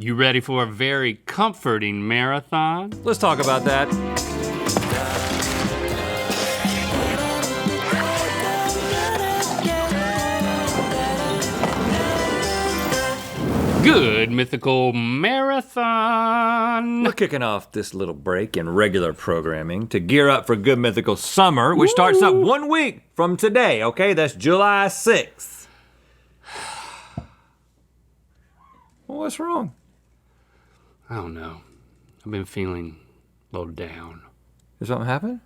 You ready for a very comforting marathon? Let's talk about that. Good Mythical Marathon. We're kicking off this little break in regular programming to gear up for Good Mythical Summer, which starts up 1 week from today, okay? That's July 6th. Well, what's wrong? I don't know. I've been feeling a little down. Did something happen?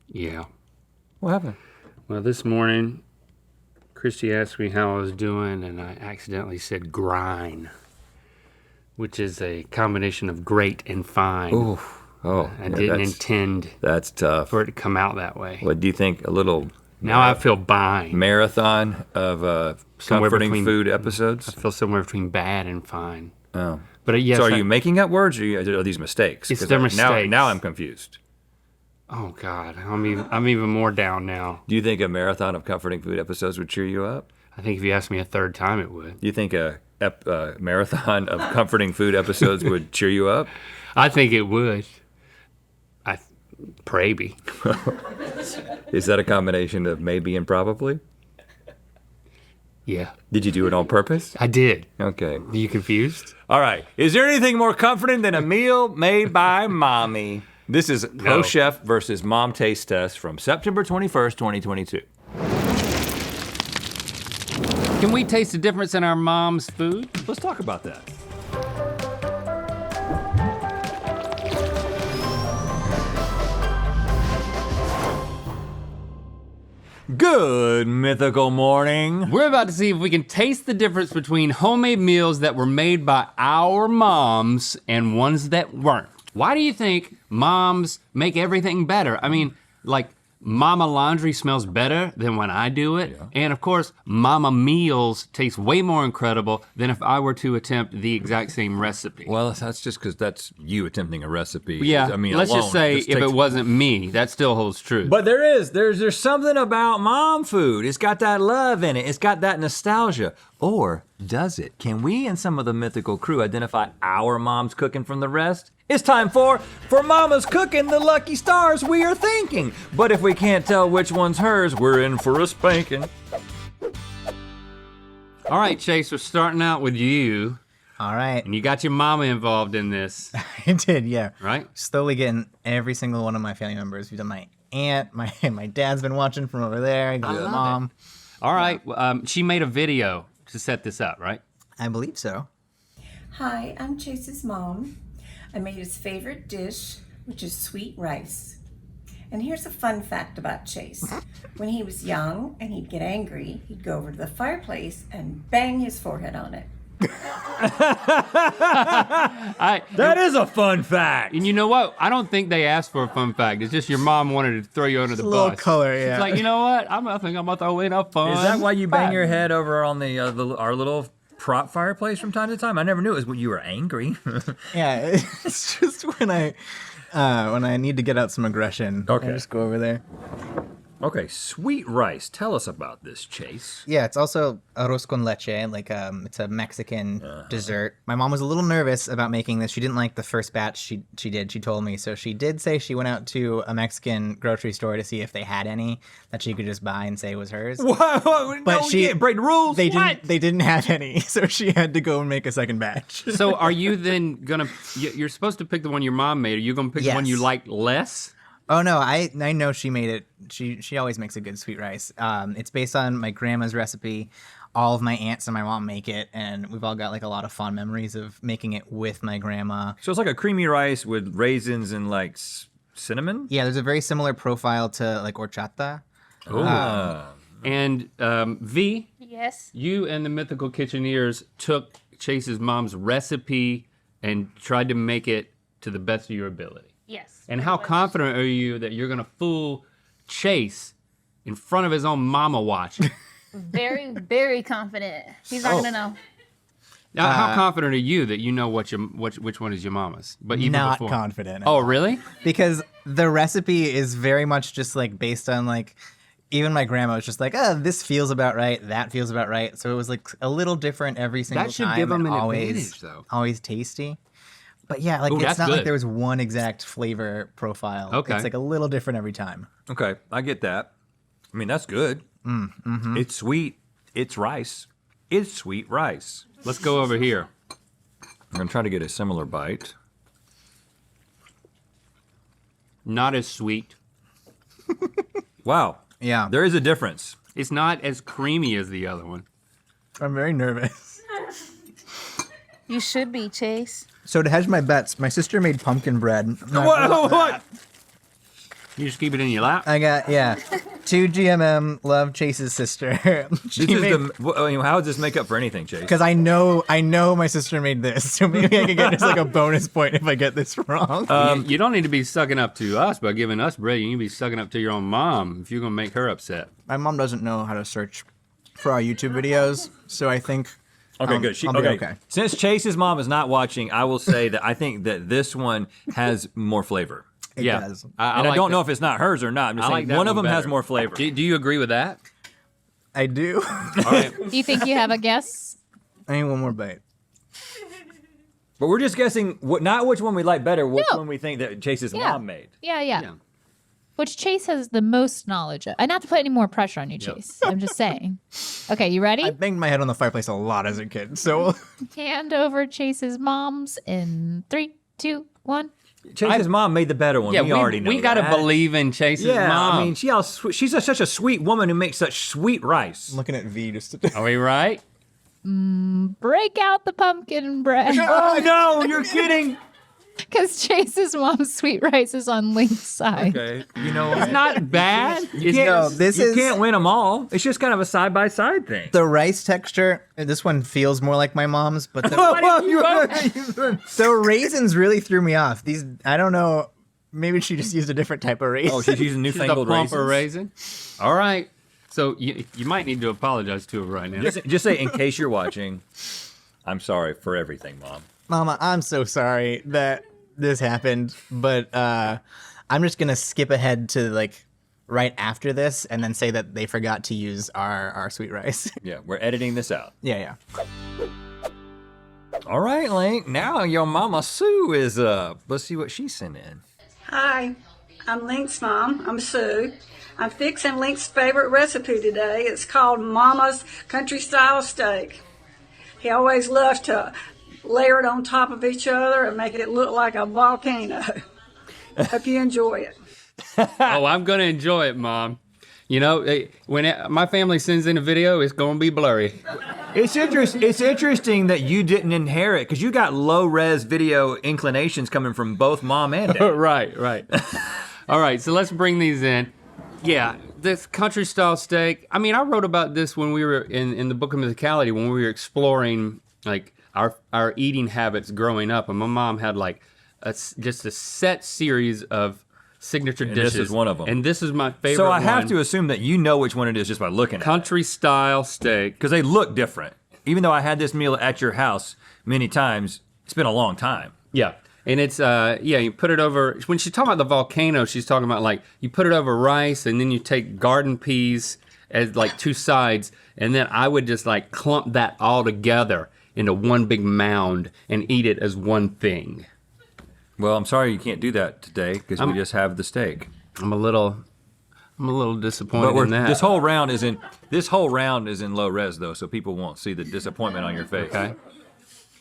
Yeah. What happened? Well, this morning, Christy asked me how I was doing, and I accidentally said grind, which is a combination of great and fine. Ooh. Oh, I didn't intend that's tough. for it to come out that way. What do you think? A little Now I feel bind. marathon of comforting food episodes? I feel somewhere between bad and fine. Oh. But yes, So are you making up words, or are these mistakes? It's 'Cause their mistakes. Now I'm confused. Oh God, I'm even more down now. Do you think a marathon of comforting food episodes would cheer you up? I think if you asked me a third time, it would. Do you think a marathon of comforting food episodes would cheer you up? I think it would. Maybe. Is that a combination of maybe and probably? Yeah. Did you do it on purpose? I did. Okay. Are you confused? All right. Is there anything more comforting than a meal made by mommy? This is Pro Chef versus Mom Taste Test from September 21st, 2022. Can we taste the difference in our mom's food? Let's talk about that. Good Mythical morning. We're about to see if we can taste the difference between homemade meals that were made by our moms and ones that weren't. Why do you think moms make everything better? I mean, like, mama laundry smells better than when I do it. Yeah. And of course, mama meals taste way more incredible than if I were to attempt the exact same recipe. Well, that's just because that's you attempting a recipe. Yeah, I mean, let's alone, just say if it wasn't me, that still holds true. But there's something about mom food. It's got that love in it. It's got that nostalgia. Or does it? Can we and some of the Mythical crew identify our mom's cooking from the rest? It's time for Mama's Cooking the Lucky Stars We Are Thinking. But if we can't tell which one's hers, we're in for a spanking. All right, Chase, we're starting out with you. All right. And you got your mama involved in this. I did, yeah. Right? Slowly getting every single one of my family members. We've done my aunt, my dad's been watching from over there, I love mom. All right, she made a video to set this up, right? I believe so. Hi, I'm Chase's mom. I made his favorite dish, which is sweet rice. And here's a fun fact about Chase. When he was young and he'd get angry, he'd go over to the fireplace and bang his forehead on it. That is a fun fact. And you know what? I don't think they asked for a fun fact. It's just your mom wanted to throw you under the bus. A little color, yeah. She's like, you know what? I think I'm gonna throw in a fun Is that why you bang fact. your head over on our little prop fireplace from time to time? I never knew it was when you were angry. Yeah, it's just when I need to get out some aggression. Okay. I just go over there. Okay, sweet rice. Tell us about this, Chase. Yeah, it's also arroz con leche, like it's a Mexican dessert. My mom was a little nervous about making this. She didn't like the first batch she did, she told me. So she did say she went out to a Mexican grocery store to see if they had any that she could just buy and say was hers. What? But No, you can't break the rules. They What? didn't have any, so she had to go and make a second batch. So are you then gonna, you're supposed to pick the one your mom made. Are you gonna pick the one you Yes. like less? Oh no, I know she made it. She always makes a good sweet rice. It's based on my grandma's recipe. All of my aunts and my mom make it, and we've all got like a lot of fond memories of making it with my grandma. So it's like a creamy rice with raisins and like cinnamon? Yeah, there's a very similar profile to like horchata. And V, Yes. you and the Mythical Kitcheneers took Chase's mom's recipe and tried to make it to the best of your ability. Yes. And how confident are you that you're gonna fool Chase in front of his own mama watching? Very, very confident. He's not gonna know. Now, how confident are you that you know which one is your mama's? But even Not before. confident. Oh, really? Because the recipe is very much just like based on like even my grandma was just like, oh, this feels about right, that feels about right. So it was like a little different every single time. That should give them and an always, advantage, though. Always tasty. But yeah, like Ooh, it's that's not like good. there was one exact flavor profile. Okay. It's like a little different every time. Okay, I get that. I mean, that's good. It's sweet. It's rice. It's sweet rice. Let's go over here. I'm gonna try to get a similar bite. Not as sweet. Wow. Yeah. There is a difference. It's not as creamy as the other one. I'm very nervous. You should be, Chase. So to hedge my bets, my sister made pumpkin bread. What? You just keep it in your lap. I got, 2 GMM, love Chase's sister. This is how does this make up for anything, Chase? Because I know my sister made this, so maybe I could get just like a bonus point if I get this wrong. You don't need to be sucking up to us by giving us bread. You need to be sucking up to your own mom if you're gonna make her upset. My mom doesn't know how to search for our YouTube videos, so I think. Okay, good. I'll be okay. Since Chase's mom is not watching, I will say that I think that this one has more flavor. It Yeah. does. I like don't that. know if it's not hers or not. I'm just I saying like that one of them has better. more flavor. Do you agree with that? I do. All right. Do you think you have a guess? I need one more bite. But we're just guessing not which one we like better, which No. one we think that Chase's Yeah. mom made. Yeah. Yeah. Which Chase has the most knowledge of. And not to put any more pressure on you, Chase. I'm just saying. Okay, you ready? I banged my head on the fireplace a lot as a kid, so Hand over Chase's mom's in 3, 2, 1. Chase's mom made the better one. Yeah, we already know we gotta that. believe in Chase's Yeah, mom. I mean, she's such a sweet woman who makes such sweet rice. I'm looking at V just to. Are we right? Break out the pumpkin bread. Oh no, you're kidding. Because Chase's mom's sweet rice is on Link's side. Okay, you know It's not bad. It's No, this you is can't win them all. It's just kind of a side by side thing. the rice texture. This one feels more like my mom's, but the, the raisins really threw me off. These, I don't know. Maybe she just used a different type of raisin. Oh, she's using just a newfangled plumper raisins. raisin. All right. So you might need to apologize to her right now. Just say, in case you're watching, I'm sorry for everything, Mom. Mama, I'm so sorry that this happened, but I'm just gonna skip ahead to like right after this and then say that they forgot to use our sweet rice. Yeah, we're editing this out. yeah. All right, Link. Now your Mama Sue is up. Let's see what she sent in. Hi, I'm Link's mom. I'm Sue. I'm fixing Link's favorite recipe today. It's called Mama's Country Style Steak. He always loved to layer it on top of each other and make it look like a volcano. Hope you enjoy it. Oh, I'm gonna enjoy it, Mom. You know, my family sends in a video, it's gonna be blurry. It's interesting that you didn't inherit, because you got low-res video inclinations coming from both Mom and Dad. Right. All right, so let's bring these in. Yeah, this country style steak. I mean, I wrote about this when we were in the book of Mythicality, when we were exploring like our eating habits growing up, and my mom had like just a set series of signature dishes. This is one of them. And this is my favorite So I have one. to assume that you know which one it is just by looking at it. Country style steak. Because they look different. Even though I had this meal at your house many times, it's been a long time. Yeah. And it's, you put it over, when she's talking about the volcano, she's talking about like, you put it over rice and then you take garden peas as like two sides, and then I would just like clump that all together into one big mound and eat it as one thing. Well, I'm sorry you can't do that today, because we just have the steak. I'm a little disappointed But in that. this whole round is in low res though, so people won't see the disappointment on your face. Okay.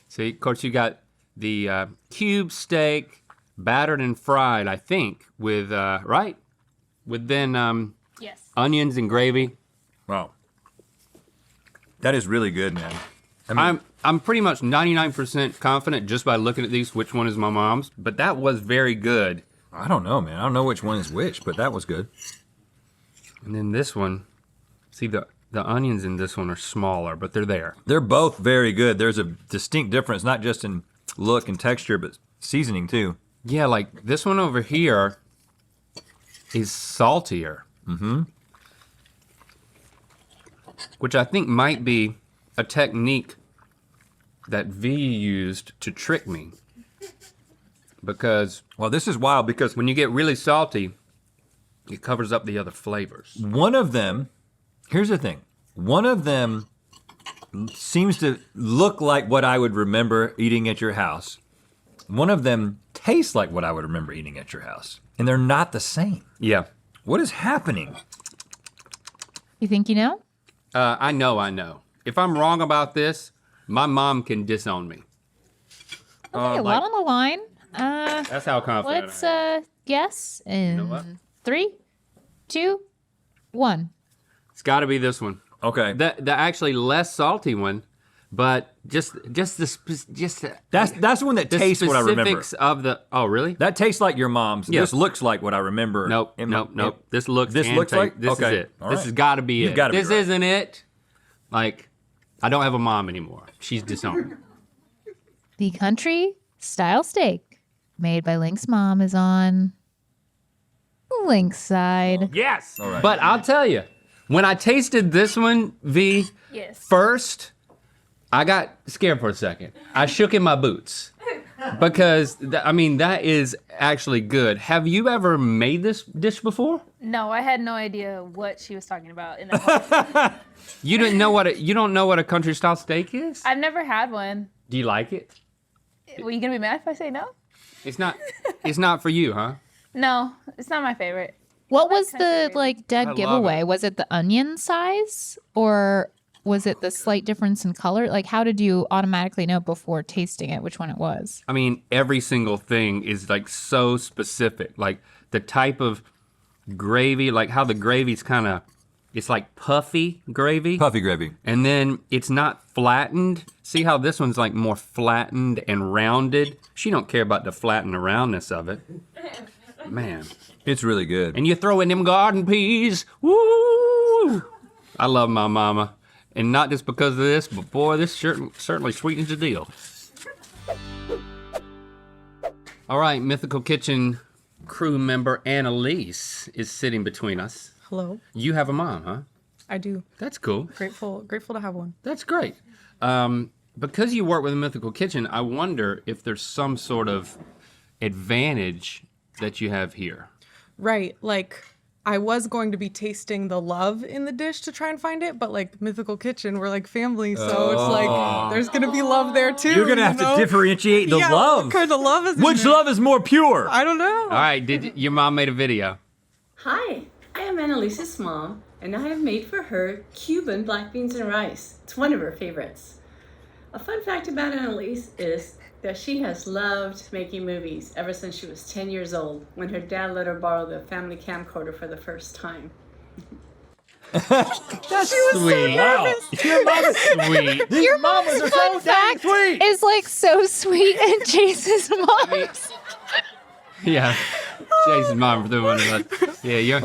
See, of course you got the cube steak, battered and fried, I think, with, right? With then Yes. onions and gravy. Wow. That is really good, man. I mean, I'm pretty much 99% confident just by looking at these which one is my mom's, but that was very good. I don't know, man. I don't know which one is which, but that was good. And then this one, see the onions in this one are smaller, but they're there. They're both very good. There's a distinct difference, not just in look and texture, but seasoning too. Yeah, like this one over here is saltier. Mm-hmm. Which I think might be a technique that V used to trick me. Because Well, this is wild because when you get really salty, It covers up the other flavors. One of them, here's the thing. One of them seems to look like what I would remember eating at your house. One of them tastes like what I would remember eating at your house. And they're not the same. Yeah. What is happening? You think you know? I know. If I'm wrong about this, my mom can disown me. Okay, a lot on the line. That's how confident Let's I am. guess in what? 3, 2, 1. It's gotta be this one. Okay. The actually less salty one, but just the That's the one that tastes what I remember. specifics of the, oh really? That tastes like your mom's. Yeah. This looks like what I remember. Nope. This looks This looks like? this Okay. is it. All This right. has gotta be You've it. gotta be This right. isn't it. Like, I don't have a mom anymore. She's disowned. The country style steak made by Link's mom is on Link's side. Yes. All right. But I'll tell you, when I tasted this one, V, Yes. first, I got scared for a second. I shook in my boots because that is actually good. Have you ever made this dish before? No, I had no idea what she was talking about in that. You don't know what a country style steak is? I've never had one. Do you like it? Were you gonna be mad if I say no? It's not for you, huh? No, it's not my favorite. What was the country. dead love giveaway? it. Was it the onion size or was it the slight difference in color? Like, how did you automatically know before tasting it which one it was? I mean, every single thing is like so specific. Like the type of gravy, like how the gravy's it's like puffy gravy. Puffy gravy. And then it's not flattened. See how this one's like more flattened and rounded? She don't care about the flatten and roundness of it. Man. It's really good. And you throw in them garden peas. Woo! I love my mama. And not just because of this, but boy, this certainly sweetens the deal. All right, Mythical Kitchen crew member Annalise is sitting between us. Hello. You have a mom, huh? I do. That's cool. Grateful to have one. That's great. Because you work with a Mythical Kitchen, I wonder if there's some sort of advantage that you have here. Right. Like, I was going to be tasting the love in the dish to try and find it, but like Mythical Kitchen, we're like family, so it's like there's gonna be love there too. You're gonna have to differentiate the love. What kind of love is in Which there? love is more pure? I don't know. All right, your mom made a video. Hi, I am Annalise's mom, and I have made for her Cuban black beans and rice. It's one of her favorites. A fun fact about Annalise is that she has loved making movies ever since she was 10 years old, when her dad let her borrow the family camcorder for the first time. That's sweet. Wow. Your mom's Sweet. These mamas are so dang sweet. Is like so sweet and Chase's mom's. Yeah. Jason's mom for the one of us. Yeah,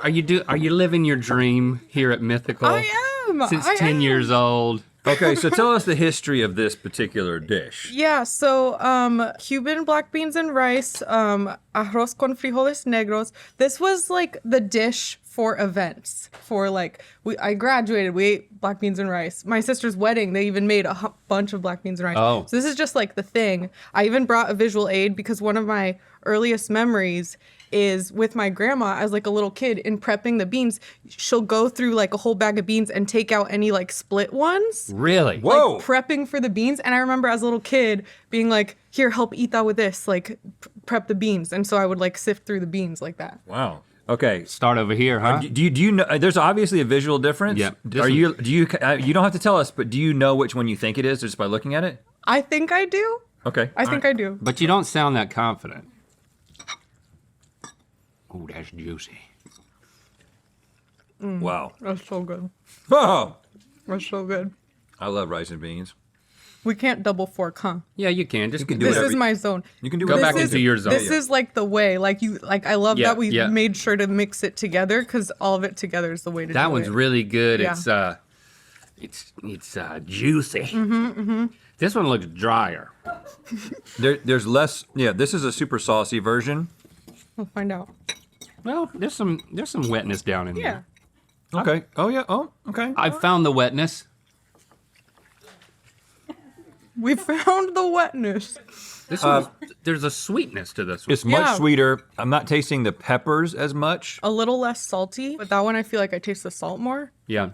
are you living your dream here at Mythical? I am. Since I 10 am. years old. Okay, so tell us the history of this particular dish. Yeah, so Cuban black beans and rice, arroz con frijoles negros. This was like the dish for events. For like, I graduated, we ate black beans and rice. My sister's wedding, they even made a bunch of black beans and rice. Oh. So this is just like the thing. I even brought a visual aid because one of my earliest memories is with my grandma as like a little kid in prepping the beans. She'll go through like a whole bag of beans and take out any like split ones. Really? Whoa. Like prepping for the beans. And I remember as a little kid being like, here, help eat that with this, like prep the beans. And so I would like sift through the beans like that. Wow. Okay. Start over here, huh? Do you know? There's obviously a visual difference. Yeah. You don't have to tell us, but do you know which one you think it is just by looking at it? I think I do. Okay. I think I do. But you don't sound that confident. Oh, that's juicy. Wow. That's so good. Oh, That's so good. I love rice and beans. We can't double fork, huh? Yeah, you can. Just can do This whatever is my zone. You can do Go whatever back you into do. your zone. This is like the way. Like I love Yeah, that we yeah. made sure to mix it together because all of it together is the way to do That it. one's really good. Yeah. It's juicy. This one looks drier. There's less. Yeah, this is a super saucy version. We'll find out. Well, there's some wetness down in Yeah. there. Okay. Oh yeah. Oh, okay. I found the wetness. We found the wetness. This one, there's a sweetness to this one. It's much Yeah. sweeter. I'm not tasting the peppers as much. A little less salty, but that one I feel like I taste the salt more. Yeah.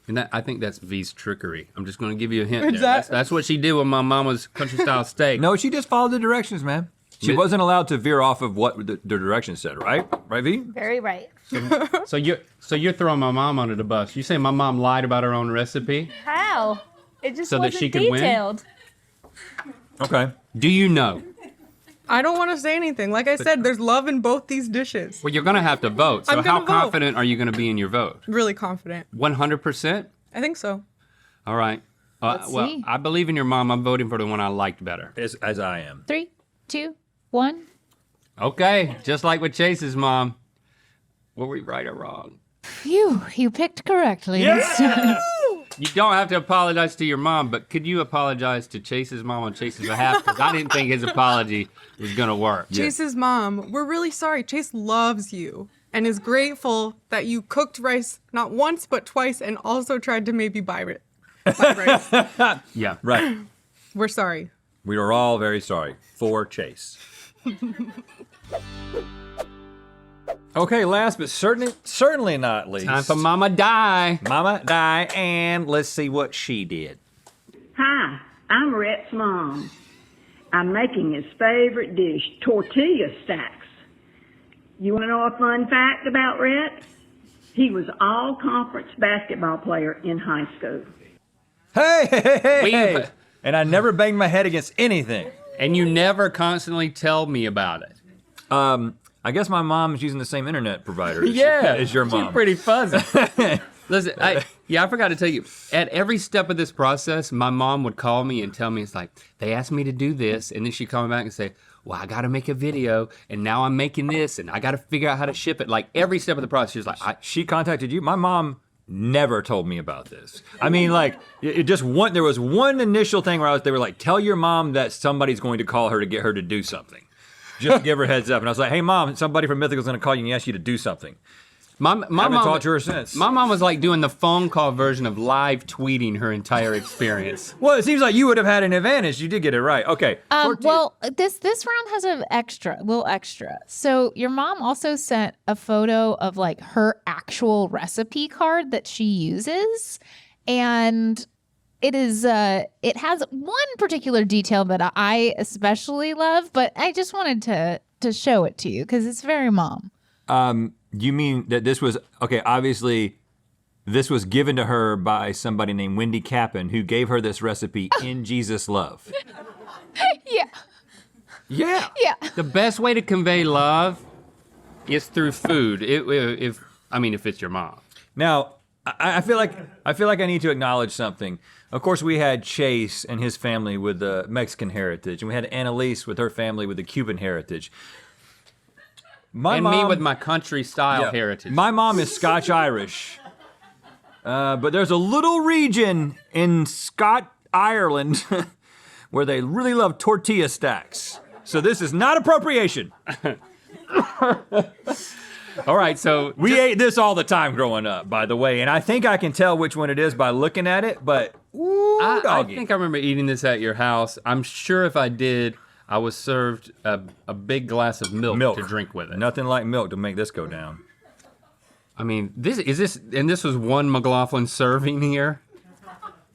And that, I think that's V's trickery. I'm just gonna give you a hint there. Exactly. That's what she did with my mama's country style steak. No, she just followed the directions, man. She wasn't allowed to veer off of what the directions said, right? Right, V? Very right. So you're throwing my mom under the bus. You say my mom lied about her own recipe How? It just so that wasn't she could win? detailed. Okay. Do you know? I don't want to say anything. Like I said, there's love in both these dishes. Well, you're gonna have to vote. So I'm how gonna vote. confident are you gonna be in your vote? Really confident. 100%? I think so. All right. Let's Well, see. I believe in your mom. I'm voting for the one I liked better. As I am. 3, 2, 1. Okay, just like with Chase's mom. Were we right or wrong? Phew, you picked correctly. this time. You don't have to apologize to your mom, but could you apologize to Chase's mom on Chase's behalf? Because I didn't think his apology was gonna work. Chase's mom, we're really sorry. Chase loves you and is grateful that you cooked rice not once but twice and also tried to maybe buy it. Rice. Yeah. Right. We're sorry. We are all very sorry for Chase. Okay, last but certainly not least. Time for Mama Die. Mama Diane. Let's see what she did. Hi, I'm Rhett's mom. I'm making his favorite dish, tortilla stacks. You want to know a fun fact about Rhett? He was all-conference basketball player in high school. Hey. And I never banged my head against anything. And you never constantly tell me about it. I guess my mom is using the same internet provider as your mom. She's pretty fuzzy. Listen, I forgot to tell you, at every step of this process, my mom would call me and tell me, it's like, they asked me to do this, and then she'd call me back and say, well, I gotta make a video, and now I'm making this, and I gotta figure out how to ship it. Like, every step of the process, she was like, She contacted you? My mom never told me about this. I mean, like, there was one initial thing where they were like, tell your mom that somebody's going to call her to get her to do something. Just to give her a heads up. And I was like, hey, mom, somebody from Mythical's gonna call you and ask you to do something. my I haven't mom talked to her since. My mom was like doing the phone call version of live tweeting her entire experience. Well, it seems like you would have had an advantage. You did get it right. Okay. Well, this round has a little extra. So your mom also sent a photo of like her actual recipe card that she uses, and it has one particular detail that I especially love, but I just wanted to show it to you because it's very mom. You mean that this was, okay, obviously this was given to her by somebody named Wendy Capon who gave her this recipe in Jesus love. Yeah. Yeah. Yeah. The best way to convey love is through food. If it's your mom. Now, I feel like I need to acknowledge something. Of course, we had Chase and his family with the Mexican heritage, and we had Annalise with her family with the Cuban heritage. Me with my country style heritage. My mom is Scotch-Irish, but there's a little region in Ireland where they really love tortilla stacks. So this is not appropriation. All right, so We ate this all the time growing up, by the way, and I think I can tell which one it is by looking at it, but I doggy. think I remember eating this at your house. I'm sure if I did, I was served a big glass of milk to drink with it. Nothing like milk to make this go down. I mean, this was one McLaughlin serving here.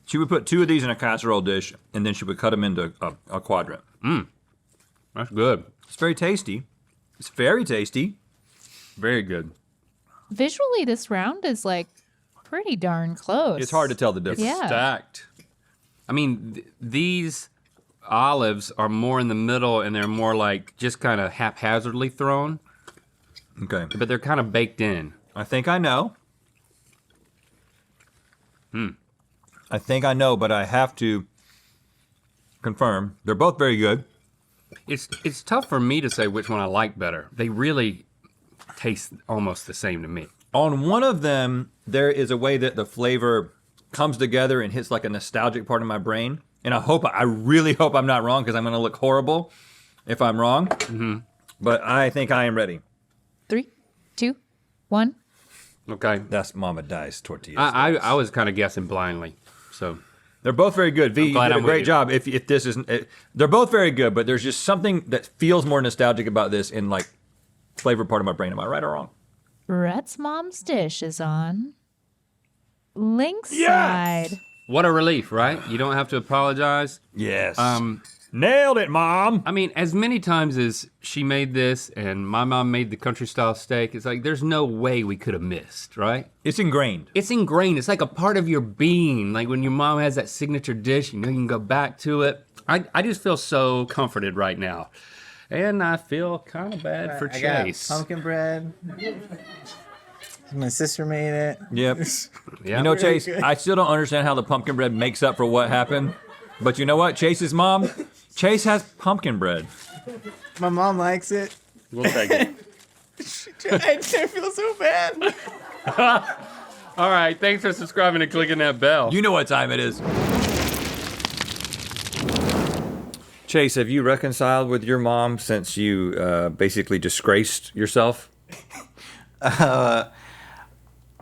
She would put 2 of these in a casserole dish, and then she would cut them into a quadrant. That's good. It's very tasty. It's very tasty. Very good. Visually, this round is like pretty darn close. It's hard to tell the difference. Yeah. Stacked. I mean, these olives are more in the middle, and they're more like just kind of haphazardly thrown, Okay. but they're kind of baked in. I think I know. I think I know, but I have to confirm. They're both very good. It's tough for me to say which one I like better. They really taste almost the same to me. On one of them, there is a way that the flavor comes together and hits like a nostalgic part of my brain. And I really hope I'm not wrong, because I'm gonna look horrible if I'm wrong. Mm-hmm. But I think I am ready. 3, 2, 1. Okay. That's Mama Dice tortillas. I was kind of guessing blindly, so. They're both very good. V, you glad did a I'm with great you. job. If this isn't, they're both very good, but there's just something that feels more nostalgic about this in like flavor part of my brain. Am I right or wrong? Rhett's mom's dish is on Link's side. What a relief, right? You don't have to apologize. Yes. Nailed it, Mom. I mean, as many times as she made this and my mom made the country style steak, it's like there's no way we could have missed, right? It's ingrained. It's ingrained. It's like a part of your being. Like when your mom has that signature dish, you know you can go back to it. I just feel so comforted right now. And I feel kind of bad for I got Chase. pumpkin bread. My sister made it. Yep. Yeah. You know, Chase, I still don't understand how the pumpkin bread makes up for what happened. But you know what? Chase's mom, Chase has pumpkin bread. My mom likes it. We'll take it. I feel so bad. All right, thanks for subscribing and clicking that bell. You know what time it is. Chase, have you reconciled with your mom since you basically disgraced yourself?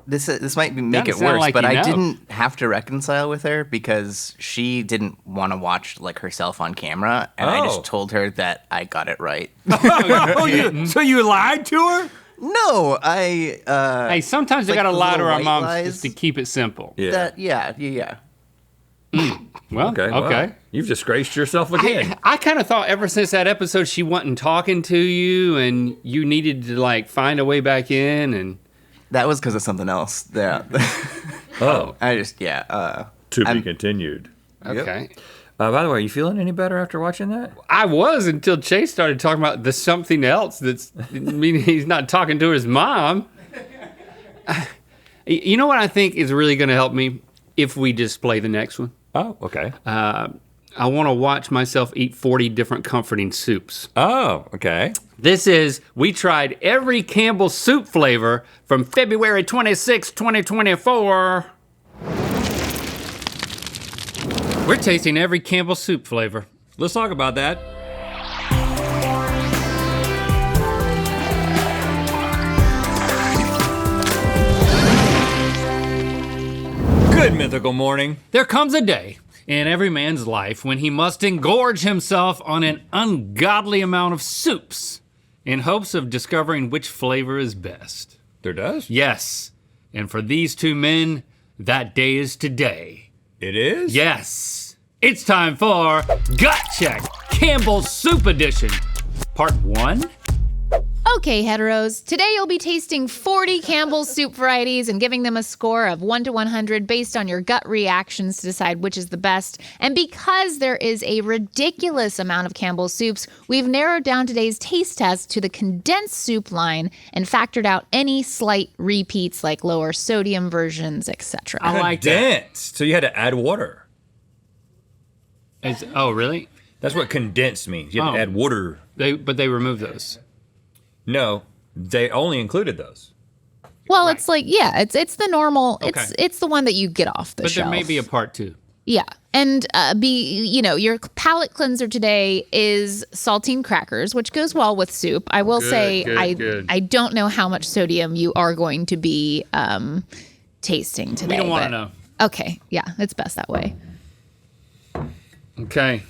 This might make Doesn't it sound worse, like but you I know. didn't have to reconcile with her because she didn't want to watch like herself on camera, and I Oh. just told her that I got it right. So you lied to her? No, I. Hey, sometimes you like gotta those lie to little our white moms lies. just to keep it simple. Yeah. Yeah. Well, Okay. okay. Well, you've disgraced yourself again. I kind of thought ever since that episode she wasn't talking to you and you needed to like find a way back in and That was because of something else. Yeah. Oh. I just to To be continued. okay. By the way, are you feeling any better after watching that? I was until Chase started talking about the something else that's meaning he's not talking to his mom. You know what I think is really gonna help me if we just play the next one? Oh, okay. I want to watch myself eat 40 different comforting soups. Oh, okay. This is, we tried every Campbell's soup flavor from February 26, 2024. We're tasting every Campbell's soup flavor. Let's talk about that. Good mythical morning. There comes a day in every man's life when he must engorge himself on an ungodly amount of soups in hopes of discovering which flavor is best. There does? Yes, and for these two men, that day is today. It is? Yes, it's time for Gut Check, Campbell's Soup Edition, Part 1. Okay, heteros, today you'll be tasting 40 Campbell's soup varieties and giving them a score of 1 to 100 based on your gut reactions to decide which is the best. And because there is a ridiculous amount of Campbell's soups, we've narrowed down today's taste test to the condensed soup line and factored out any slight repeats like lower sodium versions, etc. I like that. Condensed. So you had to add water. Oh, really? That's what condensed means. You have to Oh. add water. But they removed those. No, they only included those. Well, it's like, yeah, it's the normal, Okay. it's the one that you get off the But shelf. there may be a part 2. Yeah. And your palate cleanser today is saltine crackers, which goes well with soup. I will say good. I don't know how much sodium you are going to be tasting today. We don't want to but- know. Okay. Yeah, it's best that way. Okay.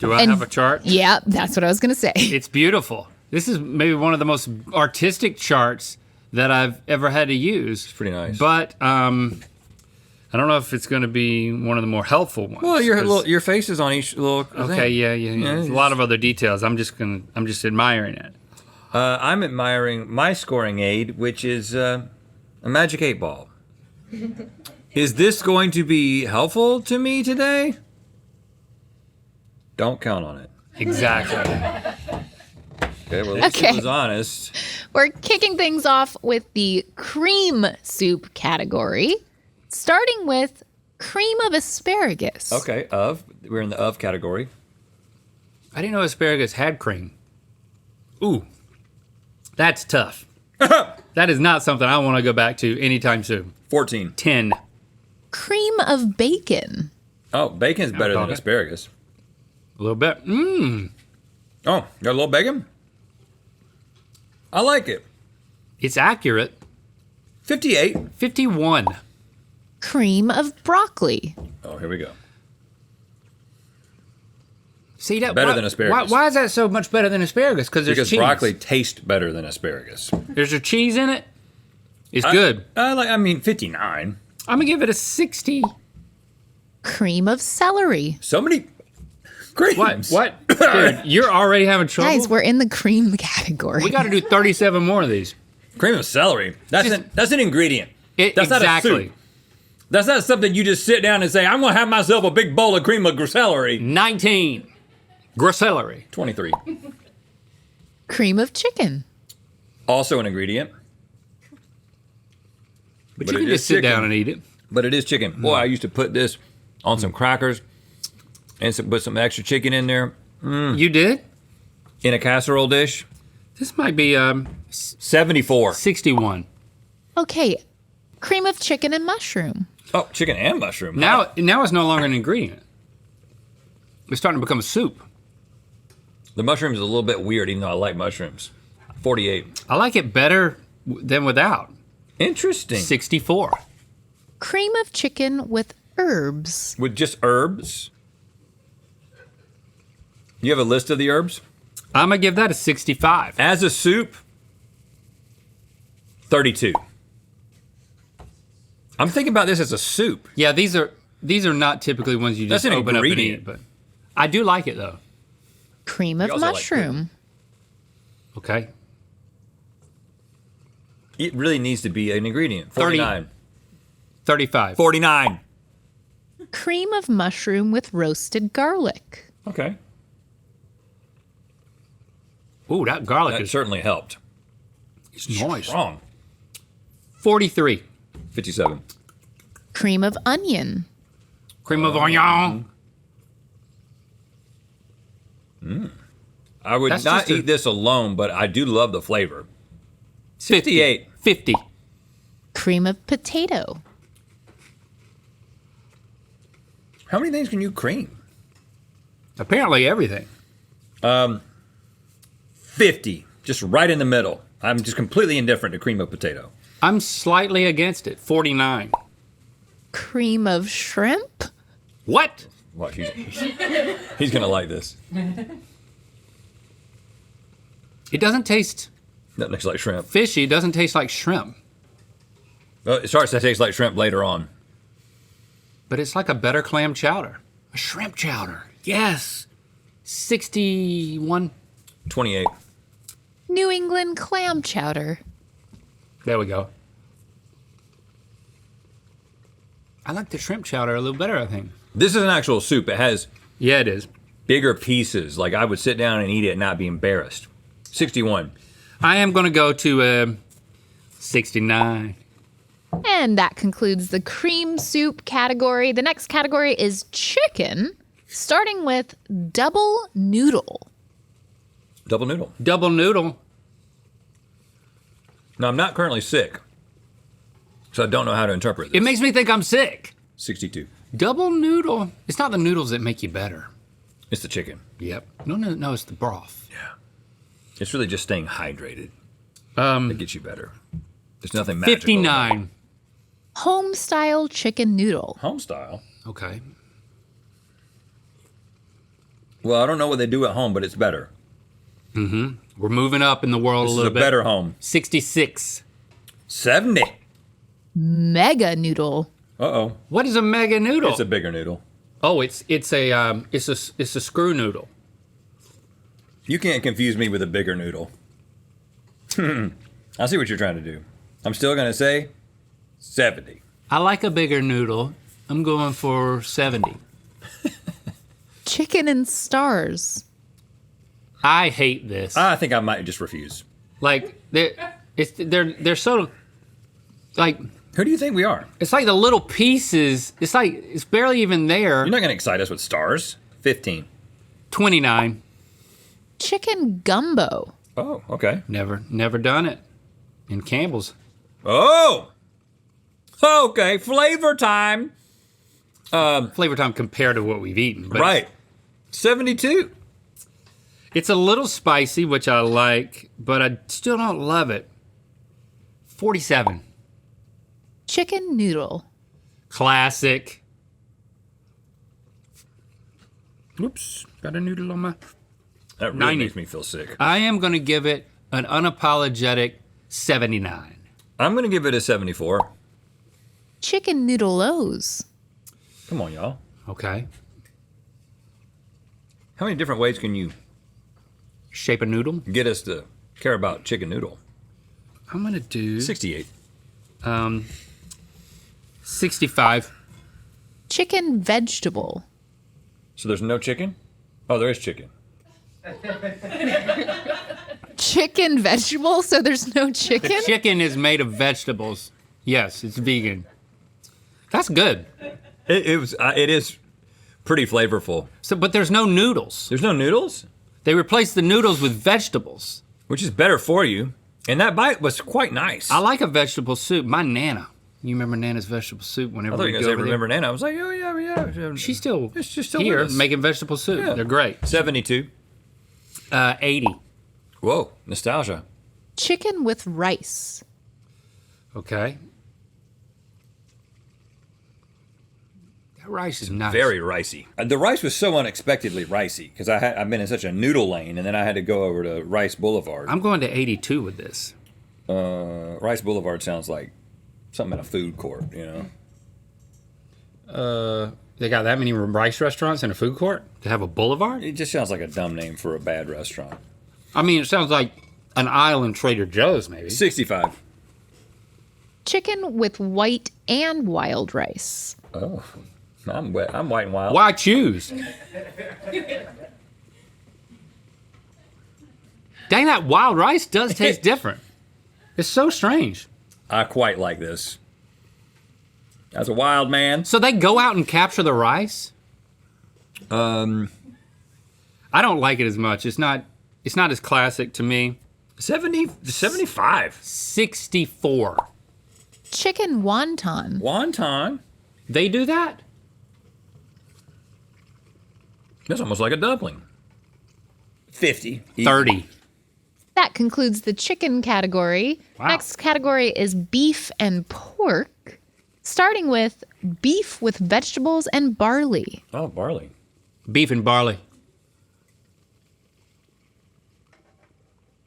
Do I And- have a chart? Yeah, that's what I was going to say. It's beautiful. This is maybe one of the most artistic charts that I've ever had to use. It's pretty nice. But I don't know if it's going to be one of the more helpful ones. Well, 'cause- your face is on each little Okay, thing. yeah. There's a lot of other details. I'm just admiring it. I'm admiring my scoring aid, which is a magic 8-ball. Is this going to be helpful to me today? Don't count on it. Exactly. Okay, well, at least Okay. it was honest. We're kicking things off with the cream soup category, starting with cream of asparagus. Okay, we're in the of category. I didn't know asparagus had cream. Ooh, that's tough. That is not something I want to go back to anytime soon. 14. 10. Cream of bacon. Oh, bacon's better than Okay. asparagus. A little bit. Oh, got a little bacon? I like it. It's accurate. 58. 51. Cream of broccoli. Oh, here we go. See that Better than asparagus. Why is that so much better than asparagus? Because cheese. Broccoli tastes better than asparagus. There's a cheese in it. It's good. 59. I'm gonna give it a 60. Cream of celery. So many creams. What? Dude, you're already having trouble. Guys, we're in the cream category. We got to do 37 more of these. Cream of celery. That's an ingredient. That's exactly. not a soup. That's not something you just sit down and say, I'm gonna have myself a big bowl of cream of celery. 19. Celery. 23. Cream of chicken. Also an ingredient. But you can just sit down and eat it. But it is chicken. Boy, I used to put this on some crackers and put some extra chicken in there. You did? In a casserole dish. This might be 74. 61. Okay, cream of chicken and mushroom. Oh, chicken and mushroom. Now it's no longer an ingredient. It's starting to become a soup. The mushroom is a little bit weird, even though I like mushrooms. 48. I like it better than without. Interesting. 64. Cream of chicken with herbs. With just herbs? You have a list of the herbs? I'm gonna give that a 65. As a soup, 32. I'm thinking about this as a soup. Yeah, these are not typically ones you just That's an open up and ingredient. eat, but I do like it though. Cream of also like mushroom. Okay. It really needs to be an ingredient. 49. 35. 49. Cream of mushroom with roasted garlic. Okay. Ooh, that garlic That is certainly helped. it's moist. Strong. 43. 57. Cream of onion. Cream of onion. I would That's not just a- eat this alone, but I do love the flavor. 58. 50. Cream of potato. How many things can you cream? Apparently everything. 50. Just right in the middle. I'm just completely indifferent to cream of potato. I'm slightly against it. 49. Cream of shrimp. What? Watch, he's gonna like this. It doesn't taste That looks like shrimp. fishy. It doesn't taste like shrimp. Well, it starts to taste like shrimp later on. But it's like a better clam chowder. A shrimp chowder. Yes. 61. 28. New England clam chowder. There we go. I like the shrimp chowder a little better, I think. This is an actual soup. It has Yeah, it is. bigger pieces. Like I would sit down and eat it and not be embarrassed. 61. I am going to go to 69. And that concludes the cream soup category. The next category is chicken, starting with double noodle. Double noodle. Double noodle. Now, I'm not currently sick, so I don't know how to interpret this. It makes me think I'm sick. 62. Double noodle. It's not the noodles that make you better. It's the chicken. Yep. No, it's the broth. Yeah. It's really just staying hydrated that gets you better. There's nothing magical. 59. Home style chicken noodle. Home style. Okay. Well, I don't know what they do at home, but it's better. We're moving up in the world This a is little a bit. better home. 66. 70. Mega noodle. Uh-oh. What is a mega noodle? It's a bigger noodle. Oh, it's a screw noodle. You can't confuse me with a bigger noodle. I see what you're trying to do. I'm still going to say 70. I like a bigger noodle. I'm going for 70. Chicken and stars. I hate this. I think I might just refuse. Like they're so like Who do you think we are? it's like the little pieces. It's like it's barely even there. You're not going to excite us with stars. 15. 29. Chicken gumbo. Oh, okay. Never done it. In Campbell's. Oh! Okay, flavor time. Flavor time compared to what we've eaten. But Right. 72. It's a little spicy, which I like, but I still don't love it. 47. Chicken noodle. Classic. Oops, got a noodle on my... That really 90. makes me feel sick. I am gonna give it an unapologetic 79. I'm gonna give it a 74. Chicken noodle-os. Come on, y'all. Okay. How many different ways can you Shape a noodle. get us to care about chicken noodle? I'm gonna do 68. 65. Chicken vegetable. So there's no chicken? Oh, there is chicken. Chicken vegetable? So there's no chicken? The chicken is made of vegetables. Yes, it's vegan. That's good. It is pretty flavorful. So, but there's no noodles. There's no noodles, They replaced the noodles with vegetables. which is better for you. And that bite was quite nice. I like a vegetable soup. My Nana. You remember Nana's vegetable soup whenever I thought we you go guys over there? remember Nana. I was like, oh yeah. She's still, She's still here with us. making vegetable soup. Yeah. They're great. 72. 80. Whoa, nostalgia. Chicken with rice. Okay. That rice is nice. Very ricey. The rice was so unexpectedly ricey because I've been in such a noodle lane, and then I had to go over to Rice Boulevard. I'm going to 82 with this. Rice Boulevard sounds like something in a food court, you know? They got that many rice restaurants in a food court to have a boulevard? It just sounds like a dumb name for a bad restaurant. I mean, it sounds like an aisle in Trader Joe's, maybe. 65. Chicken with white and wild rice. Oh, I'm white and wild. Why choose? Dang, that wild rice does taste different. It's so strange. I quite like this. As a wild man. So they go out and capture the rice? I don't like it as much. It's not as classic to me. 75. 64. Chicken wonton. Wonton. They do that? That's almost like a dumpling. 50. 30. That concludes the chicken category. Wow. Next category is beef and pork, starting with beef with vegetables and barley. Oh, barley. Beef and barley.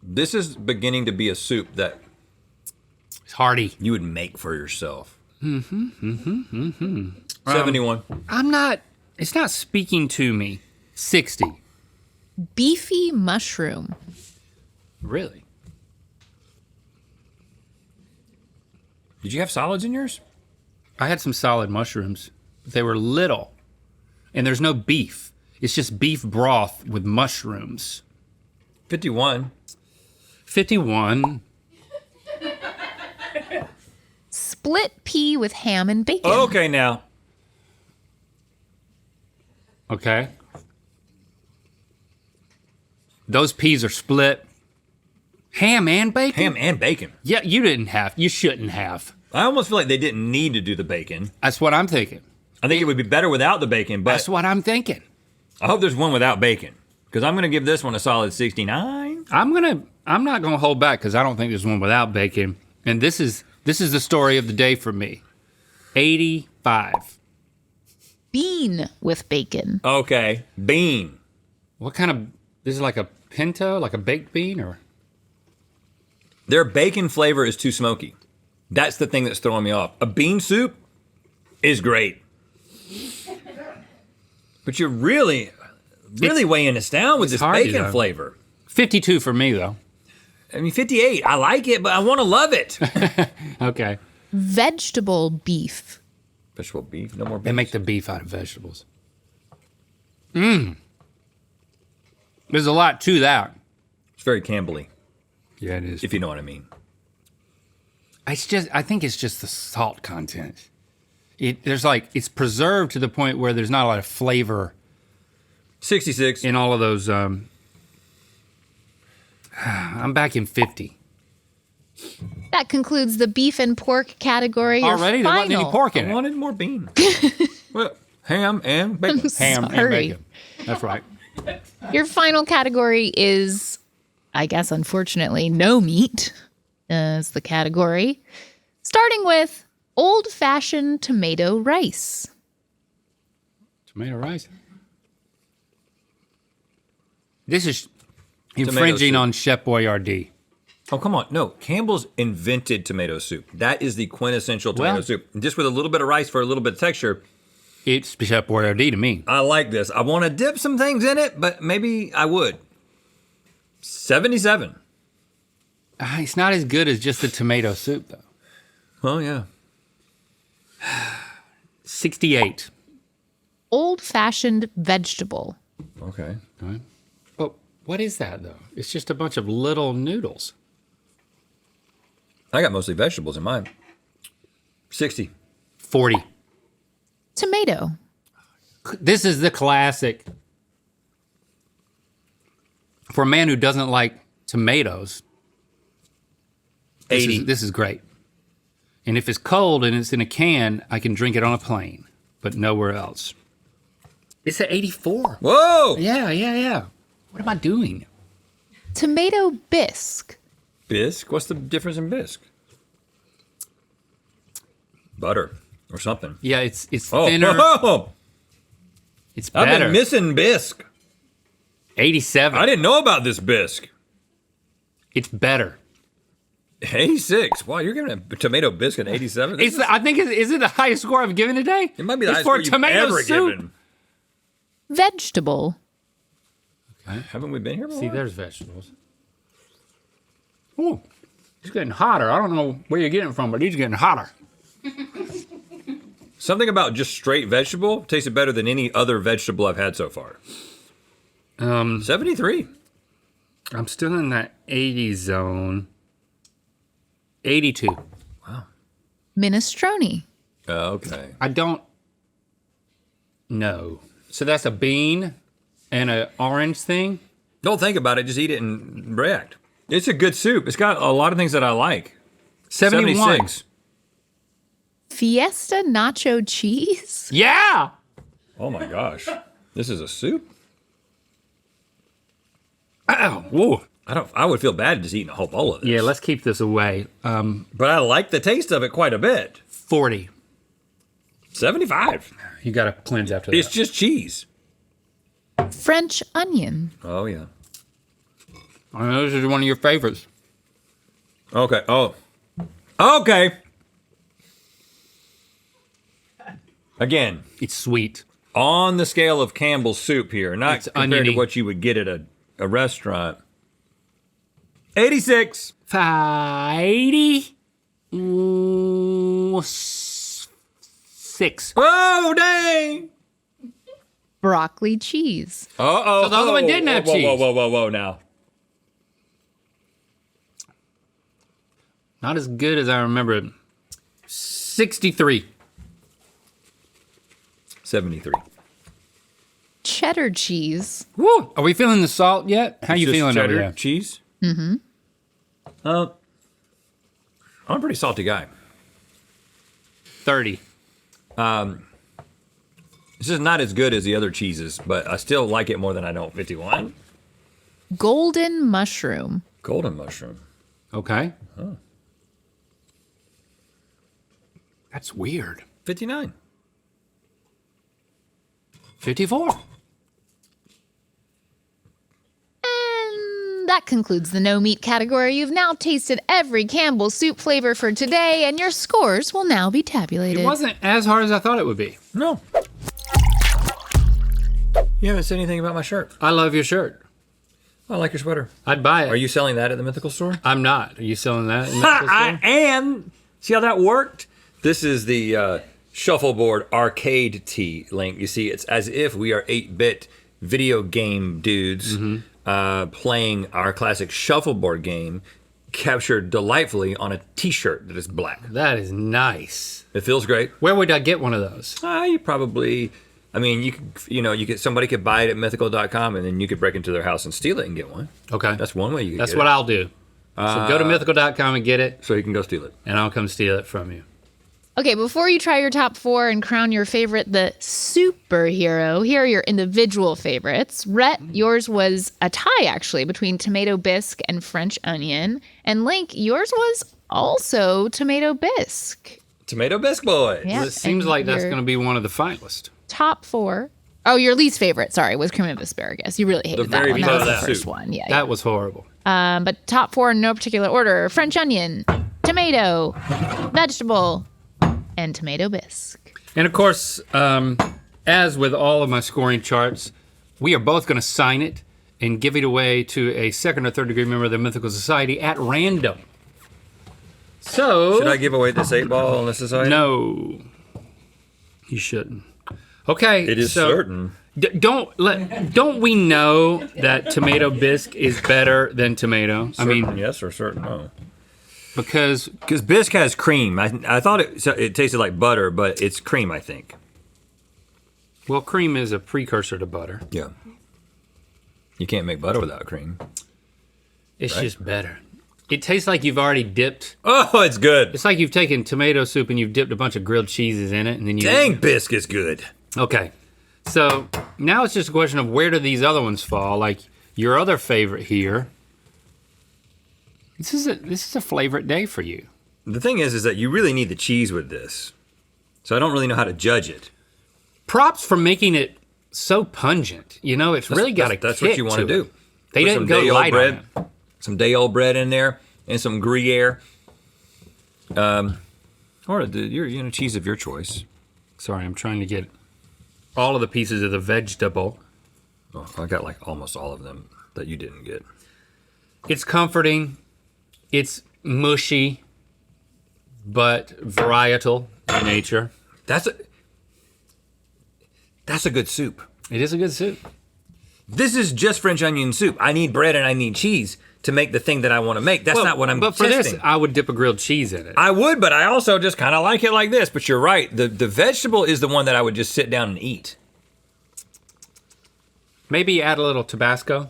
This is beginning to be a soup that It's hearty. you would make for yourself. 71. It's not speaking to me. 60. Beefy mushroom. Really? Did you have solids in yours? I had some solid mushrooms. They were little. And there's no beef. It's just beef broth with mushrooms. 51. 51. Split pea with ham and bacon. Okay, now. Okay. Those peas are split. Ham and bacon? Ham and bacon. Yeah, you shouldn't have. I almost feel like they didn't need to do the bacon. That's what I'm thinking. I think it would be better without the bacon, but That's what I'm thinking. I hope there's one without bacon. Because I'm going to give this one a solid 69. I'm not gonna hold back because I don't think there's one without bacon. And this is the story of the day for me. 85. Bean with bacon. Okay, bean. What kind of, this is like a pinto, like a baked bean or? Their bacon flavor is too smoky. That's the thing that's throwing me off. A bean soup is great. But you're really weighing us down with this hard, bacon though. flavor. 52 for me though. I mean, 58. I like it, but I want to love it. Okay. Vegetable beef. Vegetable beef, no more beef. They make the beef out of vegetables. There's a lot to that. It's very Campbell-y, Yeah, it is. if you know what I mean. I think it's just the salt content. It's preserved to the point where there's not a lot of flavor 66. in all of those. I'm back in 50. That concludes the beef and pork category. Your Already? There wasn't any final- pork I in it. wanted more bean. Well, ham and bacon. Ham and Sorry. bacon. That's right. Your final category is, I guess, unfortunately, no meat is the category. Starting with Old-fashioned tomato rice. Tomato rice. This is infringing soup. on Chef Boyardee. Oh, come on. No, Campbell's invented tomato soup. That is the quintessential tomato soup. Just with a little bit of rice for a little bit of texture. It's Chef Boyardee to me. I like this. I want to dip some things in it, but maybe I would. 77. It's not as good as just the tomato soup, though. Oh, yeah. 68. Old-fashioned vegetable. Okay. All right. But what is that, though? It's just a bunch of little noodles. I got mostly vegetables in mine. 60. 40. Tomato. This is the classic. For a man who doesn't like tomatoes, 80. This is great. And if it's cold and it's in a can, I can drink it on a plane, but nowhere else. It's at 84. Whoa! Yeah. What am I doing? Tomato bisque. Bisque? What's the difference in bisque? Butter or something. Yeah, it's Oh, thinner. whoa. It's I've better. been missing bisque. 87. I didn't know about this bisque. It's better. 86. Wow, you're giving a tomato bisque an 87? I think is it the highest score I've given today? It might be the It's highest for score you've tomato ever soup. given. Vegetable. Haven't we been here before? See, there's vegetables. Ooh, it's getting hotter. I don't know where you're getting it from, but it's getting hotter. Something about just straight vegetable tasted better than any other vegetable I've had so far. 73. I'm still in that 80 zone. 82. Wow. Minestrone. Okay. I don't know. So that's a bean and an orange thing? Don't think about it. Just eat it and react. It's a good soup. It's got a lot of things that I like. 71. 76. Fiesta nacho cheese. Yeah! Oh my gosh. This is a soup? Ow, whoa. I would feel bad just eating a whole bowl of this. Yeah, let's keep this away. But I like the taste of it quite a bit. 40. 75. You gotta cleanse after It's that. just cheese. French onion. Oh yeah. I know this is one of your favorites. Okay. Oh. Okay. Again, It's sweet. on the scale of Campbell's soup here, not It's compared to oniony. what you would get at a restaurant. 86. 80. 6. Oh, dang. Broccoli cheese. Uh-oh. So the other one didn't have whoa, cheese. Whoa, now. Not as good as I remember it. 63. 73. Cheddar cheese. Woo! Are we feeling the salt yet? How It's you just feeling over cheddar there? cheese? Mm-hmm. I'm a pretty salty guy. 30. This is not as good as the other cheeses, but I still like it more than I don't. 51. Golden mushroom. Golden mushroom. Okay. That's weird. 59. 54. And that concludes the no meat category. You've now tasted every Campbell's soup flavor for today, and your scores will now be tabulated. It wasn't as hard as I thought it would be. No. You haven't said anything about my shirt. I love your shirt. I like your sweater. I'd buy it. Are you selling that at the Mythical store? I'm not. Are you selling that? In the store? I am. See how that worked? This is the Shuffleboard arcade tee link. You see, it's as if we are 8-bit video game dudes playing our classic shuffleboard game, captured delightfully on a t-shirt that is black. That is nice. It feels great. Where would I get one of those? You probably, I mean, you could somebody could buy it at mythical.com and then you could break into their house and steal it and get one. Okay. That's one way you could That's get what it. I'll do. So go to mythical.com and get it, So you can go steal it. and I'll come steal it from you. Okay, before you try your top 4 and crown your favorite the superhero, here are your individual favorites. Rhett, yours was a tie, actually, between tomato bisque and French onion. And Link, yours was also tomato bisque. Tomato bisque boys. Yeah. It seems and like that's your going to be one of the finalists. top 4. Oh, your least favorite, sorry, was cream of asparagus. You really hated that very one. That was the first first soup. one. Yeah. That was horrible. But top 4 in no particular order: French onion, tomato, vegetable, and tomato bisque. And of course, as with all of my scoring charts, we are both going to sign it and give it away to a second or third degree member of the Mythical Society at random. So. Should I give away this 8-ball on the society? No. You shouldn't. Okay. It is so certain. Don't we know that tomato bisque is better than tomato? Certain yes or certain no. Because bisque has cream. I thought it tasted like butter, but it's cream, I think. well, cream is a precursor to butter. Yeah. You can't make butter without cream. It's just better. It tastes like you've already dipped. Oh, it's good. It's like you've taken tomato soup and you've dipped a bunch of grilled cheeses in it, and then you. Dang, bisque is good. Okay, so now it's just a question of where do these other ones fall? Like your other favorite here. This is a favorite day for you. The thing is that you really need the cheese with this, so I don't really know how to judge it. Props for making it so pungent. You know, it's really got a That's kick what you want to do. They Put didn't some go day-old light bread, on it. some day-old bread in there, and some Gruyere. Or cheese of your choice. Sorry, I'm trying to get all of the pieces of the vegetable. Oh, I got like almost all of them that you didn't get. It's comforting. It's mushy, but varietal in nature. That's a good soup. It is a good soup. This is just French onion soup. I need bread and I need cheese to make the thing that I want to make. That's not what I'm But for testing. this, I would dip a grilled cheese in it. I would, but I also just kind of like it like this. But you're right. The vegetable is the one that I would just sit down and eat. Maybe add a little Tabasco.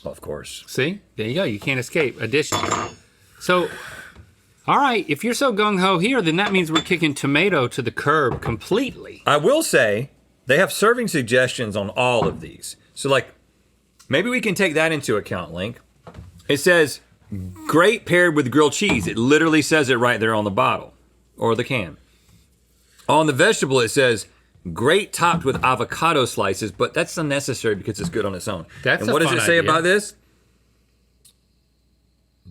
Of course. See? There you go. You can't escape additions. So, all right, if you're so gung-ho here, then that means we're kicking tomato to the curb completely. I will say they have serving suggestions on all of these. So like, maybe we can take that into account, Link. It says, great paired with grilled cheese. It literally says it right there on the bottle or the can. On the vegetable, it says, great topped with avocado slices, but that's unnecessary because it's good on its own. That's and a what does fun it say idea. about this?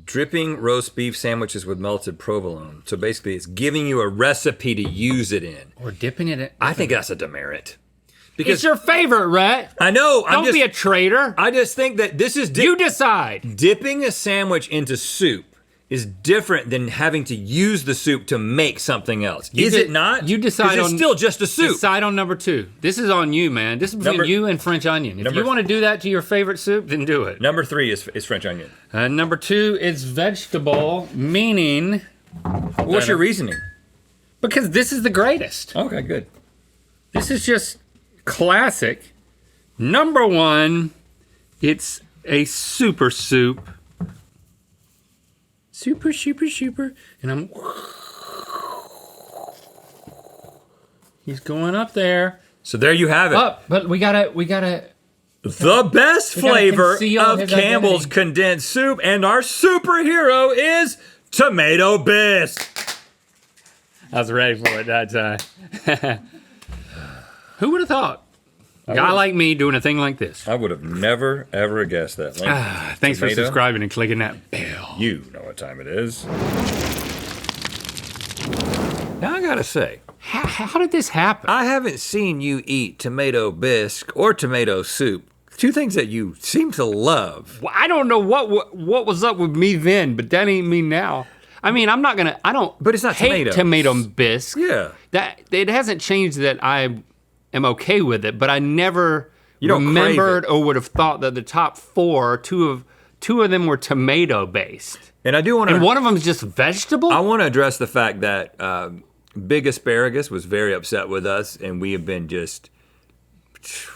Dripping roast beef sandwiches with melted provolone. So basically, it's giving you a recipe to use it in. Or dipping it in. I think that's a demerit. It's your favorite, Rhett. I know. Don't be a traitor. I just think that this is You decide. dipping a sandwich into soup is different than having to use the soup to make something else. Is it not? You decide 'Cause on. it's still just a soup. Decide on number 2. This is on you, man. This is between you and French onion. If you want to do that to your favorite soup, then do it. Number 3 is French onion. Number 2 is vegetable, meaning. What's your reasoning? Because this is the greatest. Okay, good. This is just classic. Number 1, it's a super soup. Super. And I'm. He's going up there. So there you have it. Up, but we gotta. The best We gotta flavor conceal of his Campbell's identity. condensed soup, and our superhero is tomato bisque. I was ready for it that time. Who would have thought? A guy like me doing a thing like this. I would have never, ever guessed that. Link. Thanks for Tomato. subscribing and clicking that bell. You know what time it is. Now I gotta say, How did this happen? I haven't seen you eat tomato bisque or tomato soup. Two things that you seem to love. Well, I don't know what was up with me then, but that ain't me now. I mean, I don't But it's not hate tomatoes. tomato bisque. Yeah. That it hasn't changed that I am okay with it, but I never don't crave remembered it. or would have thought that the top 4, two of them were tomato based. And I do want to. And one of them is just vegetable? I want to address the fact that Big Asparagus was very upset with us, and we have been just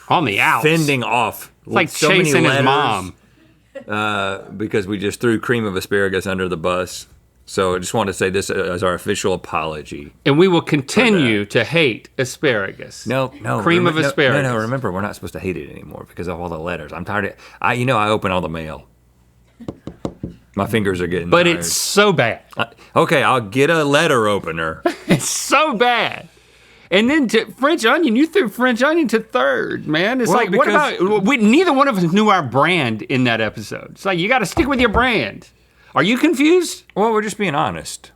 on the outs. fending off. It's like so many chasing his letters, mom. because we just threw cream of asparagus under the bus. So I just want to say this as our official apology. And we will continue to hate asparagus. No. Cream of asparagus. No, remember, we're not supposed to hate it anymore because of all the letters. I'm tired of I open all the mail. My fingers are getting But tired. it's so bad. Okay, I'll get a letter opener. It's so bad. And then French onion, you threw French onion to third, man. It's Well, like, what because- about, neither one of us knew our brand in that episode. It's like, you gotta stick with your brand. Are you confused? Well, we're just being honest.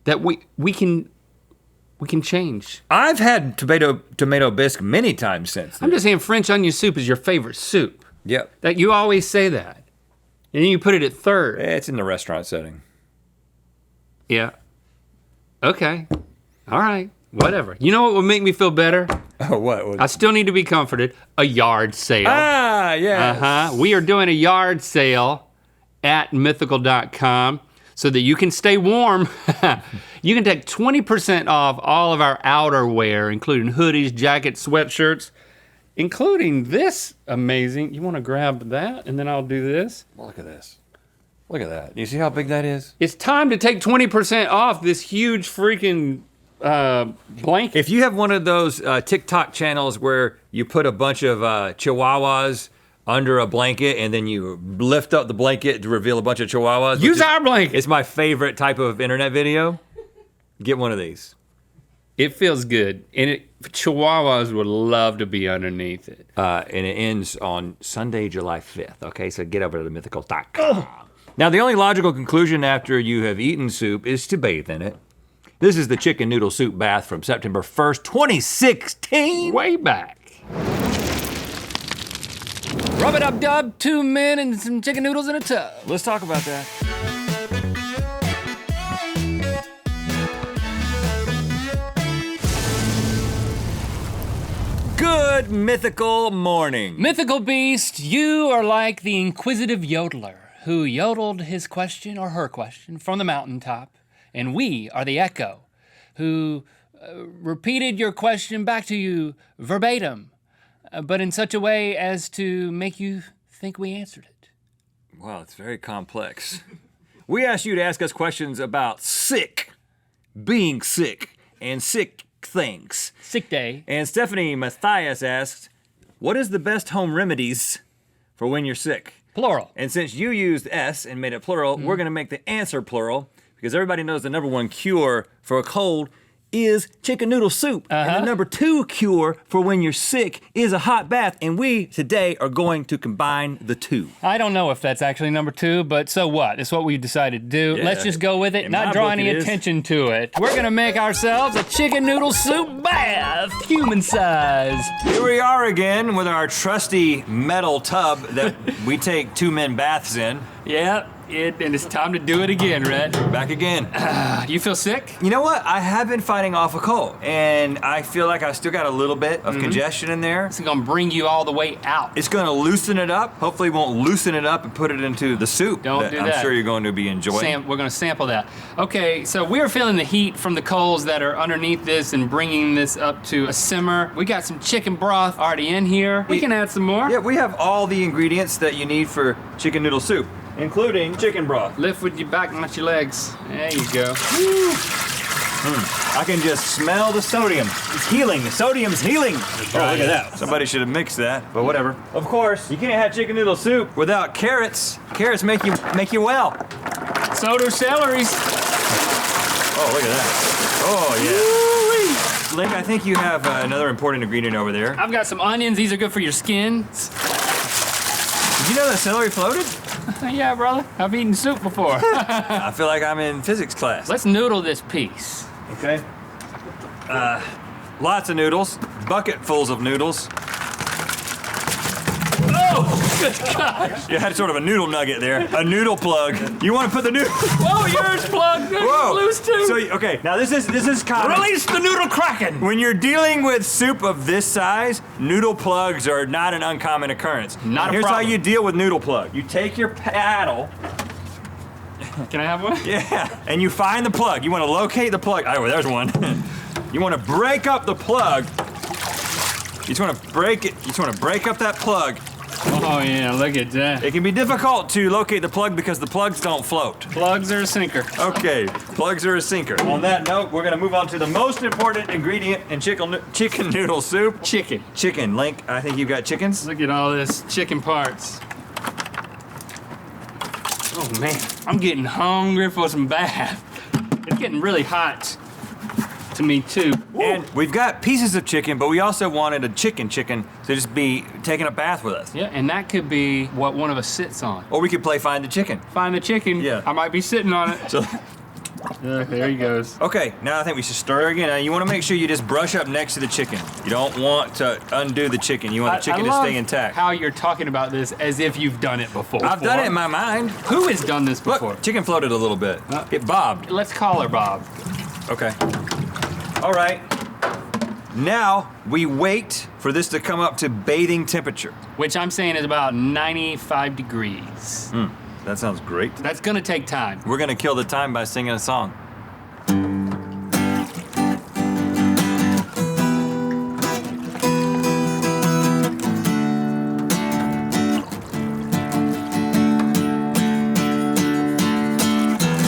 That we can change. I've had tomato bisque many times since then. I'm just saying French onion soup is your favorite soup. Yep. That you always say that. And then you put it at third. It's in the restaurant setting. Yeah. Okay. All right. Whatever. You know what would make me feel better? Oh, what? I still need to be comforted. A yard sale. Ah, yeah. We are doing a yard sale at mythical.com so that you can stay warm. You can take 20% off all of our outerwear, including hoodies, jackets, sweatshirts, including this amazing. You want to grab that and then I'll do this? Look at this. Look at that. You see how big that is? It's time to take 20% off this huge freaking blanket. If you have one of those TikTok channels where you put a bunch of chihuahuas under a blanket and then you lift up the blanket to reveal a bunch of chihuahuas. Use our blanket. It's my favorite type of internet video. Get one of these. It feels good. And chihuahuas would love to be underneath it. And it ends on Sunday, July 5th. Okay, so get over to the mythical.com. Now, the only logical conclusion after you have eaten soup is to bathe in it. This is the chicken noodle soup bath from September 1st, 2016. Way back. Rub it up, dub. 2 men and some chicken noodles in a tub. Let's talk about that. Good mythical morning. Mythical beast, you are like the inquisitive yodeler who yodeled his question or her question from the mountaintop, and we are the echo who repeated your question back to you verbatim, but in such a way as to make you think we answered it. Wow, it's very complex. We asked you to ask us questions about sick, being sick, and sick things. Sick day. And Stephanie Matthias asked, what is the best home remedies for when you're sick? Plural. And since you used S and made it plural, we're gonna make the answer plural because everybody knows the number one cure for a cold is chicken noodle soup. And the number two cure for when you're sick is a hot bath. And we today are going to combine the two. I don't know if that's actually number two, but so what? It's what we decided to do. Yeah. Let's just go with it, In not my draw book any it is. attention to it. We're gonna make ourselves a chicken noodle soup bath, human size. Here we are again with our trusty metal tub that we take 2 men baths in. Yep, and it's time to do it again, Rhett. Back again. You feel sick? You know what? I have been fighting off a cold, and I feel like I still got a little bit of congestion in there. It's gonna bring you all the way out. It's gonna loosen it up. Hopefully, it won't loosen it up and put it into the soup. Don't do I'm that. sure you're going to be enjoying. We're gonna sample that. Okay, so we're feeling the heat from the coals that are underneath this and bringing this up to a simmer. We got some chicken broth already in here. We can add some more. Yeah, we have all the ingredients that you need for chicken noodle soup, including chicken broth. Lift with your back, not your legs. There you go. I can just smell the sodium. It's healing. The sodium's healing. Oh, look at that. Somebody should have mixed that, but whatever. Of course, you can't have chicken noodle soup without carrots. Carrots make you well. So do celeries. Oh, look at that. Oh, yeah. Link, I think you have another important ingredient over there. I've got some onions. These are good for your skin. Did you know that celery floated? Yeah, brother. I've eaten soup before. I feel like I'm in physics class. Let's noodle this piece. Okay. Lots of noodles. Bucketfuls of noodles. Oh, good gosh. You had sort of a noodle nugget there. A noodle plug. You want to put the noodle... Whoa, yours plugged. Whoa. Loose too. So, okay, now this is common. Release the noodle kraken. When you're dealing with soup of this size, noodle plugs are not an uncommon occurrence. Not a Here's problem. how you deal with noodle plug. You take your paddle, Can I have one? yeah, and you find the plug. You want to locate the plug. Oh, there's one. You want to break up the plug. You just want to break it. You just want to break up that plug. Oh yeah, look at that. It can be difficult to locate the plug because the plugs don't float. Plugs are a sinker. Okay, plugs are a sinker. On that note, we're gonna move on to the most important ingredient in chicken noodle soup. Chicken. Chicken. Link, I think you've got chickens. Look at all this chicken parts. Oh man, I'm getting hungry for some bath. It's getting really hot to me too. And we've got pieces of chicken, but we also wanted a chicken to just be taking a bath with us. Yeah, and that could be what one of us sits on. Or we could play Find the Chicken. Find the chicken. Yeah. I might be sitting on it. So, There he goes. okay, now I think we should stir again. Now you want to make sure you just brush up next to the chicken. You don't want to undo the chicken. You want the chicken to love stay intact. how you're talking about this as if you've done it before. I've done it in my mind. Who has done this before? Look, chicken floated a little bit. It bobbed. Let's call her Bob. Okay. All right. Now we wait for this to come up to bathing temperature. Which I'm saying is about 95 degrees. That sounds great. That's gonna take time. We're gonna kill the time by singing a song.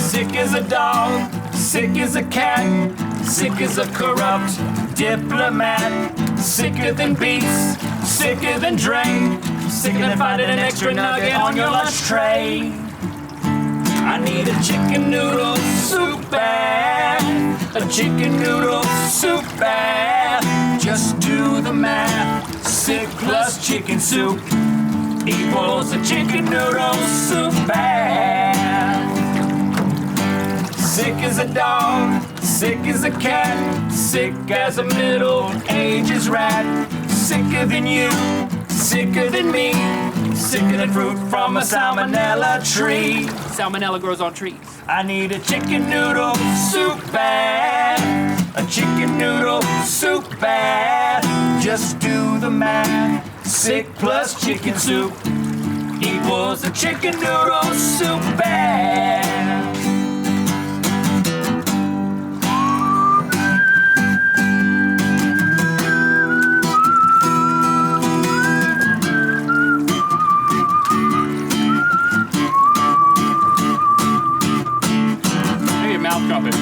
Sick as a dog, sick as a cat, sick as a corrupt diplomat, sicker than beets, sicker than drain, sicker than finding an extra nugget on your lunch tray. I need a chicken noodle soup bath, a chicken noodle soup bath. Just do the math. Sick plus chicken soup equals a chicken noodle soup bath. Sick as a dog, sick as a cat, sick as a middle-ages rat, sicker than you, sicker than me, sicker than fruit from a salmonella tree. Salmonella grows on trees. I need a chicken noodle soup bath, a chicken noodle soup bath. Just do the math. Sick plus chicken soup equals a chicken noodle soup bath. Hey, mouth trumpet.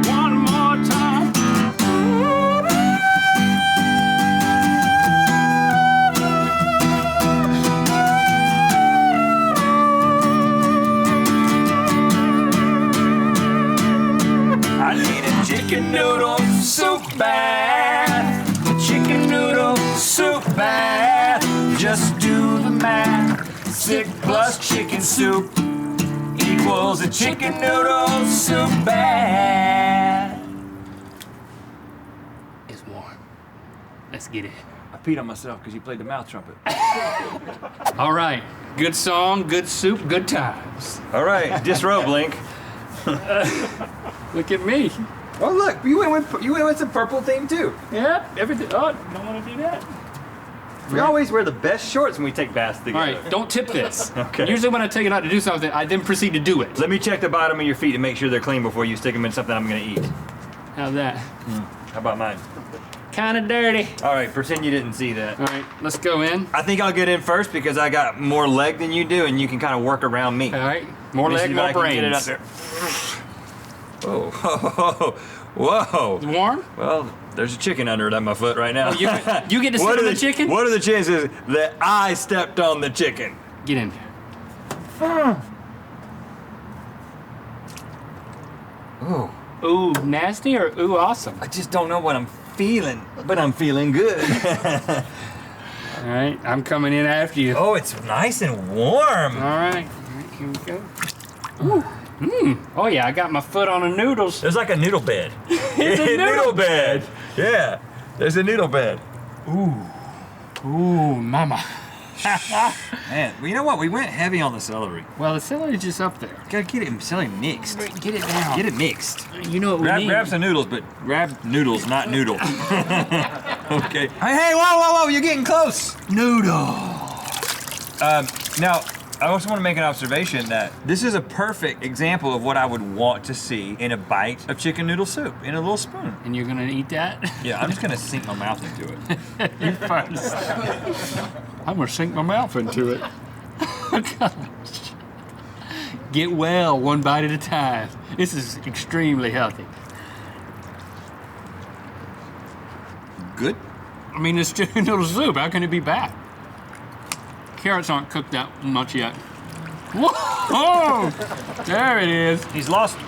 One more time. I need a chicken noodle soup bath, a chicken noodle soup bath. Just do the math. Sick plus chicken soup equals a chicken noodle soup bath. It's warm. Let's get it. I peed on myself because you played the mouth trumpet. All right. Good song, good soup, good times. All right, disrobe, Link. Look at me. Oh look, you went with some purple theme too. Yep, everything. Oh, don't want to do that. We always wear the best shorts when we take baths All together. right, don't tip this. Okay. Usually when I take it out to do something, I then proceed to do it. Let me check the bottom of your feet to make sure they're clean before you stick them in something I'm gonna eat. How's that? How about mine? Kind of dirty. All right, pretend you didn't see that. All right, let's go in. I think I'll get in first because I got more leg than you do, and you can kind of work around me. All right, more Let me see leg, if more I can get it up brains. there. Whoa, whoa, whoa. It's warm? Well, there's a chicken under it at my foot right now. Oh, you get to sit on the chicken? What are the chances that I stepped on the chicken? Get in. Oh, Ooh, nasty or ooh, awesome? I just don't know what I'm feeling, but I'm feeling good. All right, I'm coming in after you. Oh, it's nice and warm. All right, here we go. Ooh. Oh yeah, I got my foot on the noodles. There's like a noodle bed. It's a noodle bed. Yeah, there's a noodle bed. Ooh, mama. Man, well, you know what? We went heavy on the celery. Well, the celery's just up there. Gotta get it celery mixed. Get it down. Get it mixed. You know what we need. Grab some noodles, but grab noodles, not noodle. Okay. Hey, whoa, whoa, whoa! You're getting close. Noodle. Now, I also want to make an observation that this is a perfect example of what I would want to see in a bite of chicken noodle soup in a little spoon. And you're gonna eat that? Yeah, I'm just gonna sink my mouth into it. You first. I'm gonna sink my mouth into it. Get well one bite at a time. This is extremely healthy. Good? I mean, it's chicken noodle soup. How can it be bad? Carrots aren't cooked that much yet. Whoa! There it is. He's lost.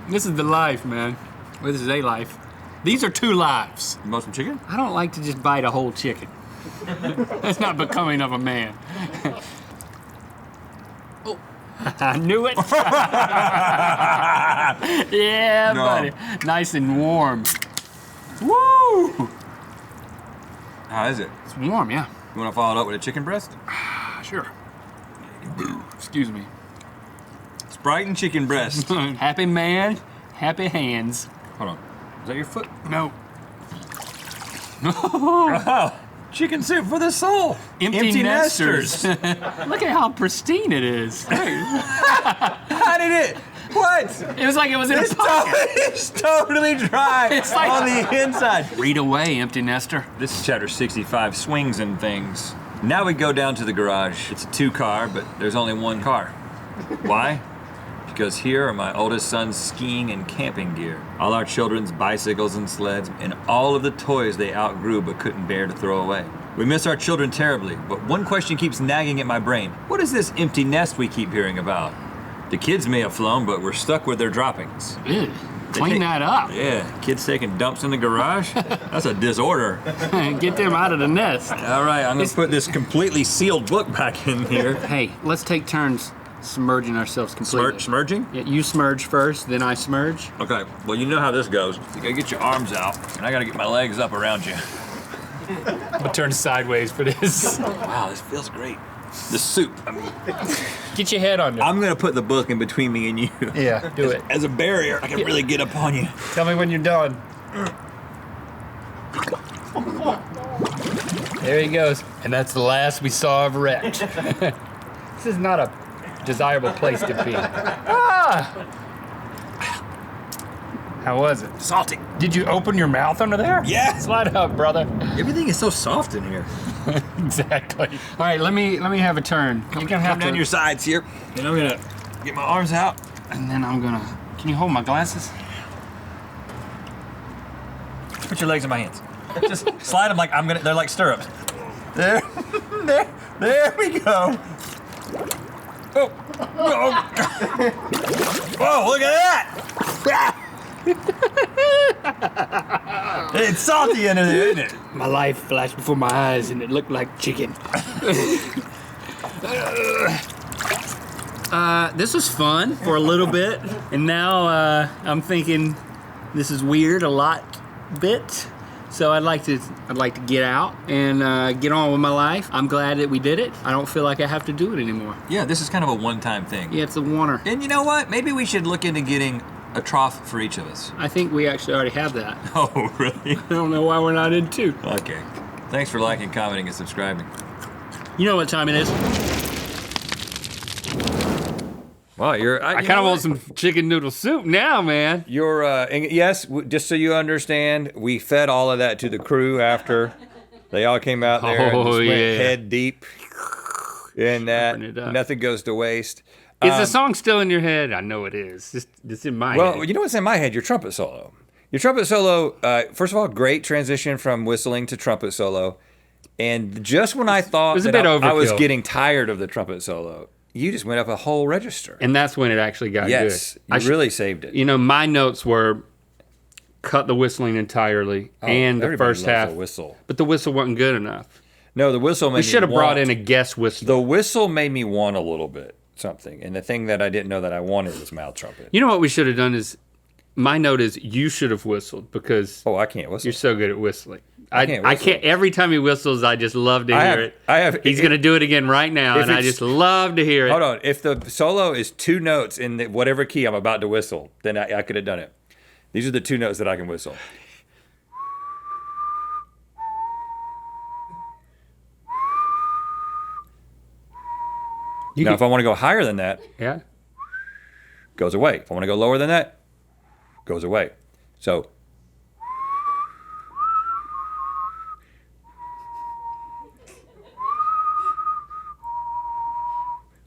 This is the life, man. Well, this is a life. These are 2 lives. You want some chicken? I don't like to just bite a whole chicken. That's not becoming of a man. Oh, I knew it. Yeah, No. buddy. Nice and warm. Woo! How is it? It's warm, yeah. You want to follow it up with a chicken breast? Sure. Excuse me. Sprite and chicken breast. Happy man, happy hands. Hold on. Is that your foot? No. Oh, chicken soup for the soul. Empty nesters. Look at how pristine it is. How did it? What? It was like it was in a pocket. It's totally dry It's like- on the inside. Read away, empty nester. This is chapter 65, swings and things. Now we go down to the garage. It's a 2-car, but there's only 1 car. Why? Because here are my oldest son's skiing and camping gear, all our children's bicycles and sleds, and all of the toys they outgrew but couldn't bear to throw away. We miss our children terribly, but one question keeps nagging at my brain. What is this empty nest we keep hearing about? The kids may have flown, but we're stuck with their droppings. Ew. Clean that up. Yeah, kids taking dumps in the garage? That's a disorder. Get them out of the nest. All right, I'm gonna put this completely sealed book back in here. Hey, let's take turns submerging ourselves completely. Smurging? Yeah, you smurge first, then I smurge. Okay, well, you know how this goes. You gotta get your arms out, and I gotta get my legs up around you. I'll turn sideways for this. Wow, this feels great. The soup. I mean, Get your head under. I'm gonna put the book in between me and you. Yeah, do it. As a barrier, I can really get up on you. Tell me when you're done. There he goes. And that's the last we saw of Rhett. This is not a desirable place to be. Ah! How was it? Salty. Did you open your mouth under there? Yeah. Slide up, brother. Everything is so soft in here. Exactly. All right, let me have a turn. You're gonna have Come down to, your sides here, and I'm gonna get my arms out. and then I'm gonna. Can you hold my glasses? Put your legs in my hands. Just slide them like I'm gonna. They're like stirrups. There, there we go. Oh, oh. Whoa! Look at that. It's salty under there, isn't it? My life flashed before my eyes, and it looked like chicken. This was fun for a little bit, and now I'm thinking this is weird a lot bit. So I'd like to get out and get on with my life. I'm glad that we did it. I don't feel like I have to do it anymore. Yeah, this is kind of a one-time thing. Yeah, it's a oneer. And you know what? Maybe we should look into getting a trough for each of us. I think we actually already have that. Oh, really? I don't know why we're not in two. Okay. Thanks for liking, commenting, and subscribing. You know what time it is. Wow, I kind of want some chicken noodle soup now, man. You're, yes, just so you understand, we fed all of that to the crew after they all came out there and just went head deep in that. Nothing goes to waste. Is the song still in your head? I know it is. It's in my head. Well, you know what's in my head? Your trumpet solo. Your trumpet solo, first of all, great transition from whistling to trumpet solo. And just when I thought that I was getting tired of the trumpet solo, you just went up a whole register. And that's when it actually got good. Yes, you really saved it. You know, my notes were cut the whistling entirely and the first half. Whistle. But the whistle wasn't good enough. No, the whistle made me We should have brought in a guest whistle. The whistle made me want a little bit something. And the thing that I didn't know that I wanted was mouth trumpet. You know what we should have done is, my note is you should have whistled because I can't whistle. You're so good at whistling. I can't. Every time he whistles, I just love to hear it. He's going to do it again right now, and I just love to hear it. Hold on. If the solo is 2 notes in whatever key I'm about to whistle, then I could have done it. These are the 2 notes that I can whistle. Now, if I want to go higher than that, Yeah. goes away. If I want to go lower than that, goes away. So.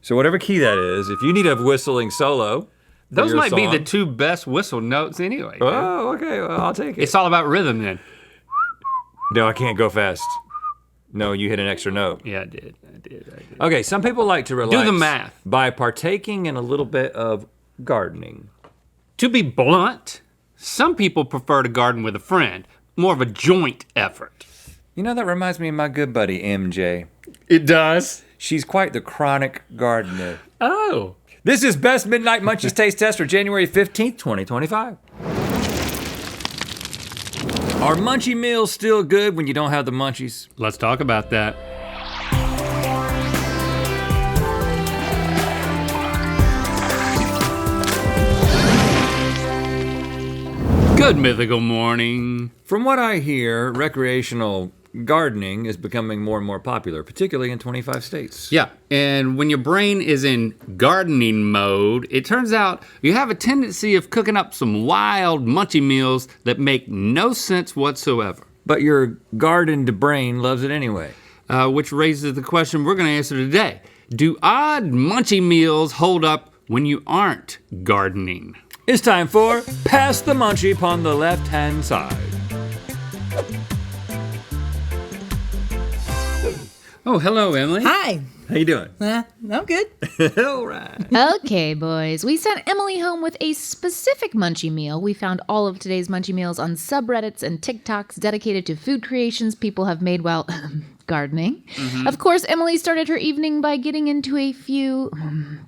So whatever key that is, if you need a whistling solo. Those might be the two best whistle notes anyway. Oh, okay, well, I'll take it. It's all about rhythm then. No, I can't go fast. No, you hit an extra note. Yeah, I did. Okay, some people like to relax. Do the math. By partaking in a little bit of gardening. To be blunt, some people prefer to garden with a friend. More of a joint effort. You know, that reminds me of my good buddy, MJ. It does? She's quite the chronic gardener. Oh. This is Best Midnight Munchies Taste Test for January 15th, 2025. Are munchie meals still good when you don't have the munchies? Let's talk about that. Good mythical morning. From what I hear, recreational gardening is becoming more and more popular, particularly in 25 states. Yeah, and when your brain is in gardening mode, it turns out you have a tendency of cooking up some wild munchie meals that make no sense whatsoever. But your gardened brain loves it anyway. Which raises the question we're gonna answer today. Do odd munchie meals hold up when you aren't gardening? It's time for Pass the Munchie upon the left-hand side. Oh, hello, Emily. Hi. How you doing? I'm good. All right. Okay, boys. We sent Emily home with a specific munchie meal. We found all of today's munchie meals on subreddits and TikToks dedicated to food creations people have made while gardening. Of course, Emily started her evening by getting into a few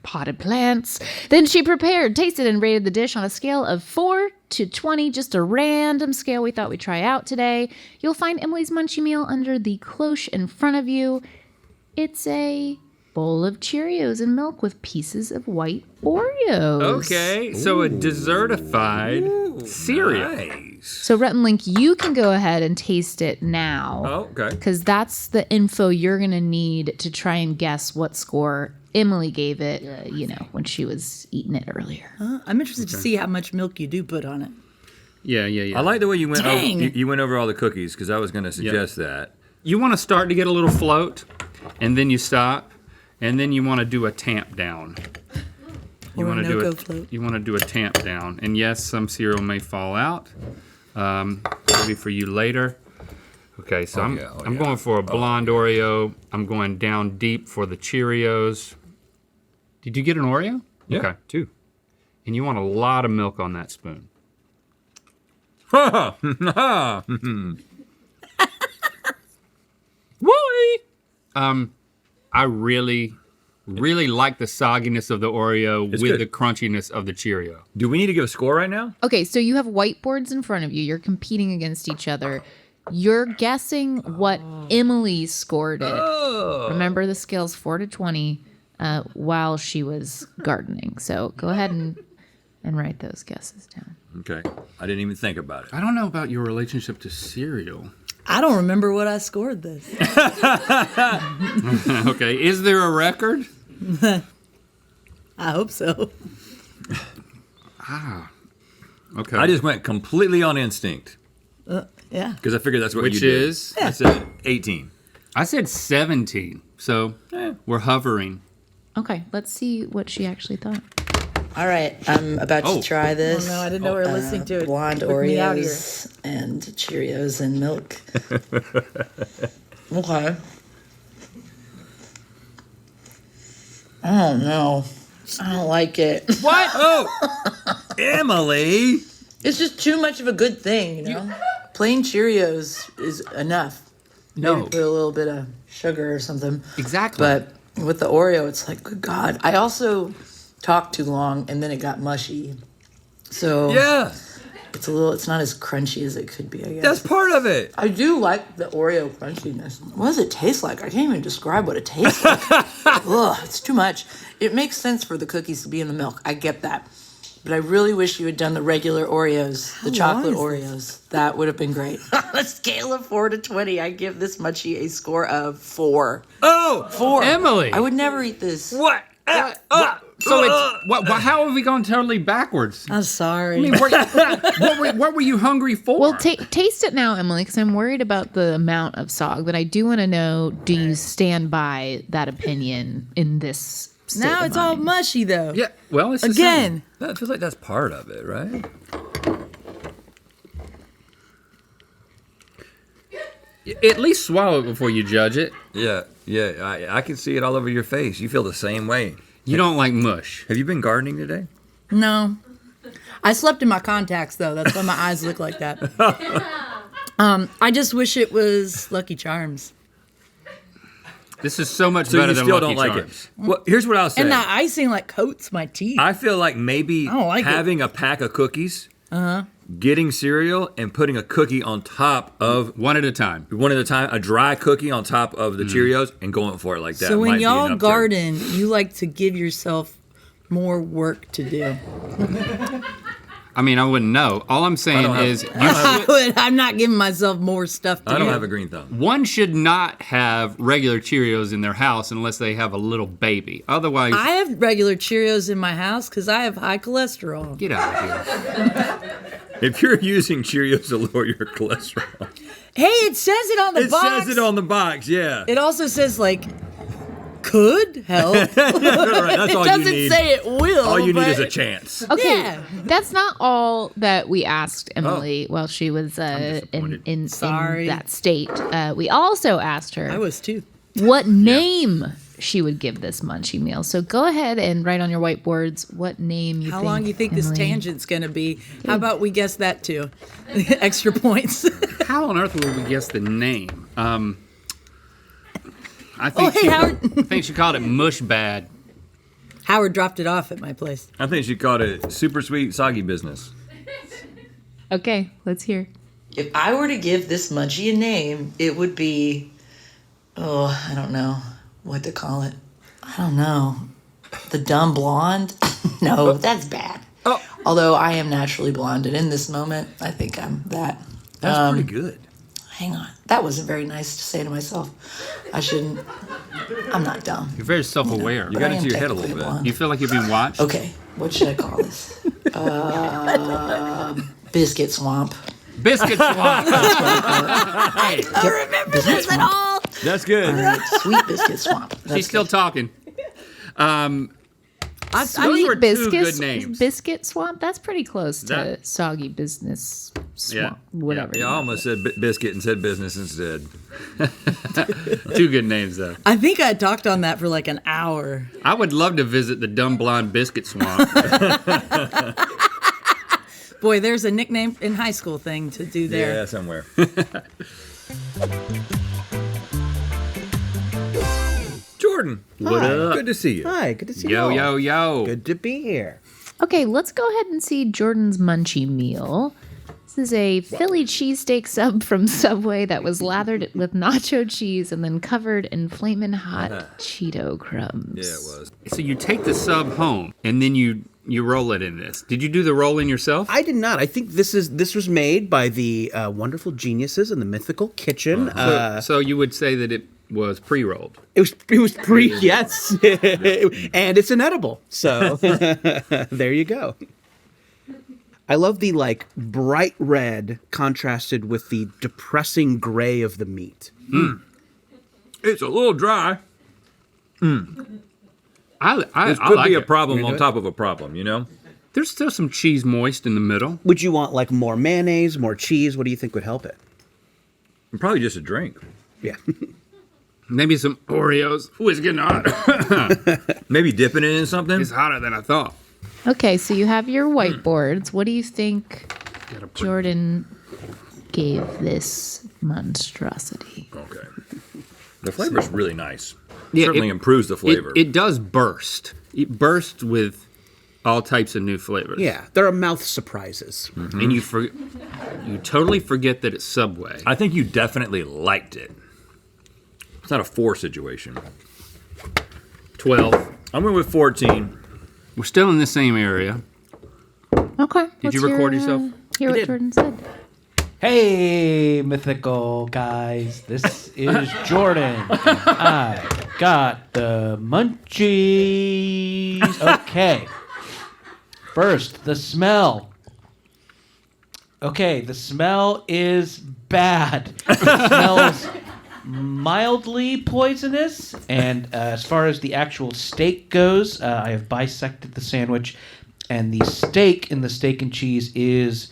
potted plants. Then she prepared, tasted, and rated the dish on a scale of 4 to 20, just a random scale we thought we'd try out today. You'll find Emily's munchie meal under the cloche in front of you. It's a bowl of Cheerios and milk with pieces of white Oreos. Okay, so a desertified cereal. Nice. So Rhett and Link, you can go ahead and taste it now. Oh, okay. Because that's the info you're going to need to try and guess what score Emily gave it, when she was eating it earlier. I'm interested to see how much milk you do put on it. Yeah. I like the way you went over, Dang. you went over all the cookies, because I was going to suggest that. You want to start to get a little float, and then you stop, and then you want to do a tamp down. You Or a want to do no-go it. float. You want to do a tamp down, and yes, some cereal may fall out. Maybe for you later. Okay, so I'm going for a blonde Oreo. I'm going down deep for the Cheerios. Did you get an Oreo? Yeah, Okay. 2. And you want a lot of milk on that spoon. Why? I really like the sogginess of the Oreo with good. the crunchiness of the Cheerio. Do we need to give a score right now? Okay, so you have whiteboards in front of you. You're competing against each other. You're guessing what Emily scored it. Remember, the scale's 4 to 20 while she was gardening. So go ahead and write those guesses down. Okay. I didn't even think about it. I don't know about your relationship to cereal. I don't remember what I scored this. Okay, is there a record? I hope so. Okay. I just went completely on instinct, Yeah. because I figured that's what Which you did. is? I said 18. I said 17, so we're hovering. Okay, let's see what she actually thought. All right, I'm about to try this. Oh no, I didn't know we were listening to it. Blonde Took me out here. Oreos and Cheerios and milk. Okay. Oh no, I don't like it. What? Oh, Emily. It's just too much of a good thing, you know? Plain Cheerios is enough. No. Maybe put a little bit of sugar or something. Exactly. But with the Oreo, it's like, good God. I also talked too long and then it got mushy. So Yeah, it's not as crunchy as it could be, I guess. that's part of it. I do like the Oreo crunchiness. What does it taste like? I can't even describe what it tastes like. Ugh, it's too much. It makes sense for the cookies to be in the milk. I get that. but I really wish you had done the regular Oreos, the chocolate Oreos. That would have been great. On a scale of 4 to 20, I give this munchie a score of 4. Oh, 4. Emily. I would never eat this. What? So it's how have we gone totally backwards? I'm sorry. I mean, what were you hungry for? Well, taste it now, Emily, because I'm worried about the amount of sog. But I do want to know: do you stand by that opinion in this? Now it's all mushy though. Yeah. Well, it's again. That feels like that's part of it, right? At least swallow it before you judge it. Yeah. I can see it all over your face. You feel the same way. You don't like mush. Have you been gardening today? No. I slept in my contacts though. That's why my eyes look like that. I just wish it was Lucky Charms. This is so much So better you than still Lucky don't like Charms. it. Well, here's what I'll say. And the icing like coats my teeth. I feel like maybe I don't like having a pack of cookies, Uh-huh. getting cereal, and putting a cookie on top of one at a time, a dry cookie on top of the Cheerios, and going for it like that. So when might be y'all enough garden, you like to give yourself more work to do. I mean, I wouldn't know. All I'm saying is I'm not giving myself more stuff to do. I don't have a green thumb. One should not have regular Cheerios in their house unless they have a little baby. Otherwise, I have regular Cheerios in my house because I have high cholesterol. Get out of here. If you're using Cheerios to lower your cholesterol. Hey, it says it on the box. It says it on the box, yeah. It also says like could help. Right, that's it all doesn't you need. say it will. All you need but- is a chance. Okay, Yeah. that's not all that we asked Emily while she was in Sorry. that state. We also asked her I was too. what name she would give this munchie meal. So go ahead and write on your whiteboards what name you How think. long do you think this Emily- tangent's gonna be? How about we guess that too? Extra points. How on earth would we guess the name? I Oh, think hey, Howard. I think she called it Mush Bad. Howard dropped it off at my place. I think she called it super sweet soggy business. Okay, let's hear. If I were to give this munchie a name, it would be, I don't know what to call it. I don't know. The dumb blonde? No, that's bad. Oh. Although I am naturally blonde, and in this moment, I think I'm that. That's pretty good. Hang on. That wasn't very nice to say to myself. I shouldn't. I'm not dumb. You're very self-aware. You got into your head a little bit. You feel like you're being watched? Okay, what should I call this? Biscuit Swamp. Biscuit Swamp. I don't remember this at all. That's good. Sweet Biscuit Swamp. That's She's still good. talking. Sweet were two biscuits, good names. Biscuit Swamp. That's pretty close to That- soggy business swamp. Yeah. Whatever. Yeah, I almost said biscuit and said business instead. Two good names, though. I think I talked on that for like an hour. I would love to visit the Dumb Blonde Biscuit Swamp. Boy, there's a nickname in high school thing to do there. Yeah, somewhere. Jordan, What up? Good to see you. Hi, good to see Yo, you. yo, yo. Good to be here. Okay, let's go ahead and see Jordan's munchie meal. This is a Philly cheesesteak sub from Subway that was lathered with nacho cheese and then covered in flamin' hot Cheeto crumbs. Yeah, it was. So you take the sub home and then you roll it in this. Did you do the rolling yourself? I did not. I think this was made by the wonderful geniuses in the Mythical kitchen. So you would say that it was pre-rolled. It was pre yes, and it's inedible. So there you go. I love the like bright red contrasted with the depressing gray of the meat. It's a little dry. I This I could like be a it. problem You on do it? top of a problem, you know? There's still some cheese moist in the middle. Would you want like more mayonnaise, more cheese? What do you think would help it? And probably just a drink. Yeah. Maybe some Oreos. Ooh, it's getting hot. Maybe dipping it in something. It's hotter than I thought. Okay, so you have your whiteboards. What do you think Jordan gave this monstrosity? Okay. The flavor's really nice. Yeah, Certainly it- improves the flavor. It does burst. It bursts with all types of new flavors. Yeah, there are mouth surprises. And you totally forget that it's Subway. I think you definitely liked it. It's not a 4 situation. 12. I went with 14. We're still in the same area. Okay. Did you record yourself? Hear what Jordan said. Hey, Mythical guys. This is Jordan. I got the munchies. Okay. First, the smell. Okay, the smell is bad. It smells mildly poisonous. And as far as the actual steak goes, I have bisected the sandwich. And the steak in the steak and cheese is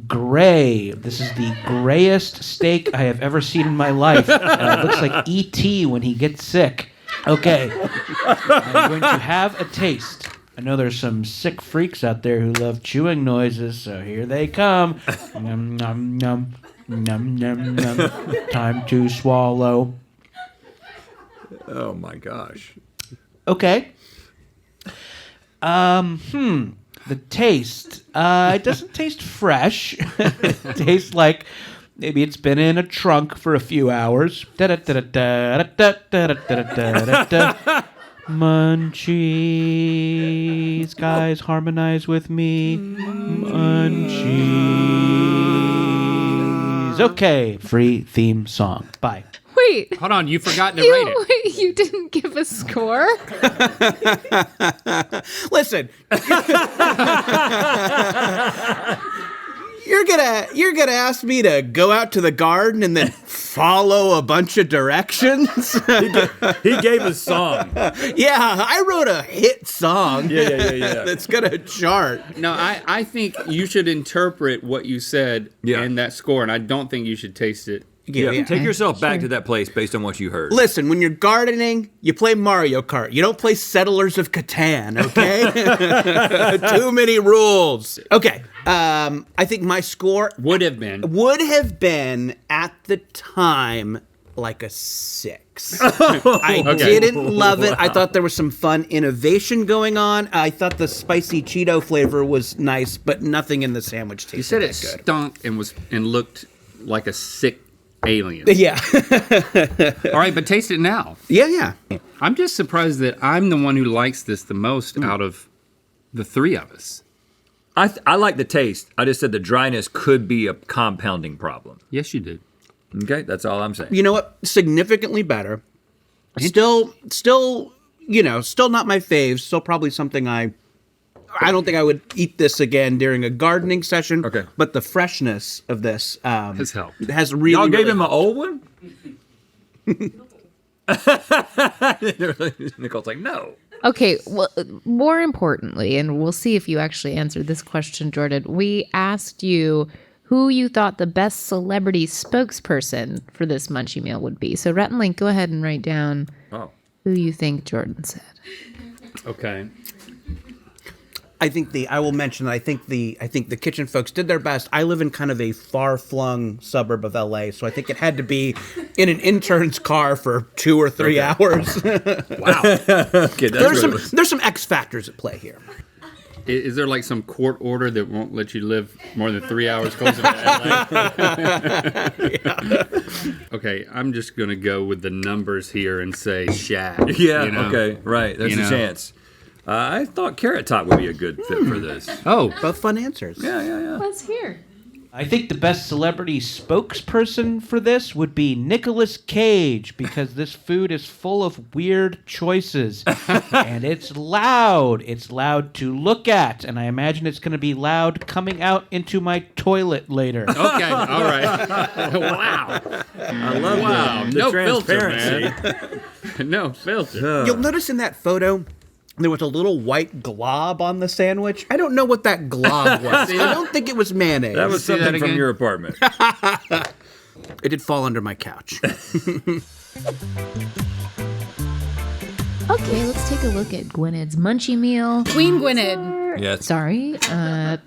gray. This is the grayest steak I have ever seen in my life. It looks like E.T. when he gets sick. Okay, I'm going to have a taste. I know there's some sick freaks out there who love chewing noises, so here they come. Num, num, num, num, num, num. Time to swallow. Oh my gosh. Okay. The taste. It doesn't taste fresh. It tastes like maybe it's been in a trunk for a few hours. Munchies. Guys, harmonize with me. Munchies. Okay. Free theme song. Bye. Wait. Hold on, you forgot to rate it. Wait, you didn't give a score? Listen. You're gonna ask me to go out to the garden and then follow a bunch of directions? He gave a song. Yeah, I wrote a hit song. Yeah. That's gonna chart. No, I think you should interpret what you said in that score, and I don't think you should taste it. Yeah. Take yourself back to that place based on what you heard. Listen, when you're gardening, you play Mario Kart. You don't play Settlers of Catan, okay? Too many rules. Okay, I think my score would have been at the time like a 6. I didn't love it. I thought there was some fun innovation going on. I thought the spicy Cheeto flavor was nice, but nothing in the sandwich tasted You said it that good. stunk and looked like a sick alien. Yeah. All right, but taste it now. Yeah. I'm just surprised that I'm the one who likes this the most out of the three of us. I like the taste. I just said the dryness could be a compounding problem. Yes, you did. Okay, that's all I'm saying. You know what? Significantly better. Still, still not my fave. Still probably something I don't think I would eat this again during a gardening session. Okay. But the freshness of this has helped. Has really. Y'all gave really him an old one? Nicole's like, no. Okay, well, more importantly, and we'll see if you actually answered this question, Jordan, we asked you who you thought the best celebrity spokesperson for this munchie meal would be. So, Rhett and Link, go ahead and write down who you think Jordan said. Okay. I think the kitchen folks did their best. I live in kind of a far-flung suburb of LA, so I think it had to be in an intern's car for 2 or 3 hours. Wow. Okay, there's some X factors at play here. Is there like some court order that won't let you live more than 3 hours closer to LA? Okay, I'm just gonna go with the numbers here and say Shaq. Yeah. Okay. Right. There's a chance. I thought Carrot Top would be a good fit for this. Oh, both fun answers. Yeah. Let's hear. I think the best celebrity spokesperson for this would be Nicolas Cage, because this food is full of weird choices. And it's loud. It's loud to look at. And I imagine it's going to be loud coming out into my toilet later. Okay, all right. Wow. I love the no transparency. filter, man. No filter. You'll notice in that photo, there was a little white glob on the sandwich. I don't know what that glob was. I don't think it was mayonnaise. That was something from your apartment. It did fall under my couch. Okay, let's take a look at Gwyneth's munchie meal. Queen Gwyneth. Yes. Sorry.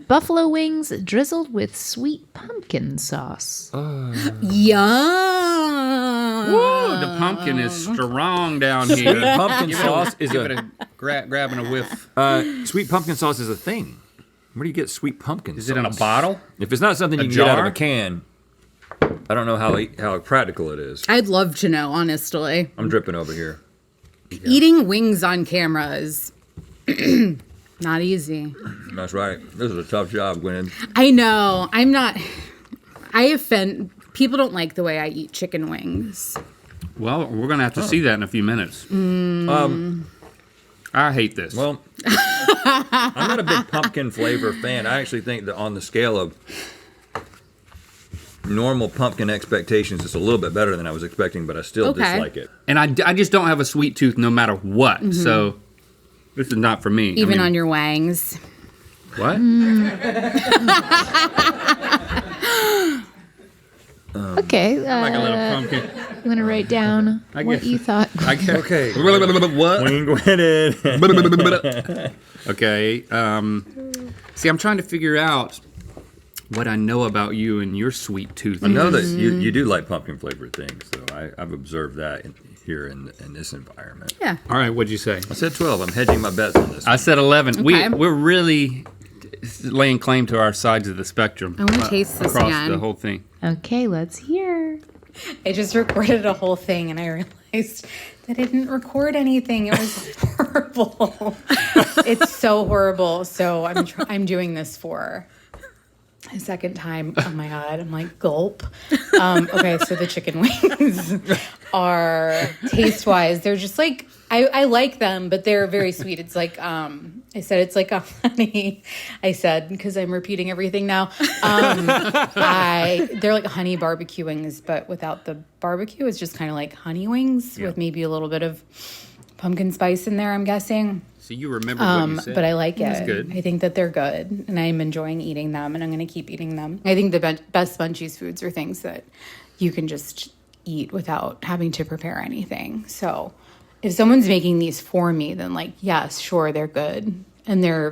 Buffalo wings drizzled with sweet pumpkin sauce. Yum. Whoa, the pumpkin is strong down here. Sweet pumpkin sauce is grabbing a whiff. Sweet pumpkin sauce is a thing. Where do you get sweet pumpkin sauce? Is it in a bottle? If it's not something you can get out of a can, I don't know how practical it is. I'd love to know, honestly. I'm dripping over here. Eating wings on camera is Not easy. That's right. This is a tough job, Gwen. I know. I offend. People don't like the way I eat chicken wings. Well, we're gonna have to see that in a few minutes. I hate this. Well, I'm not a big pumpkin flavor fan. I actually think that on the scale of normal pumpkin expectations, it's a little bit better than I was expecting, but I still dislike it. And I just don't have a sweet tooth no matter what. So this is not for me. Even on your wangs. What? Okay. Like a little pumpkin. You want to write down what you thought? I guess. Okay. What? Queen Gwynedd. Okay. See, I'm trying to figure out what I know about you and your sweet tooth. I know that you do like pumpkin flavored things, so I've observed that here in this environment. Yeah. All right, what'd you say? I said 12. I'm hedging my bets on this. I said 11. Okay. We're really laying claim to our sides of the spectrum. I want to taste this across again. the whole thing. Okay, let's hear. I just recorded a whole thing and I realized that I didn't record anything. It was horrible. It's so horrible. So I'm doing this for a second time. Oh my God. I'm like, gulp. Okay, so the chicken wings are taste-wise, they're just like, I like them, but they're very sweet. It's like, I said it's like a honey. I said, because I'm repeating everything now. They're like honey barbecue wings, but without the barbecue. It's just kind of like honey wings with maybe a little bit of pumpkin spice in there, I'm guessing. So you remember what you said. But I like it. That's good. I think that they're good, and I'm enjoying eating them, and I'm going to keep eating them. I think the best Munchies foods are things that you can just eat without having to prepare anything. So if someone's making these for me, then like, yes, sure, they're good. And I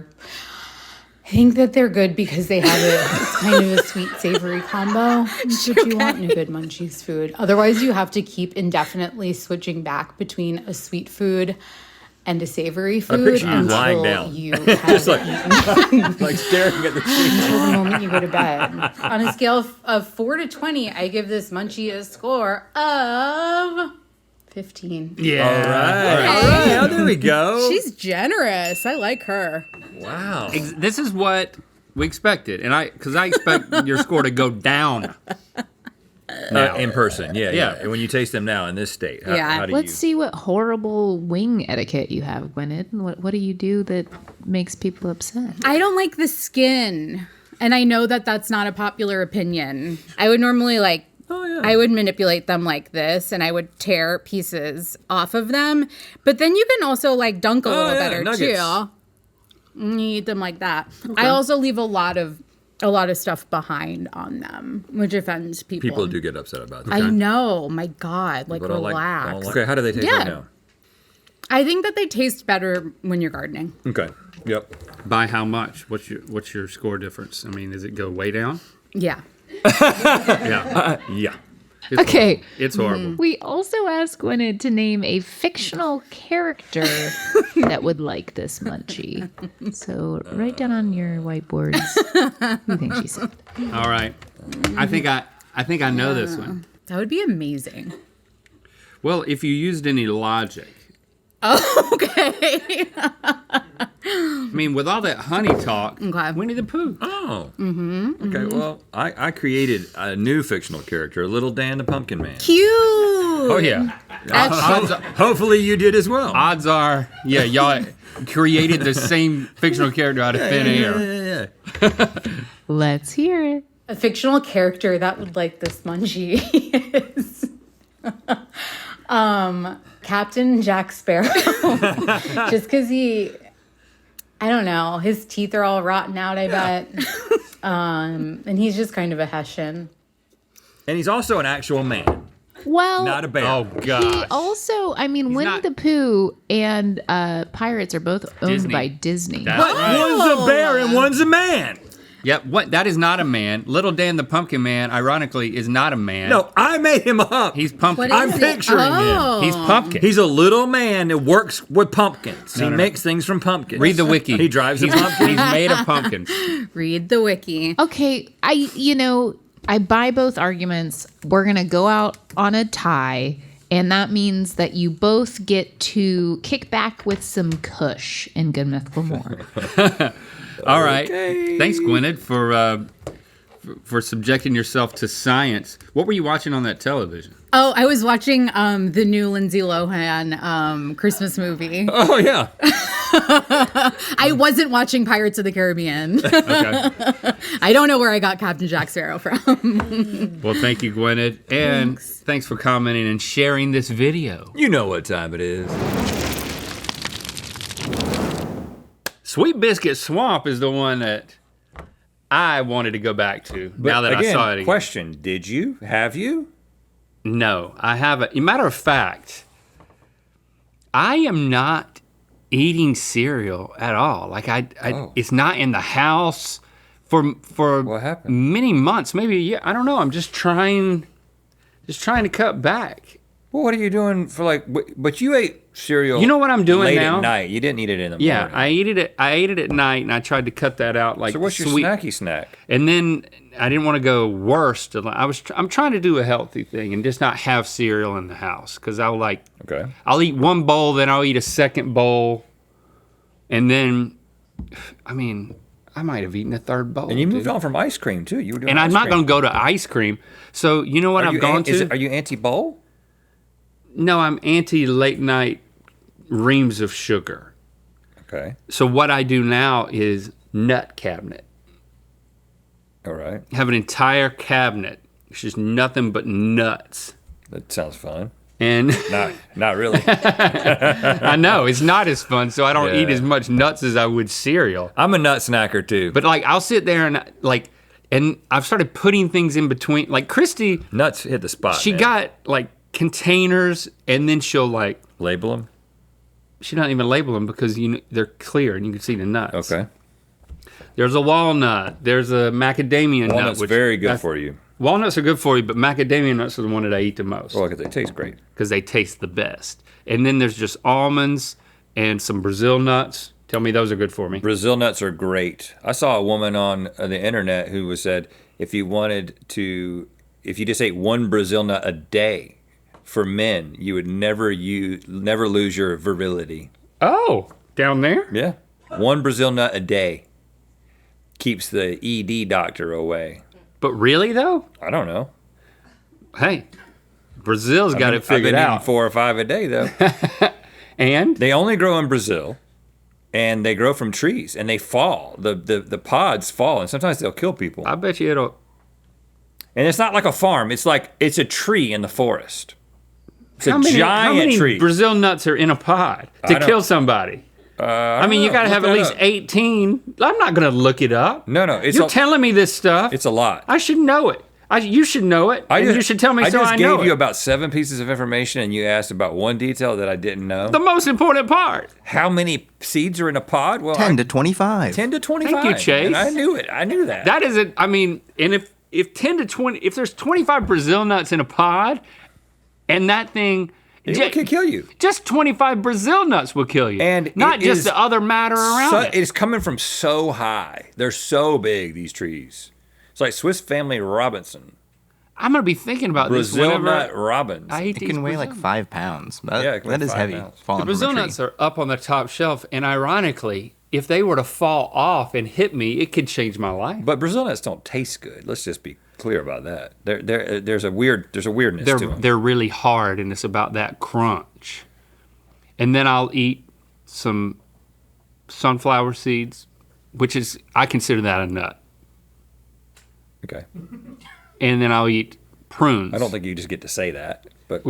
think that they're good because they have it's kind of a sweet savory combo. That's what you want in a good Munchies food. Otherwise, you have to keep indefinitely switching back between a sweet food and a savory food. I picture you lying down. You Just like staring at the cheese. Until the moment you go to bed. On a scale of 4 to 20, I give this Munchie a score of 15. Yeah. All right. Oh, there we go. She's generous. I like her. Wow. This is what we expected, and because I expect your score to go down. In person, yeah. And when you taste them now in this state, how do Let's see what horrible wing etiquette you have, Gwynedd. What do you do that makes people upset? I don't like the skin. And I know that that's not a popular opinion. I would normally I would manipulate them like this and I would tear pieces off of them. But then you can also dunk a little better nuggets. too. And you eat them like that. Okay. I also leave a lot of stuff behind on them, which offends people. People do get upset about that. I know. My God. Relax. Okay, how do they taste right now? I think that they taste better when you're gardening. Okay. Yep. By how much? What's your score difference? I mean, does it go way down? Yeah. Yeah. Okay. It's horrible. We also asked Gwynedd to name a fictional character that would like this munchie. So write down on your whiteboards who you think she said. All right. I think I know this one. That would be amazing. Well, if you used any logic. Oh, okay. I mean, with all that honey talk, Winnie the Pooh. Oh. Okay, well, I created a new fictional character, Little Dan the Pumpkin Man. Cute. Oh, yeah. Hopefully you did as well. Odds are, y'all created the same fictional character out of thin air. Yeah. Let's hear it. A fictional character that would like this munchie is Captain Jack Sparrow. Just because I don't know, his teeth are all rotten out, I bet. And he's just kind of a Hessian. And he's also an actual man. Well, not a bear. Oh, gosh. He also, Winnie the Pooh and Pirates are both owned by Disney. That's right. One's a bear and one's a man. Yep, that is not a man. Little Dan the Pumpkin Man, ironically, is not a man. No, I made him up. He's pumpkin. I'm picturing him. He's pumpkin. He's a little man that works with pumpkins. No, he no. makes things from pumpkins. Read the wiki. He drives a pumpkin. He's made of pumpkins. Read the wiki. Okay, I buy both arguments. We're going to go out on a tie, And that means that you both get to kick back with some kush in Good Mythical More. All right. Thanks, Gwyneth, for subjecting yourself to science. What were you watching on that television? Oh, I was watching the new Lindsay Lohan Christmas movie. Oh, yeah. I wasn't watching Pirates of the Caribbean. Okay. I don't know where I got Captain Jack Sparrow from. Well, thank you, Gwyneth. And thanks for commenting and sharing this video. You know what time it is. Sweet Biscuit Swamp is the one that I wanted to go back to now that I saw it again. Question, did you? Have you? No, I haven't. Matter of fact, I am not eating cereal at all. Like it's not in the house for what happened? Many months, maybe a year. I don't know. I'm just trying to cut back. Well, what are you doing for but you ate cereal. You know what I'm doing late now? At night. You didn't eat it in the morning. Yeah, I ate it at night, and I tried to cut that out. Like so what's your sweet snacky snack? And then I didn't want to go worse. I'm trying to do a healthy thing and just not have cereal in the house because I'll eat one bowl, then I'll eat a second bowl, and then I might have eaten a third bowl. And you moved on from ice cream too. You were doing. And I'm not going to go to ice cream. So you know what I've gone to? Are you anti-bowl? No, I'm anti late night reams of sugar. Okay. So what I do now is nut cabinet. All right. Have an entire cabinet. It's just nothing but nuts. That sounds fun. And not really. I know, it's not as fun, so I don't eat as much nuts as I would cereal. I'm a nut snacker too. But I'll sit there and I've started putting things in between. Like Christy. Nuts hit the spot. She got containers and then she'll label them. She doesn't even label them because they're clear and you can see the nuts. Okay. There's a walnut. There's a macadamia nut. Walnut's very good for you. Walnuts are good for you, but macadamia nuts are the one that I eat the most. Well, because they taste great. Because they taste the best. And then there's just almonds and some Brazil nuts. Tell me those are good for me. Brazil nuts are great. I saw a woman on the internet who said if you just ate one Brazil nut a day, for men, you would never lose your virility. Oh, down there? Yeah. One Brazil nut a day keeps the ED doctor away. But really though? I don't know. Hey, Brazil's got it figured out. I've been eating 4 or 5 a day though. And? They only grow in Brazil and they grow from trees and they fall. The pods fall and sometimes they'll kill people. I bet you it'll. And it's not like a farm. It's it's a tree in the forest. It's how many tree. Brazil nuts are in a pod to kill somebody? You got to have at least 18. I'm not going to look it up. No. You're telling me this stuff. It's a lot. I should know it. You should know it. You should tell me so I know it. I just gave you about 7 pieces of information and you asked about one detail that I didn't know. The most important part. How many seeds are in a pod? Well, 10 to 25. 10 to 25. Thank you, Chase. And I knew it. I knew that. That is it. And if 10 to 20, if there's 25 Brazil nuts in a pod, and that thing... It could kill you. Just 25 Brazil nuts will kill you. And not just the other matter around it. It's coming from so high. They're so big, these trees. It's like Swiss Family Robinson. I'm going to be thinking about Brazil this nut robins. I eat it can weigh 5 pounds. That is heavy. The Brazil nuts are up on the top shelf, and ironically, if they were to fall off and hit me, it could change my life. But Brazil nuts don't taste good. Let's just be clear about that. There's a weirdness to them. They're really hard, and it's about that crunch. And then I'll eat some sunflower seeds, I consider that a nut. Okay. And then I'll eat prunes. I don't think you just get to say that, but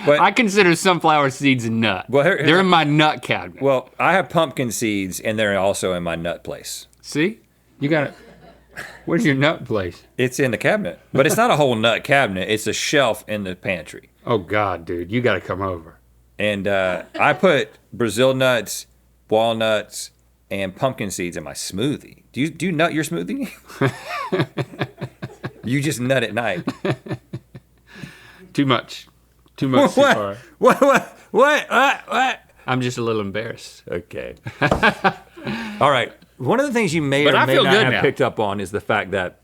But I consider sunflower seeds a nut. Well, they're in my nut cabinet. Well, I have pumpkin seeds, and they're also in my nut place. See? You got it. Where's your nut place? It's in the cabinet. But it's not a whole nut cabinet. It's a shelf in the pantry. Oh, God, dude. You got to come over. And I put Brazil nuts, walnuts, and pumpkin seeds in my smoothie. Do you nut your smoothie? You just nut at night. Too much. Too much. What? What? I'm just a little embarrassed. Okay. All right. One of the things you may or may not have picked up on is the fact that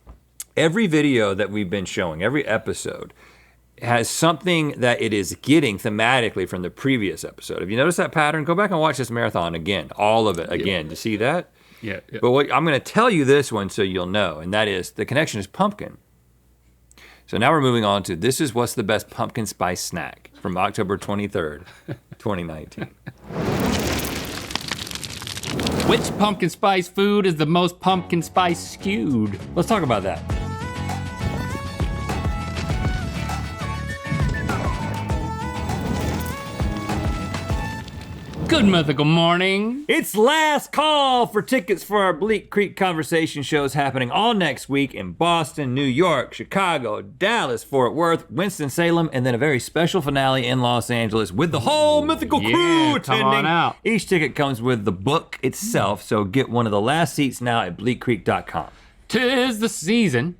every video that we've been showing, every episode, has something that it is getting thematically from the previous episode. If you notice that pattern, go back and watch this marathon again, all of it again. You see that? Yeah. But I'm gonna tell you this one so you'll know, and that is the connection is pumpkin. So now we're moving on to this is what's the best pumpkin spice snack from October 23rd, 2019. Which pumpkin spice food is the most pumpkin spice skewed? Let's talk about that. Good mythical morning. It's last call for tickets for our Bleak Creek Conversation shows happening all next week in Boston, New York, Chicago, Dallas, Fort Worth, Winston-Salem, and then a very special finale in Los Angeles with the whole mythical crew attending. Come on out. Each ticket comes with the book itself, so get one of the last seats now at bleakcreek.com. 'Tis the season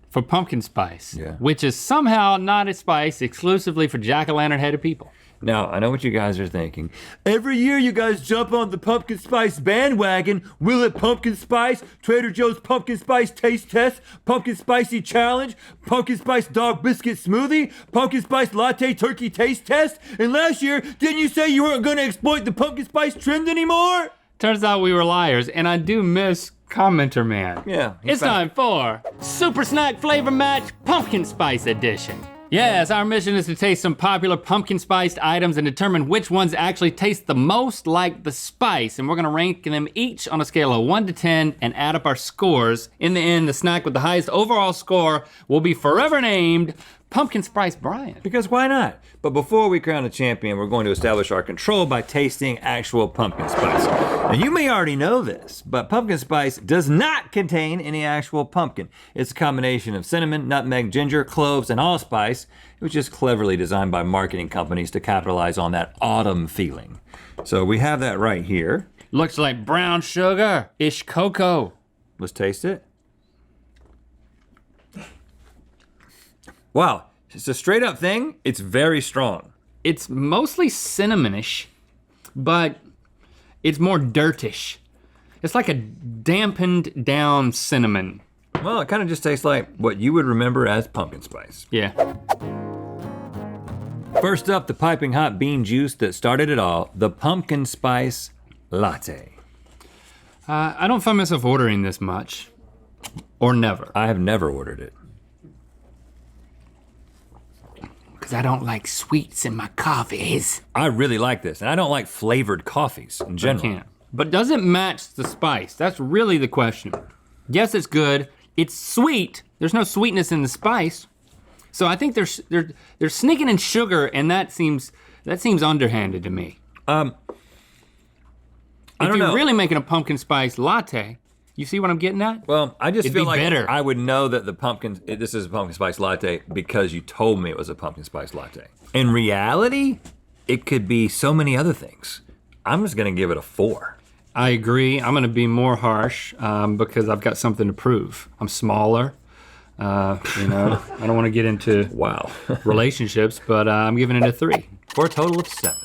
for pumpkin spice, which is somehow not a spice exclusively for jack-o'-lantern headed people. Now, I know what you guys are thinking. Every year you guys jump on the pumpkin spice bandwagon. Will it pumpkin spice, Trader Joe's pumpkin spice taste test, pumpkin spicy challenge, pumpkin spice dog biscuit smoothie, pumpkin spice latte turkey taste test. And last year, didn't you say you weren't gonna exploit the pumpkin spice trend anymore? Turns out we were liars, and I do miss Commenter Man. Yeah. It's time for Super Snack Flavor Match Pumpkin Spice Edition. Yes, our mission is to taste some popular pumpkin spiced items and determine which ones actually taste the most like the spice. And we're gonna rank them each on a scale of 1 to 10 and add up our scores. In the end, the snack with the highest overall score will be forever named Pumpkin Spice Brian. Because why not? But before we crown a champion, we're going to establish our control by tasting actual pumpkin spice. Now you may already know this, but pumpkin spice does not contain any actual pumpkin. It's a combination of cinnamon, nutmeg, ginger, cloves, and allspice. It was just cleverly designed by marketing companies to capitalize on that autumn feeling. So we have that right here. Looks like brown sugar-ish cocoa. Let's taste it. Wow, it's a straight up thing. It's very strong. It's mostly cinnamonish, but it's more dirtish. It's like a dampened down cinnamon. Well, it kind of just tastes like what you would remember as pumpkin spice. Yeah. First up, the piping hot bean juice that started it all, the pumpkin spice latte. I don't find myself ordering this much, or never. I have never ordered it. Because I don't like sweets in my coffees. I really like this, and I don't like flavored coffees in general. I can't. But does it match the spice? That's really the question. Yes, it's good. It's sweet. There's no sweetness in the spice. So I think they're sneaking in sugar, and that seems underhanded to me. I don't if you're know. really making a pumpkin spice latte, you see what I'm getting at? Well, I just It'd feel be like bitter. I would know that this is a pumpkin spice latte because you told me it was a pumpkin spice latte. In reality, it could be so many other things. I'm just gonna give it a 4. I agree. I'm gonna be more harsh because I've got something to prove. I'm smaller. I don't want to get into relationships, but I'm giving it a 3 for a total of 7.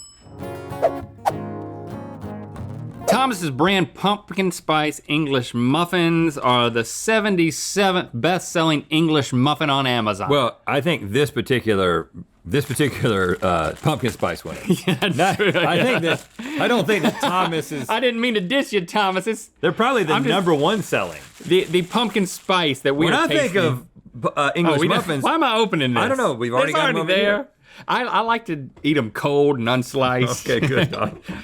Thomas's brand pumpkin spice English muffins are the 77th best-selling English muffin on Amazon. Well, I think this particular pumpkin spice one. I don't think that Thomas is. I didn't mean to diss you, Thomas. They're probably the number one selling. The pumpkin spice that we when are I think tasting. of English muffins. Why am I opening this? I don't know. We've already It's got them over there. here. I like to eat them cold and unsliced. Okay, good.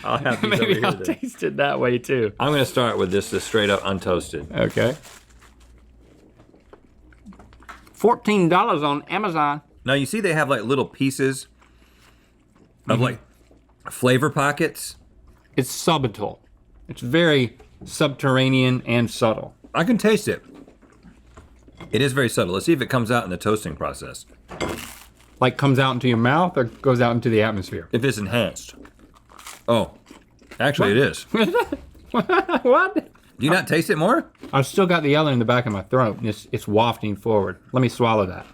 I'll have these over Maybe here I'll then. taste it that way too. I'm gonna start with this straight up untoasted. Okay. $14 on Amazon. Now you see they have like little pieces of like flavor pockets. It's subtle. It's very subterranean and subtle. I can taste it. It is very subtle. Let's see if it comes out in the toasting process. Like comes out into your mouth or goes out into the atmosphere? If it's enhanced. Oh, actually it is. What? Do you not taste it more? I've still got the yellow in the back of my throat and it's wafting forward. Let me swallow that.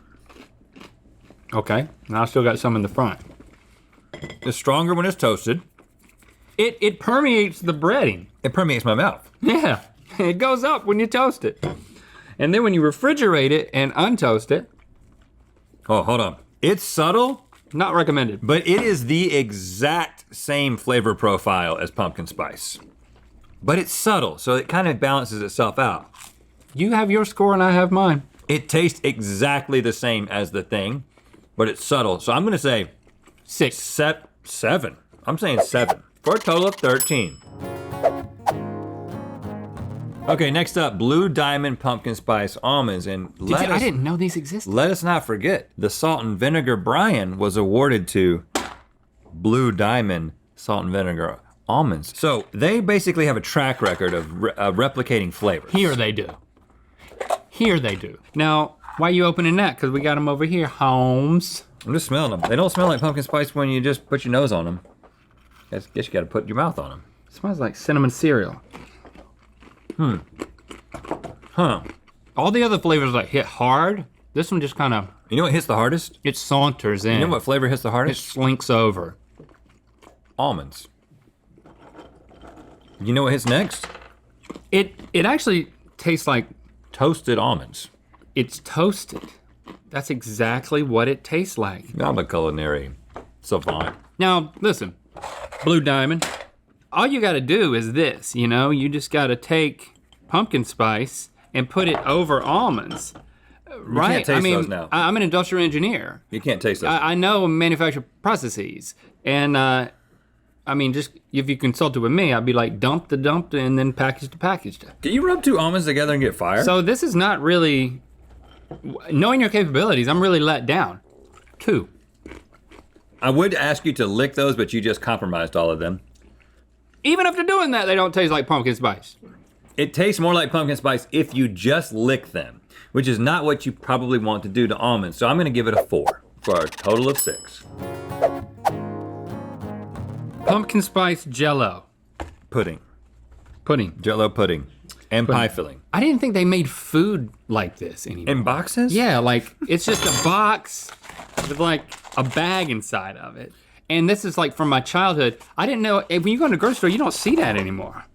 Okay, now I still got some in the front. It's stronger when it's toasted. It permeates the breading. It permeates my mouth. Yeah, it goes up when you toast it. And then when you refrigerate it and untoast it. Oh, hold on. It's subtle. Not recommended. But it is the exact same flavor profile as pumpkin spice. But it's subtle, so it kind of balances itself out. You have your score and I have mine. It tastes exactly the same as the thing, but it's subtle. So I'm gonna say 6. 7. I'm saying 7 for a total of 13. Okay, next up, Blue Diamond Pumpkin Spice Almonds. And I didn't know these existed. Let us not forget, the Salt and Vinegar Brian was awarded to Blue Diamond Salt and Vinegar Almonds. So they basically have a track record of replicating flavors. Here they do. Here they do. Now, why are you opening that? Because we got them over here, Holmes. I'm just smelling them. They don't smell like pumpkin spice when you just put your nose on them. Guess you gotta put your mouth on them. It smells like cinnamon cereal. Huh. All the other flavors like hit hard. This one just kind of. You know what hits the hardest? It saunters in. You know what flavor hits the It hardest? slinks over. Almonds. You know what hits next? It actually tastes like toasted almonds. It's toasted. That's exactly what it tastes like. I'm a culinary savant. Now, listen, Blue Diamond, all you gotta do is this, you know? You just gotta take pumpkin spice and put it over almonds. Right? Can't taste those now. I'm an industrial engineer. You can't taste those. I know manufacturing processes. And just if you consulted with me, I'd be like, dump and then package the package. Can you rub 2 almonds together and get fire? So this is not really, knowing your capabilities, I'm really let down. 2. I would ask you to lick those, but you just compromised all of them. Even after doing that, they don't taste like pumpkin spice. It tastes more like pumpkin spice if you just lick them, which is not what you probably want to do to almonds. So I'm gonna give it a 4 for a total of 6. Pumpkin spice Jell-O. Pudding. Pudding. Jell-O pudding. And pie filling. I didn't think they made food like this anymore. In boxes? Yeah, like it's just a box with like a bag inside of it. And this is like from my childhood. I didn't know, when you go in the grocery store, you don't see that anymore.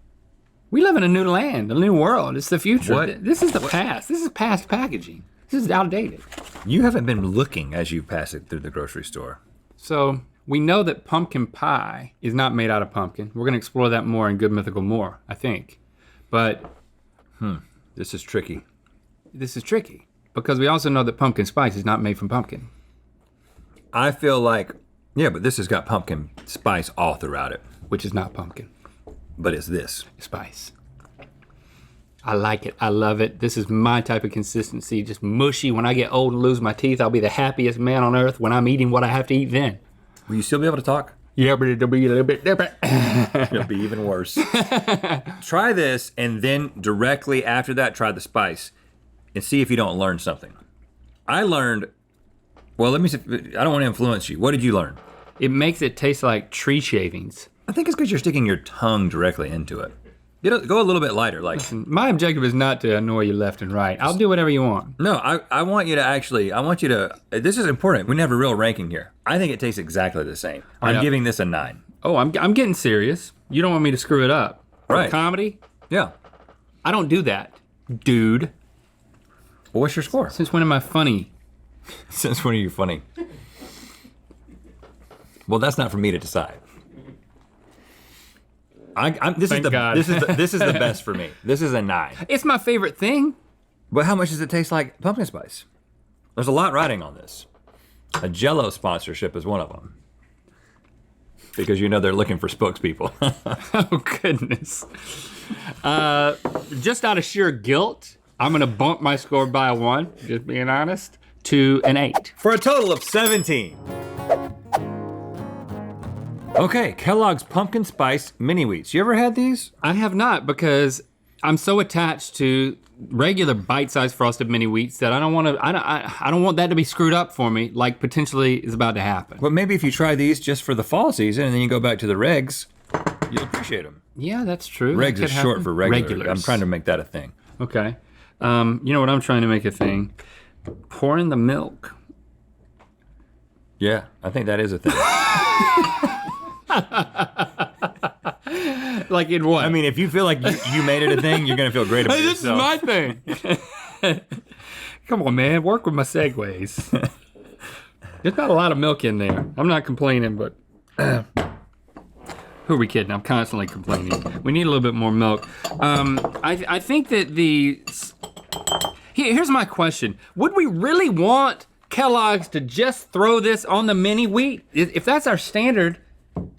We live in a new land, a new world. It's the future. What? This is the past. This is past packaging. This is outdated. You haven't been looking as you pass it through the grocery store. So we know that pumpkin pie is not made out of pumpkin. We're gonna explore that more in Good Mythical more, I think. But, this is tricky. This is tricky because we also know that pumpkin spice is not made from pumpkin. I feel like, yeah, but this has got pumpkin spice all throughout it. Which is not pumpkin. But it's this. Spice. I like it, I love it. This is my type of consistency, just mushy. When I get old and lose my teeth, I'll be the happiest man on earth when I'm eating what I have to eat then. Will you still be able to talk? Yeah, but it'll be a little bit different. It'll be even worse. Try this, and then directly after that, try the spice, and see if you don't learn something. I learned, well, let me see, I don't want to influence you. What did you learn? It makes it taste like tree shavings. I think it's because you're sticking your tongue directly into it. Go a little bit lighter. Like, listen, my objective is not to annoy you left and right. I'll do whatever you want. No, I want you to, this is important. We have a real ranking here. I think it tastes exactly the same. I'm giving this a 9. Oh, I'm getting serious. You don't want me to screw it up. Right. Comedy? Yeah. I don't do that, dude. Well, what's your score? Since when am I funny? Since when are you funny? Well, that's not for me to decide. This is the best for me. This is a 9. It's my favorite thing. But how much does it taste like pumpkin spice? There's a lot riding on this. A Jell-O sponsorship is one of them. Because you know they're looking for spokespeople. Oh goodness. Just out of sheer guilt, I'm gonna bump my score by a 1, just being honest, to an 8. For a total of 17. Okay, Kellogg's Pumpkin Spice Mini Wheats. You ever had these? I have not, because I'm so attached to regular bite-sized frosted mini wheats that I don't want that to be screwed up for me, like potentially is about to happen. But maybe if you try these just for the fall season and then you go back to the regs, you'll appreciate them. Yeah, that's true. Regs is short for regular. Regulars. I'm trying to make that a thing. Okay. You know what I'm trying to make a thing? Pour in the milk. Yeah, I think that is a thing. Like in what? I mean, if you feel like you made it a thing, you're gonna feel great about This yourself. is my thing. Come on, man, work with my segues. There's not a lot of milk in there. I'm not complaining, but who are we kidding? I'm constantly complaining. We need a little bit more milk. I think that here's my question. Would we really want Kellogg's to just throw this on the mini wheat? If that's our standard,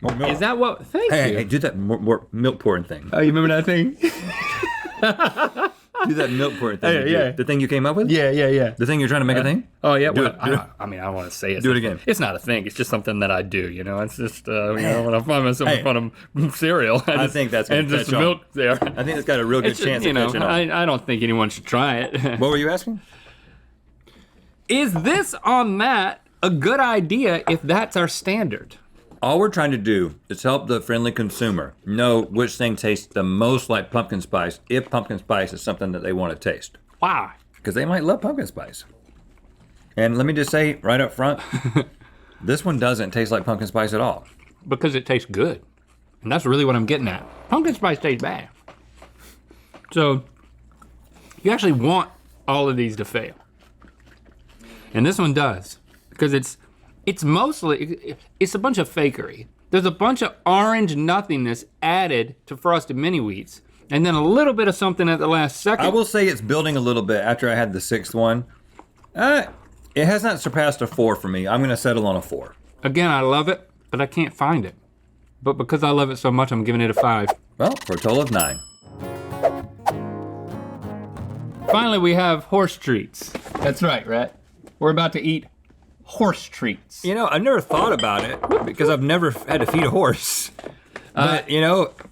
is that what? Thank you. Hey, do that more milk pouring thing. Oh, you remember that thing? Do that milk pouring thing. Yeah. The thing you came up with? Yeah. The thing you're trying to make a thing? Oh yeah. Do Well, it. I mean, I don't want to say it. Do it again. It's not a thing. It's just something that I do. You know, it's just when I find myself in front of cereal. I think that's gonna and just catch on. milk there. I think it's got a real good chance of catching on. I don't think anyone should try it. What were you asking? Is this on that a good idea if that's our standard? All we're trying to do is help the friendly consumer know which thing tastes the most like pumpkin spice if pumpkin spice is something that they want to taste. Why? Because they might love pumpkin spice. And let me just say right up front, this one doesn't taste like pumpkin spice at all. Because it tastes good. And that's really what I'm getting at. Pumpkin spice tastes bad. So you actually want all of these to fail. And this one does. Because it's mostly, it's a bunch of fakery. There's a bunch of orange nothingness added to Frosted Mini Wheats, and then a little bit of something at the last second. I will say it's building a little bit after I had the sixth one. It has not surpassed a 4 for me. I'm gonna settle on a 4. Again, I love it, but I can't find it. But because I love it so much, I'm giving it a 5. Well, for a total of 9. Finally, we have horse treats. That's right, Rhett. We're about to eat horse treats. You know, I've never thought about it because I've never had to feed a horse. But,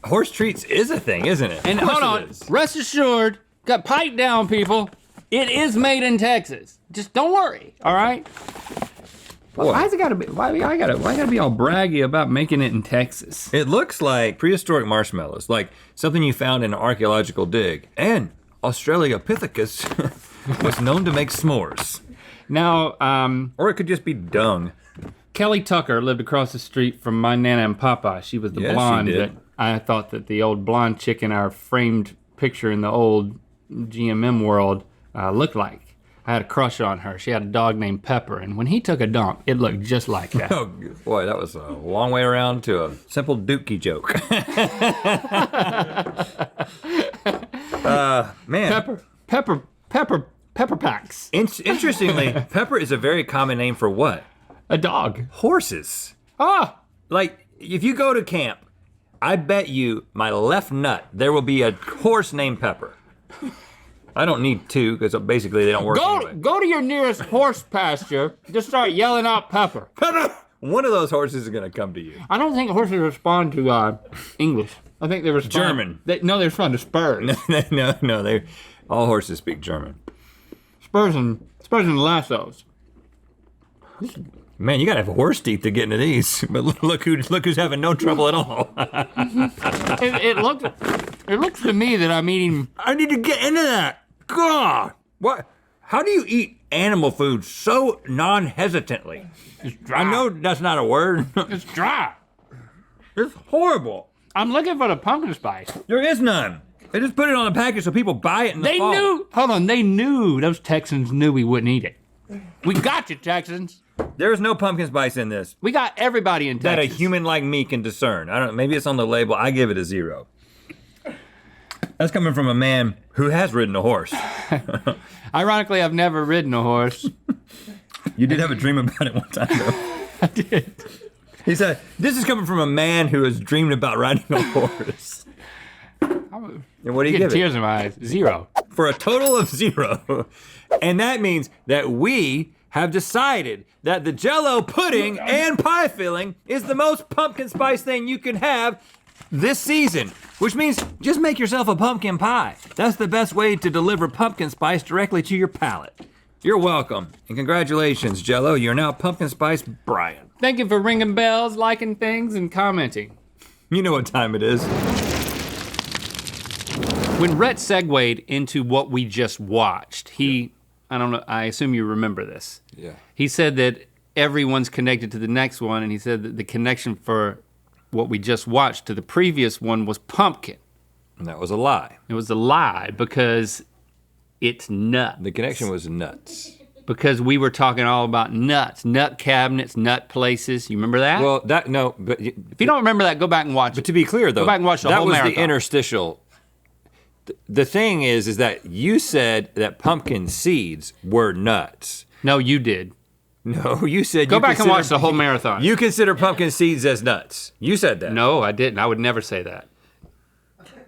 horse treats is a thing, isn't it? And hold on, rest assured, pipe down, people. It is made in Texas. Just don't worry, all right? Why's it gotta be? Why I gotta be all braggy about making it in Texas? It looks like prehistoric marshmallows, like something you found in an archaeological dig. And Australopithecus was known to make s'mores. Now, or it could just be dung. Kelly Tucker lived across the street from my Nana and Papa. She was the blonde that I thought that the old blonde chick in our framed picture in the old GMM world looked like. I had a crush on her. She had a dog named Pepper, and when he took a dump, it looked just like that. Oh, boy, that was a long way around to a simple dookie joke. Man. Pepper packs. Interestingly, Pepper is a very common name for what? A dog. Horses. Ah! Like, if you go to camp, I bet you my left nut, there will be a horse named Pepper. I don't need 2, because basically they don't work anyway. Go to your nearest horse pasture, just start yelling out Pepper. Pepper! One of those horses is gonna come to you. I don't think horses respond to English. I think they respond. German. They respond to spurs. No, all horses speak German. Spurs and lassos. Man, you gotta have horse teeth to get into these. But look who's having no trouble at all. It looks to me that I'm eating. I need to get into that. God, what? How do you eat animal food so non-hesitantly? It's dry. I know that's not a word. It's dry. It's horrible. I'm looking for the pumpkin spice. There is none. They just put it on a package so people buy it in the fall. They knew, those Texans knew we wouldn't eat it. We got you, Texans. There's no pumpkin spice in this. We got everybody in Texas. That a human like me can discern. I don't know, maybe it's on the label. I give it a 0. That's coming from a man who has ridden a horse. Ironically, I've never ridden a horse. You did have a dream about it one time, though. I did. He said, this is coming from a man who has dreamed about riding a horse. And what do you give it? Tears in my eyes. 0. For a total of 0. And that means that we have decided that the Jell-O pudding and pie filling is the most pumpkin spice thing you can have this season, which means just make yourself a pumpkin pie. That's the best way to deliver pumpkin spice directly to your palate. You're welcome, and congratulations, Jell-O. You're now Pumpkin Spice Brian. Thank you for ringing bells, liking things, and commenting. You know what time it is. When Rhett segued into what we just watched, I don't know, I assume you remember this. Yeah. He said that everyone's connected to the next one, and he said that the connection for what we just watched to the previous one was pumpkin. And that was a lie. It was a lie because It's nuts. The connection was nuts. Because we were talking all about nuts, nut cabinets, nut places. You remember that? Well, no, but if you don't remember that, go back and watch it. But to be clear, though, go back and watch the that whole was marathon. the interstitial. The thing is that you said that pumpkin seeds were nuts. No, you did. No, you said go back and watch the whole marathon. You consider pumpkin seeds as nuts. You said that. No, I didn't. I would never say that.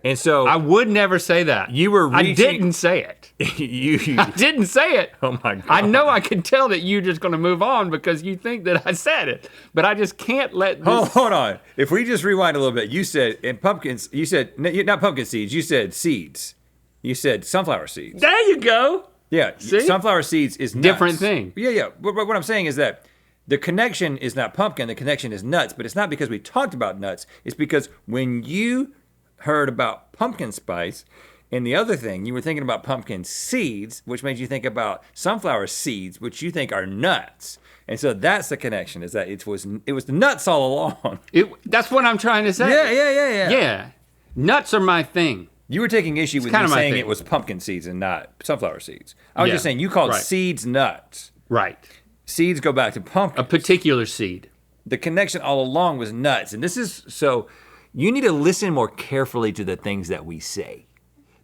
And so I would never say that. You were reaching, I didn't say it. I didn't say it. Oh my God. I know I can tell that you're just gonna move on because you think that I said it. But I just can't let this. Hold on. If we just rewind a little bit, you said in pumpkins, you said not pumpkin seeds, you said seeds. You said sunflower seeds. There you go. Yeah, see? Sunflower seeds is nuts. Different thing. Yeah. But what I'm saying is that the connection is not pumpkin, the connection is nuts, but it's not because we talked about nuts. It's because when you heard about pumpkin spice and the other thing, you were thinking about pumpkin seeds, which made you think about sunflower seeds, which you think are nuts. And so that's the connection, is that it was the nuts all along. That's what I'm trying to say. Yeah. Yeah. Nuts are my thing. You were taking issue with me saying it was pumpkin seeds and not sunflower seeds. I was just saying you called seeds nuts. Right. Seeds go back to pumpkin. A particular seed. The connection all along was nuts. And this is, so you need to listen more carefully to the things that we say.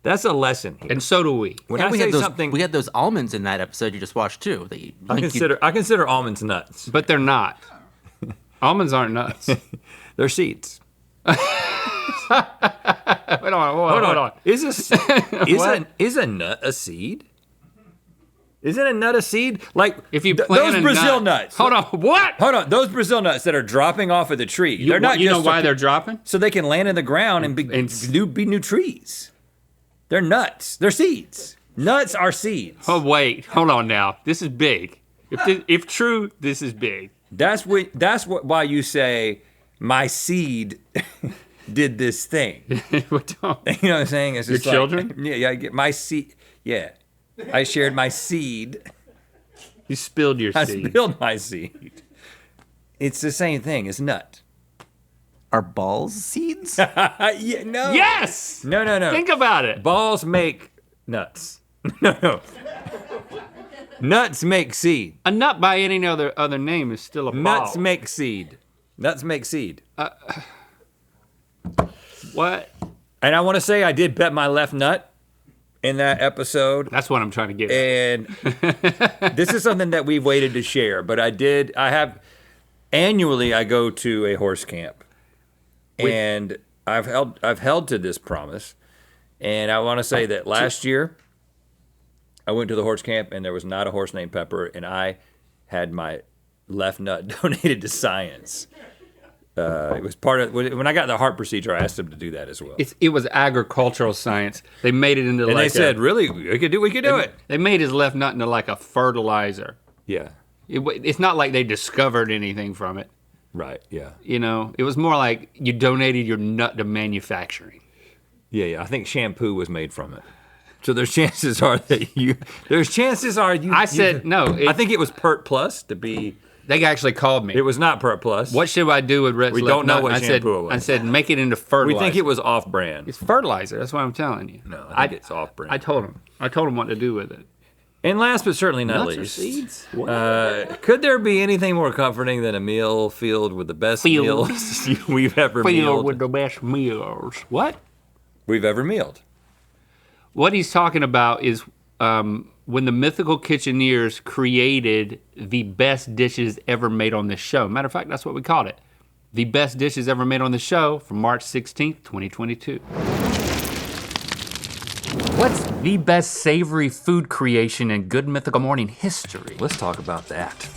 That's a lesson here. And so do we. When I say something, we had those almonds in that episode you just watched too. I consider almonds nuts. But they're not. Almonds aren't nuts. They're seeds. Hold on. Is a nut a seed? Isn't a nut a seed? Like if you plant those Brazil nuts. Hold on, what? Hold on, those Brazil nuts that are dropping off of the tree. They're not. You know why they're dropping? So they can land in the ground and be new trees. They're nuts. They're seeds. Nuts are seeds. Oh wait, hold on now. This is big. If true, this is big. That's why you say my seed did this thing. You know what I'm saying? It's just your children? Yeah, I get my seed. Yeah. I shared my seed. You spilled your seed. I spilled my seed. It's the same thing. It's nut. Are balls seeds? Yeah, no. Yes! No. Think about it. Balls make nuts. No. Nuts make seed. A nut by any other name is still a ball. Nuts make seed. Nuts make seed. What? And I want to say I did bet my left nut in that episode. That's what I'm trying to get at. And this is something that we've waited to share, but annually I go to a horse camp. And I've held to this promise. And I want to say that last year I went to the horse camp and there was not a horse named Pepper, and I had my left nut donated to science. It was part of, when I got the heart procedure, I asked them to do that as well. It was agricultural science. They made it into and they said, really, we could do it. They made his left nut into like a fertilizer. Yeah. It's not like they discovered anything from it. Right, yeah. You know, it was more like you donated your nut to manufacturing. Yeah, I think shampoo was made from it. So there's chances are that you. I think it was Pert Plus to be. They actually called me. It was not Pert Plus. What should I do with Rhett's We left don't know nut? what shampoo it was. I said make it into fertilizer. We think it was off-brand. It's fertilizer. That's what I'm telling you. No, I think it's off-brand. I told him what to do with it. And last but certainly not Nuts least, seeds? Could there be anything more comforting than a meal filled with the best meals we've ever Filled mealed? with the best meals. What? We've ever mealed. What he's talking about is when the Mythical Kitcheneers created the best dishes ever made on this show. Matter of fact, that's what we called it. The best dishes ever made on the show from March 16th, 2022. What's the best savory food creation in Good Mythical Morning history? Let's talk about that.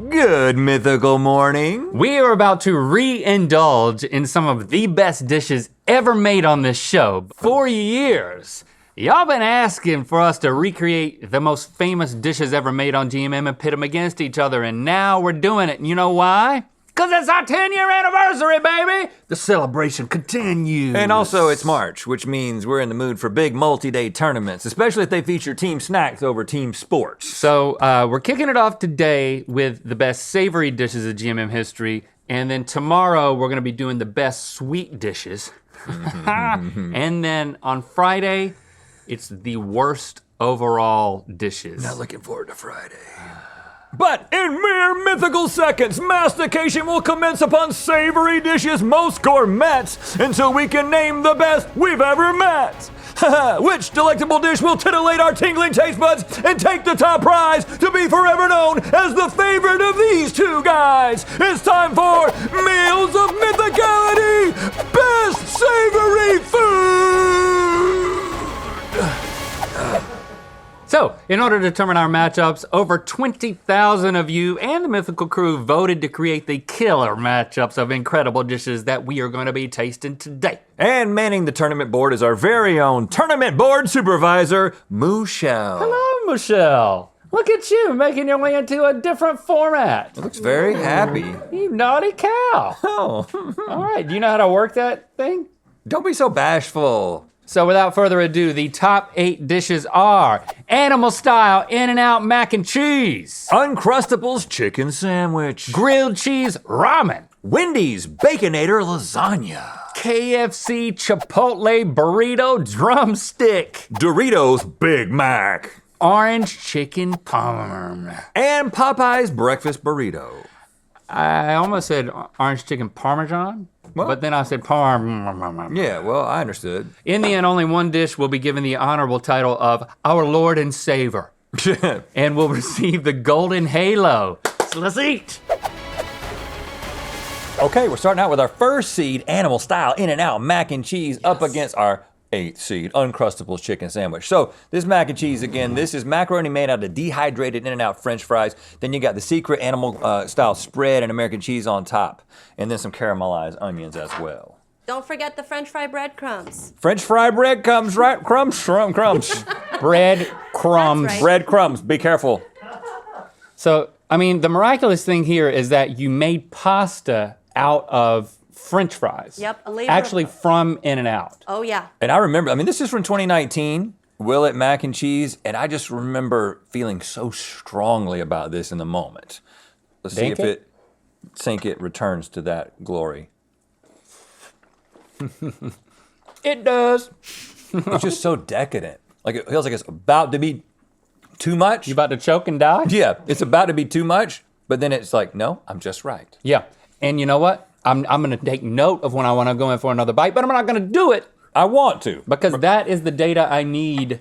Good Mythical Morning. We are about to re-indulge in some of the best dishes ever made on this show. For years, y'all been asking for us to recreate the most famous dishes ever made on GMM and pit them against each other, and now we're doing it. And you know why? Because it's our 10-year anniversary, baby! The celebration continues. And also it's March, which means we're in the mood for big multi-day tournaments, especially if they feature team snacks over team sports. So we're kicking it off today with the best savory dishes of GMM history. And then tomorrow we're gonna be doing the best sweet dishes. And then on Friday, it's the worst overall dishes. Not looking forward to Friday. But in mere mythical seconds, mastication will commence upon savory dishes most gourmets until we can name the best we've ever met. Which delectable dish will titillate our tingling taste buds and take the top prize to be forever known as the favorite of these two guys? It's time for Meals of Mythicality, Best Savory Food! So, in order to determine our matchups, over 20,000 of you and the Mythical crew voted to create the killer matchups of incredible dishes that we are going to be tasting today. And manning the tournament board is our very own tournament board supervisor, Michelle. Hello, Michelle. Look at you making your way into a different format. Looks very happy. You naughty cow. Oh. All right, do you know how to work that thing? Don't be so bashful. So without further ado, the top 8 dishes are Animal Style In-N-Out Mac and Cheese, Uncrustables Chicken Sandwich, Grilled Cheese Ramen, Wendy's Baconator Lasagna, KFC Chipotle Burrito Drumstick, Doritos Big Mac, Orange Chicken Parm, and Popeye's Breakfast Burrito. I almost said Orange Chicken Parmesan, but then I said Parm. Yeah, well, I understood. In the end, only one dish will be given the honorable title of Our Lord and Savior and will receive the Golden Halo. So let's eat. Okay, we're starting out with our first seed, Animal Style In-N-Out Mac and Cheese, up against our 8th seed, Uncrustables Chicken Sandwich. So this mac and cheese, again, this is macaroni made out of dehydrated In-N-Out French fries. Then you got the secret animal style spread and American cheese on top. And then some caramelized onions as well. Don't forget the French fry breadcrumbs. French fry bread comes right, crumbs. Bread crumbs. Right. Bread crumbs, be careful. So, I mean, the miraculous thing here is that you made pasta out of French fries. Yep, a later. Actually from In-N-Out. Oh yeah. And I remember, this is from 2019, Willet Mac and Cheese, and I just remember feeling so strongly about this in the moment. Let's see if it returns to that glory. It does. It's just so decadent. Like it feels like it's about to be too much. You about to choke and die? Yeah, it's about to be too much, but then it's like, no, I'm just right. Yeah, and you know what? I'm gonna take note of when I wanna go in for another bite, but I'm not gonna do it. I want to. Because that is the data I need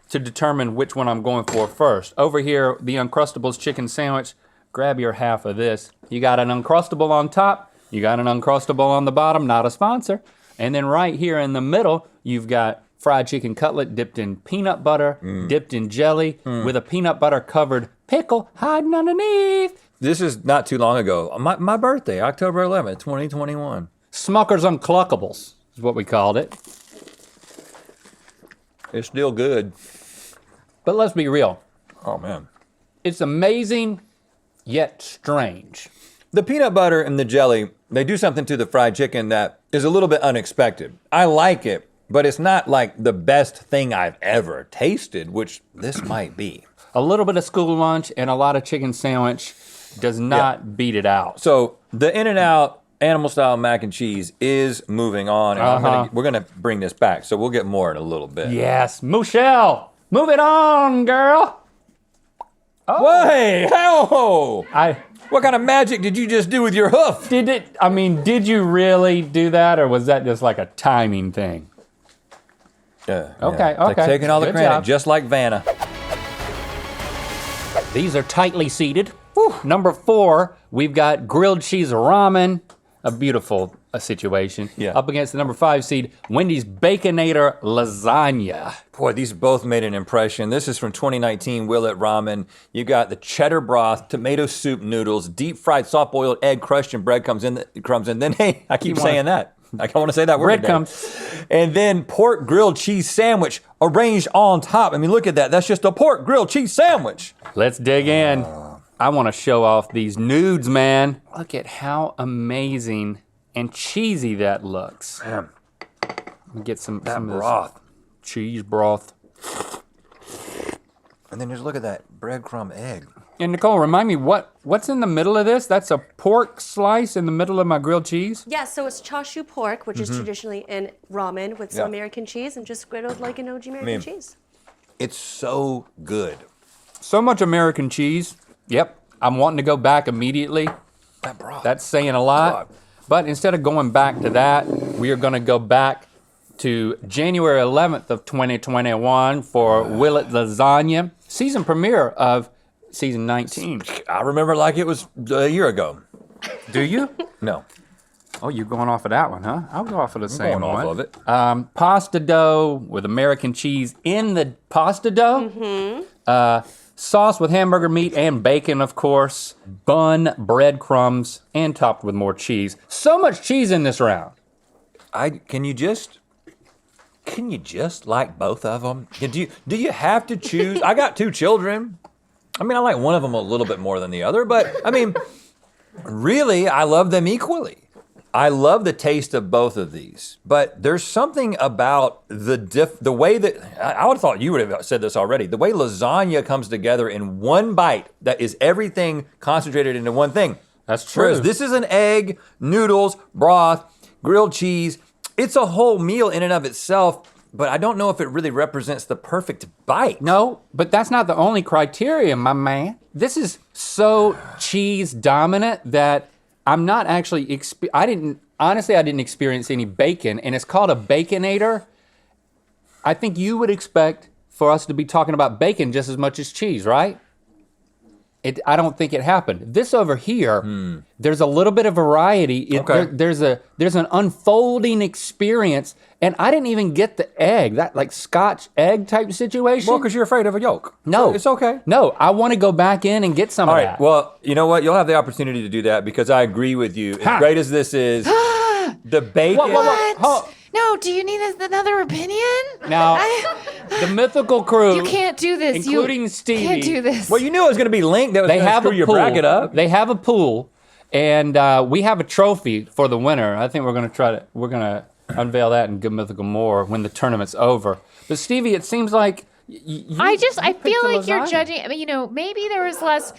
to determine which one I'm going for first. Over here, the Uncrustables Chicken Sandwich, grab your half of this. You got an Uncrustable on top, you got an Uncrustable on the bottom, not a sponsor. And then right here in the middle, you've got fried chicken cutlet dipped in peanut butter, dipped in jelly, with a peanut butter covered pickle hiding underneath. This is not too long ago. My birthday, October 11th, 2021. Smucker's Uncluckables is what we called it. It's still good. But let's be real. Oh man. It's amazing, yet strange. The peanut butter and the jelly, they do something to the fried chicken that is a little bit unexpected. I like it, but it's not like the best thing I've ever tasted, which this might be. A little bit of school lunch and a lot of chicken sandwich does not beat it out. So the In-N-Out Animal Style Mac and Cheese is moving on, and we're gonna bring this back, so we'll get more in a little bit. Yes, Michelle, move it on, girl. Oh. Hey, how? What kind of magic did you just do with your hoof? Did you really do that, or was that just like a timing thing? Okay. Taking all the Good credit, job. just like Vanna. These are tightly seated. Whew. Number 4, we've got grilled cheese ramen, a beautiful situation. Yeah. Up against the number 5 seed, Wendy's Baconator lasagna. Boy, these both made an impression. This is from 2019 Willet Ramen. You got the cheddar broth, tomato soup noodles, deep fried soft boiled egg crushed in breadcrumbs, and then hey, I keep saying that. I want to say that word. Breadcrumbs. And then pork grilled cheese sandwich arranged on top. I mean, look at that. That's just a pork grilled cheese sandwich. Let's dig in. I want to show off these nudes, man. Look at how amazing and cheesy that looks. Man. Let me get some That of broth. this cheese broth. And then just look at that breadcrumb egg. And Nicole, remind me, what's in the middle of this? That's a pork slice in the middle of my grilled cheese? Yeah, so it's chashu pork, which is traditionally in ramen with some American cheese and just griddled like an OG American cheese. It's so good. So much American cheese. Yep, I'm wanting to go back immediately. That broth. That's saying a lot. But instead of going back to that, we are gonna go back to January 11th of 2021 for Will It Lasagna, season premiere of season 19. I remember like it was a year ago. Do you? No. Oh, you're going off of that one, huh? I'll go off of the same going one. off of it. Pasta dough with American cheese in the pasta dough. Sauce with hamburger meat and bacon, of course. Bun, breadcrumbs, and topped with more cheese. So much cheese in this round. Can you just like both of them? Do you have to choose? I got 2 children. I mean, I like one of them a little bit more than the other, but I mean, really, I love them equally. I love the taste of both of these, but there's something about the way that, I would have thought you would have said this already, the way lasagna comes together in one bite that is everything concentrated into one thing. That's true. Whereas this is an egg, noodles, broth, grilled cheese. It's a whole meal in and of itself, but I don't know if it really represents the perfect bite. No, but that's not the only criteria, my man. This is so cheese dominant that I'm not actually, I didn't experience any bacon, and it's called a Baconator. I think you would expect for us to be talking about bacon just as much as cheese, right? I don't think it happened. This over here, there's a little bit of variety. There's an unfolding experience, and I didn't even get the egg, that like Scotch egg type situation. Well, because you're afraid of a yolk. No. It's okay. No, I want to go back in and get some All of right, that. well, you know what? You'll have the opportunity to do that because I agree with you. As great as this is, the bacon. No, do you need another opinion? Now, the Mythical crew. You can't do this. Including you Stevie. Can't do this. Well, you knew it was going to be linked. That was going to screw your bracket up. They have a pool, and we have a trophy for the winner. I think we're going to unveil that in Good Mythical more when the tournament's over. But Stevie, it seems like I feel like you're lasagna. judging. I mean, maybe there was less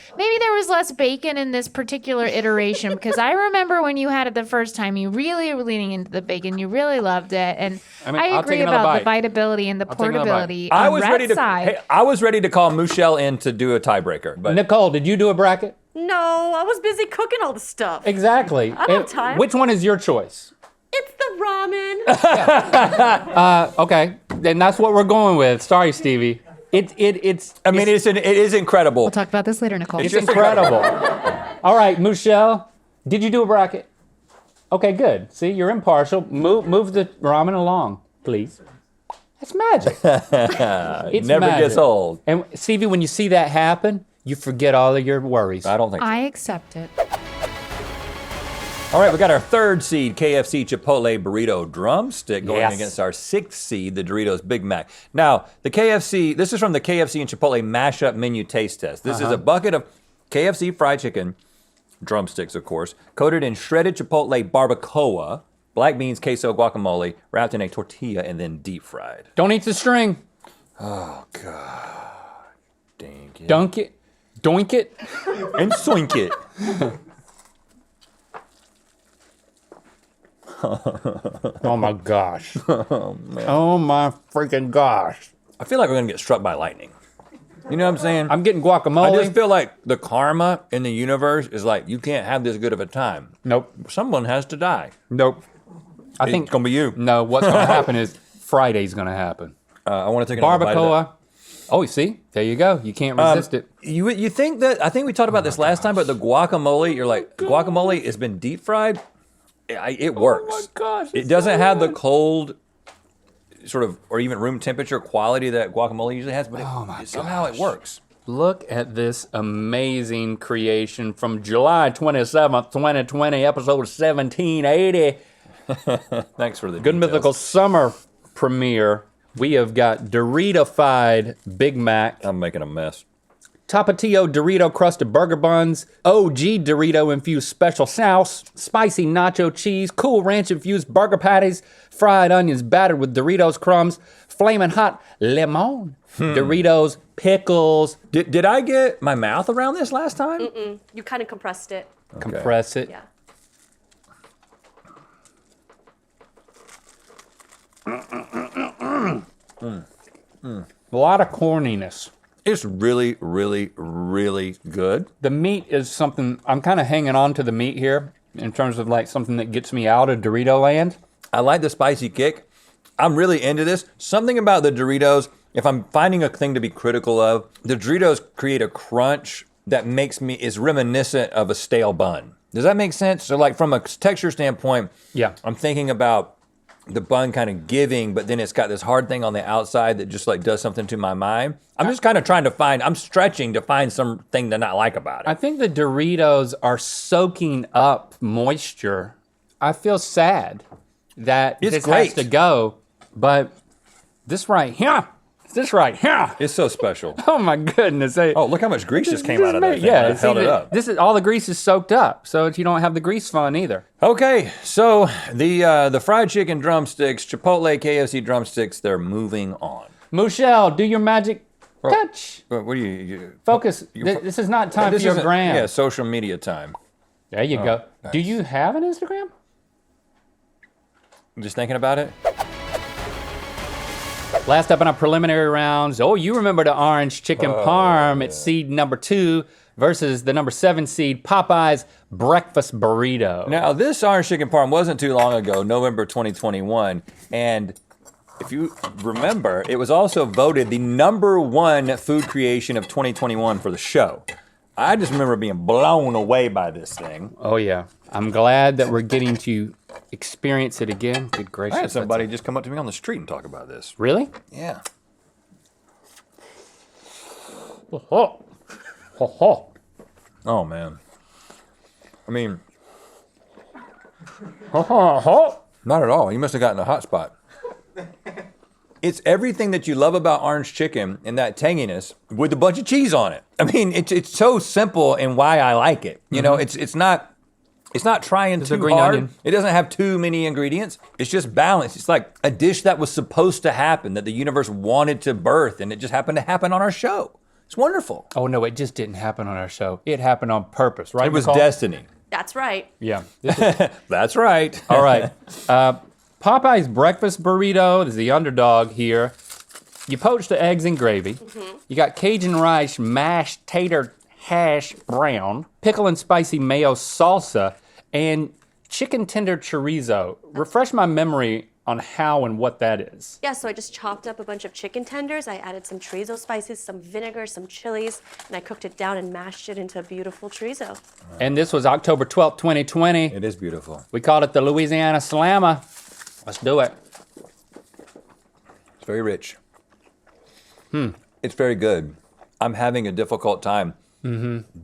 bacon in this particular iteration because I remember when you had it the first time, you really were leaning into the bacon. You really loved it, and I agree about the biteability and the portability. I On was Rhett's side, I was ready to call Michelle in to do a tiebreaker. But Nicole, did you do a bracket? No, I was busy cooking all the stuff. Exactly. I don't have time. Which one is your choice? It's the ramen. Okay, then that's what we're going with. Sorry, Stevie. It is incredible. we'll talk about this later, Nicole. It's incredible. All right, Michelle, did you do a bracket? Okay, good. See, you're impartial. Move the ramen along, please. That's magic. It never gets old. And Stevie, when you see that happen, you forget all of your worries. I don't think so. I accept it. All right, we got our 3rd seed, KFC Chipotle Burrito Drumstick, going Yes. against our 6th seed, the Doritos Big Mac. Now, the KFC, this is from the KFC and Chipotle mashup menu taste test. This is a bucket of KFC fried chicken, drumsticks, of course, coated in shredded Chipotle barbacoa, black beans, queso, guacamole, wrapped in a tortilla, and then deep fried. Don't eat the string. Oh, God. Dang it. Dunk it. Doink it. And soink it. Oh my gosh. Oh my freaking gosh. I feel like we're gonna get struck by lightning. You know what I'm saying? I'm getting guacamole. I just feel like the karma in the universe is like, you can't have this good of a time. Nope. Someone has to die. Nope. I think it's gonna be you. No, what's gonna happen is Friday's gonna happen. I want to take another bite of Barbacoa. Oh, see? There you go. You can't resist it. You think that, I think we talked about this last time, but the guacamole, you're like, guacamole has been deep fried. It works. Oh my gosh. It doesn't have the cold sort of, or even room temperature quality that guacamole usually has, but somehow it works. Look at this amazing creation from July 27th, 2020, episode 1780. Thanks for the Good details. Mythical summer premiere. We have got Dorito-fied Big Mac. I'm making a mess. Tapatio Dorito crusted burger buns, OG Dorito infused special sauce, spicy nacho cheese, Cool Ranch infused burger patties, fried onions battered with Doritos crumbs, Flamin' Hot Lemon, Doritos, pickles. Did I get my mouth around this last time? Mm-mm. You kind of compressed it. Compress it. Yeah. A lot of corniness. It's really, really, really good. The meat is something, I'm kind of hanging on to the meat here in terms of like something that gets me out of Dorito land. I like the spicy kick. I'm really into this. Something about the Doritos, if I'm finding a thing to be critical of, the Doritos create a crunch that is reminiscent of a stale bun. Does that make sense? So like from a texture standpoint, yeah, I'm thinking about the bun kind of giving, but then it's got this hard thing on the outside that just like does something to my mind. I'm just kind of I'm stretching to find something to not like about it. I think the Doritos are soaking up moisture. I feel sad that this has to go, but this right here, it's so special. Oh my goodness. Oh, look how much grease just came out of that thing. Yeah, I held it up. This is all the grease is soaked up, so you don't have the grease fun either. Okay, so the fried chicken drumsticks, Chipotle KFC drumsticks, they're moving on. Michelle, do your magic touch. What do you focus? This is not time for your gram. Yeah, social media time. There you go. Nice. Do you have an Instagram? I'm just thinking about it. Last up in our preliminary rounds, you remember the orange chicken parm at seed number 2 versus the number 7 seed Popeye's breakfast burrito. Now, this orange chicken parm wasn't too long ago, November 2021, and if you remember, it was also voted the number 1 food creation of 2021 for the show. I just remember being blown away by this thing. Oh yeah, I'm glad that we're getting to experience it again. Good gracious. I had somebody just come up to me on the street and talk about this. Really? Yeah. Oh man. I mean, not at all. You must have gotten a hot spot. It's everything that you love about orange chicken and that tanginess with a bunch of cheese on it. I mean, it's so simple and why I like it. You know, it's not trying too hard. Onion. It doesn't have too many ingredients. It's just balanced. It's like a dish that was supposed to happen, that the universe wanted to birth, and it just happened to happen on our show. It's wonderful. Oh no, it just didn't happen on our show. It happened on purpose, right? It was Nicole? destiny. That's right. Yeah. That's right. All right. Popeye's breakfast burrito is the underdog here. You poached the eggs in gravy. Mm-hmm. You got Cajun rice, mashed tater hash brown, pickle and spicy mayo salsa, and chicken tender chorizo. Refresh my memory on how and what that is. Yeah, so I just chopped up a bunch of chicken tenders. I added some chorizo spices, some vinegar, some chilies, and I cooked it down and mashed it into a beautiful chorizo. And this was October 12th, 2020. It is beautiful. We called it the Louisiana Slammer. Let's do it. It's very rich. It's very good. I'm having a difficult time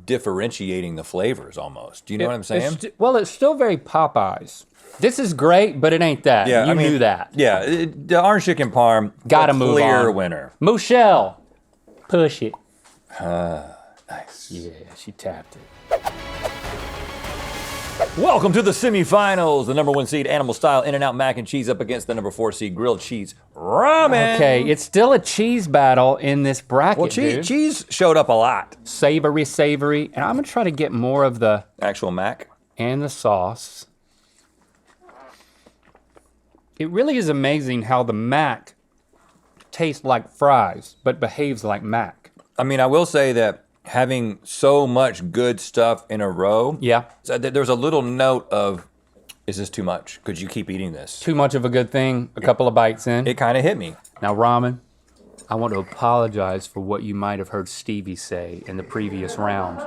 differentiating the flavors almost. Do you know what I'm saying? It's still very Popeyes. This is great, but it ain't that. Yeah, you knew that. Yeah, the orange chicken parm, Gotta move clear on. winner. Michelle, push it. Nice. Yeah, she tapped it. Welcome to the semifinals. The number 1 seed Animal Style In-N-Out Mac and Cheese up against the number 4 seed Grilled Cheese Ramen. Okay, it's still a cheese battle in this bracket, Well, dude. cheese showed up a lot. Savory, and I'm gonna try to get more of the actual mac and the sauce. It really is amazing how the mac tastes like fries, but behaves like mac. I mean, I will say that having so much good stuff in a row, there's a little note of, is this too much? Could you keep eating this? Too much of a good thing, a couple of bites in. It kind of hit me. Now, ramen, I want to apologize for what you might have heard Stevie say in the previous round.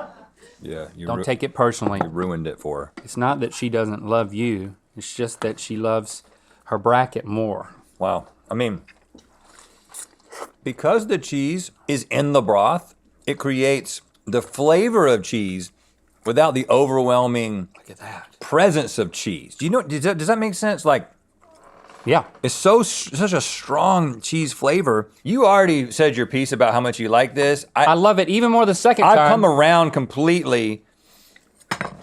Yeah. Don't take it personally. You ruined it for her. It's not that she doesn't love you. It's just that she loves her bracket more. Wow. I mean, because the cheese is in the broth, it creates the flavor of cheese without the overwhelming presence of cheese. Do you know? Does that make sense? Like, yeah, it's such a strong cheese flavor. You already said your piece about how much you like this. I love it even more the second time. I've come around completely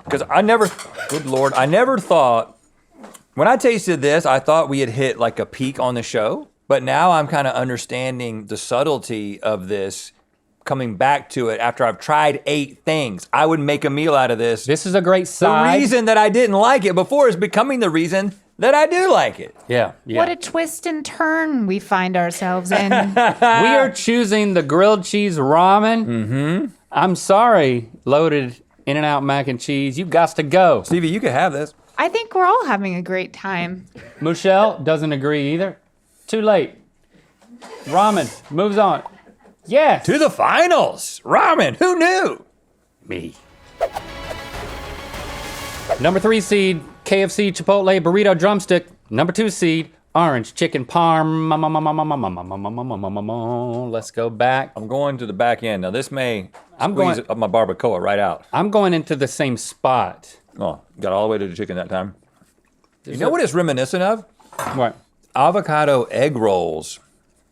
because good Lord, I never thought when I tasted this, I thought we had hit like a peak on the show. But now I'm kind of understanding the subtlety of this, coming back to it after I've tried 8 things. I would make a meal out of this. This is a great side. The reason that I didn't like it before is becoming the reason that I do like it. Yeah. What a twist and turn we find ourselves in. We are choosing the grilled cheese ramen. Mm-hmm. I'm sorry, loaded In-N-Out mac and cheese. You've got to go. Stevie, you can have this. I think we're all having a great time. Michelle doesn't agree either. Too late. Ramen moves on. Yes. To the finals. Ramen, who knew? Me. Number 3 seed, KFC Chipotle Burrito Drumstick. Number 2 seed, Orange Chicken Parm. Let's go back. I'm going to the back end. Now this may I'm squeeze going- up my barbacoa right out. I'm going into the same spot. Oh, got all the way to the chicken that time. You know what it's reminiscent of? What? Avocado egg rolls.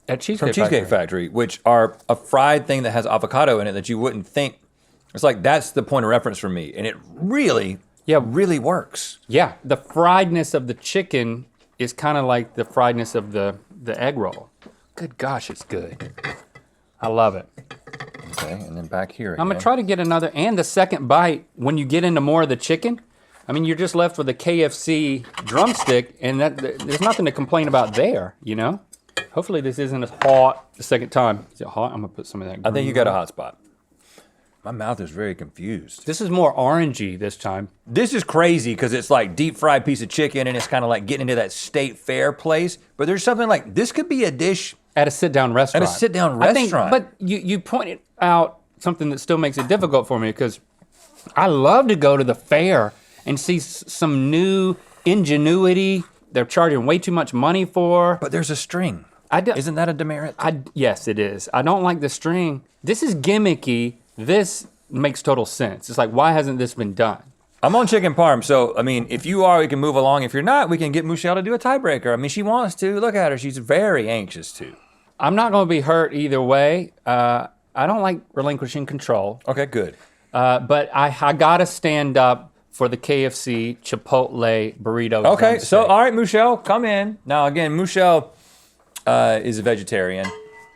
At Cheesecake From Cheesecake Factory, which are a fried thing that has avocado in it that you wouldn't think. It's like that's the point of reference for me, and it really works. Yeah, the friedness of the chicken is kind of like the friedness of the egg roll. Good gosh, it's good. I love it. Okay, and then back here I'm gonna try to get another, and the second bite, when you get into more of the chicken, I mean, you're just left with a KFC drumstick, and there's nothing to complain about there, you know? Hopefully this isn't as hot the second time. Is it hot? I'm gonna put some of that. I think you got a hot spot. My mouth is very confused. This is more orangey this time. This is crazy because it's like deep fried piece of chicken and it's kind of like getting into that state fair place. But there's something like, this could be a dish. At a sit-down restaurant. At a sit-down I think, restaurant. but you pointed out something that still makes it difficult for me because I love to go to the fair and see some new ingenuity they're charging way too much money for. But there's a string. Isn't that a demerit? Yes, it is. I don't like the string. This is gimmicky. This makes total sense. It's like, why hasn't this been done? I'm on chicken parm, so I mean, if you are, we can move along. If you're not, we can get Michelle to do a tiebreaker. I mean, she wants to. Look at her. She's very anxious to. I'm not going to be hurt either way. I don't like relinquishing control. Okay, good. But I got to stand up for the KFC Chipotle burrito. Okay, drumstick. so all right, Michelle, come in. Now again, Michelle is a vegetarian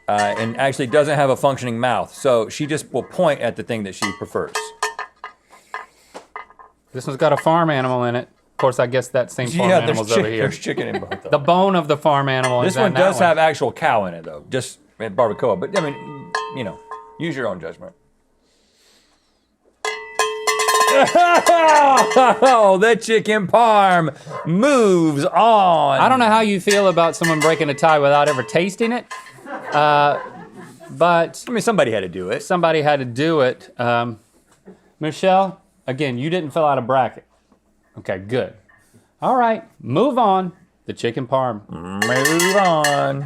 and actually doesn't have a functioning mouth, so she just will point at the thing that she prefers. This one's got a farm animal in it. Of course, I guess that same farm animal's over here. There's chicken in both of them. The bone of the farm animal This is in one that does have actual cow in it though, just barbacoa. But I mean, you know, use your own judgment. Oh, the chicken parm moves on. I don't know how you feel about someone breaking a tie without ever tasting it, but I mean, somebody had to do it. Somebody had to do it. Michelle, again, you didn't fill out a bracket. Okay, good. All right, move on. The chicken parm. Move on.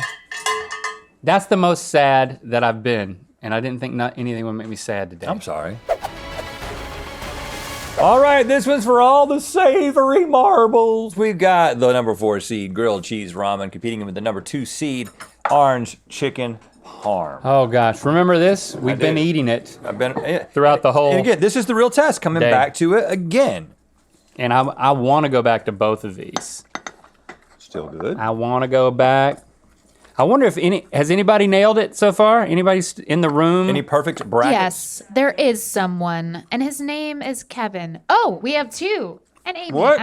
That's the most sad that I've been, and I didn't think anything would make me sad today. I'm sorry. All right, this one's for all the savory marbles. We've got the number 4 seed grilled cheese ramen competing with the number 2 seed orange chicken parm. Oh gosh, remember this? We've been eating it. I've been throughout the whole. And again, this is the real test. Coming day. back to it again. And I want to go back to both of these. Still good. I want to go back. I wonder if has anybody nailed it so far? Anybody in the room? Any perfect brackets? Yes, there is someone, and his name is Kevin. Oh, we have 2. And Amy. What?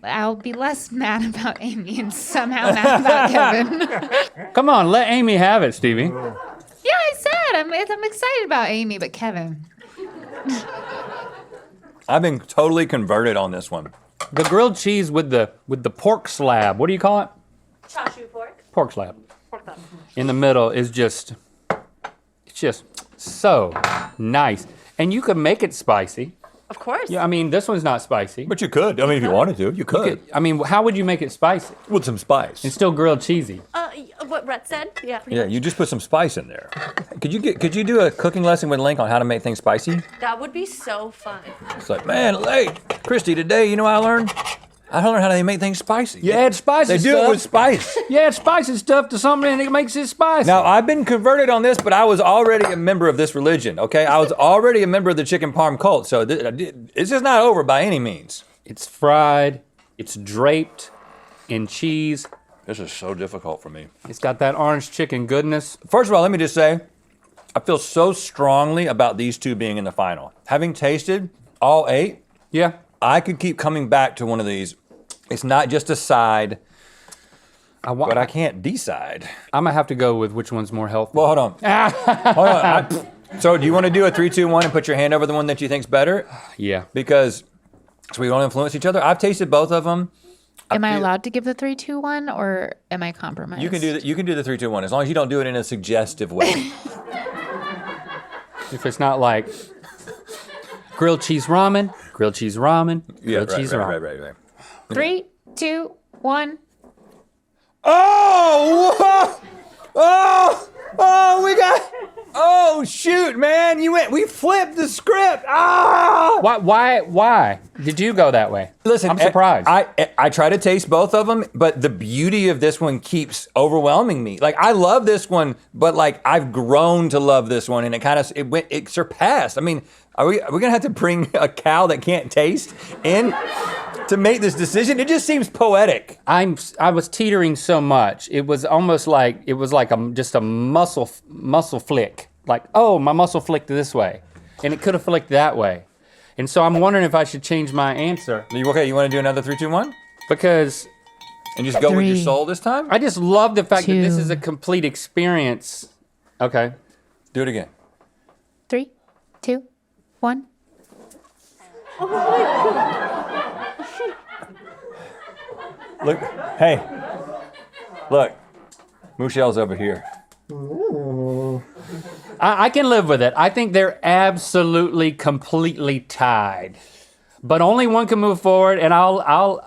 I'll be less mad about Amy and somehow mad about Kevin. Come on, let Amy have it, Stevie. Yeah, I said I'm excited about Amy, but Kevin. I've been totally converted on this one. The grilled cheese with the pork slab. What do you call it? Chashu pork. Pork slab. In the middle is just so nice. And you could make it spicy. Of course. Yeah, I mean, this one's not spicy. But you could. I mean, if you wanted to, you could. I mean, how would you make it spicy? With some spice. It's still grilled cheesy. What Rhett said? Yeah. pretty Yeah, much. you just put some spice in there. Could you do a cooking lesson with Link on how to make things spicy? That would be so fun. It's like, man, hey, Christy, today, you know what I learned? I learned how they make things spicy. You add spicy They stuff. do it with spice. You add spicy stuff to something and it makes it spicy. Now, I've been converted on this, but I was already a member of this religion, okay? I was already a member of the chicken parm cult, so it's just not over by any means. It's fried, it's draped in cheese, This is so difficult for me. It's got that orange chicken goodness. First of all, let me just say, I feel so strongly about these two being in the final. Having tasted all 8, yeah, I could keep coming back to one of these. It's not just a side, but I can't decide. I'm gonna have to go with which one's more healthy. Well, hold on. Hold on. So do you want to do a 3, 2, 1 and put your hand over the one that you think's better? Yeah. Because so we don't influence each other. I've tasted both of them. Am I allowed to give the 3, 2, 1, or am I compromised? You can do You can do the 3, 2, 1 as long as you don't do it in a suggestive way. If it's not like grilled cheese ramen, grilled cheese ramen, grilled cheese ramen. Right. 3, 2, 1. Oh! Oh! We got. Oh shoot, man! We flipped the script. Ah! Why did you go that way? Listen, I'm surprised. I try to taste both of them, but the beauty of this one keeps overwhelming me. Like I love this one, but like I've grown to love this one, and it surpassed. I mean, are we gonna have to bring a cow that can't taste in to make this decision? It just seems poetic. I was teetering so much. It was almost like just a muscle flick. Like, oh, my muscle flicked this way, and it could have flicked that way. And so I'm wondering if I should change my answer. Okay, you want to do another 3, 2, 1? Because... And just go with your soul this time? I just love the fact that this is a complete experience. Okay. Do it again. 3, 2, 1. Look, hey. Look. Michelle's over here. I can live with it. I think they're absolutely, completely tied. But only one can move forward, and I'll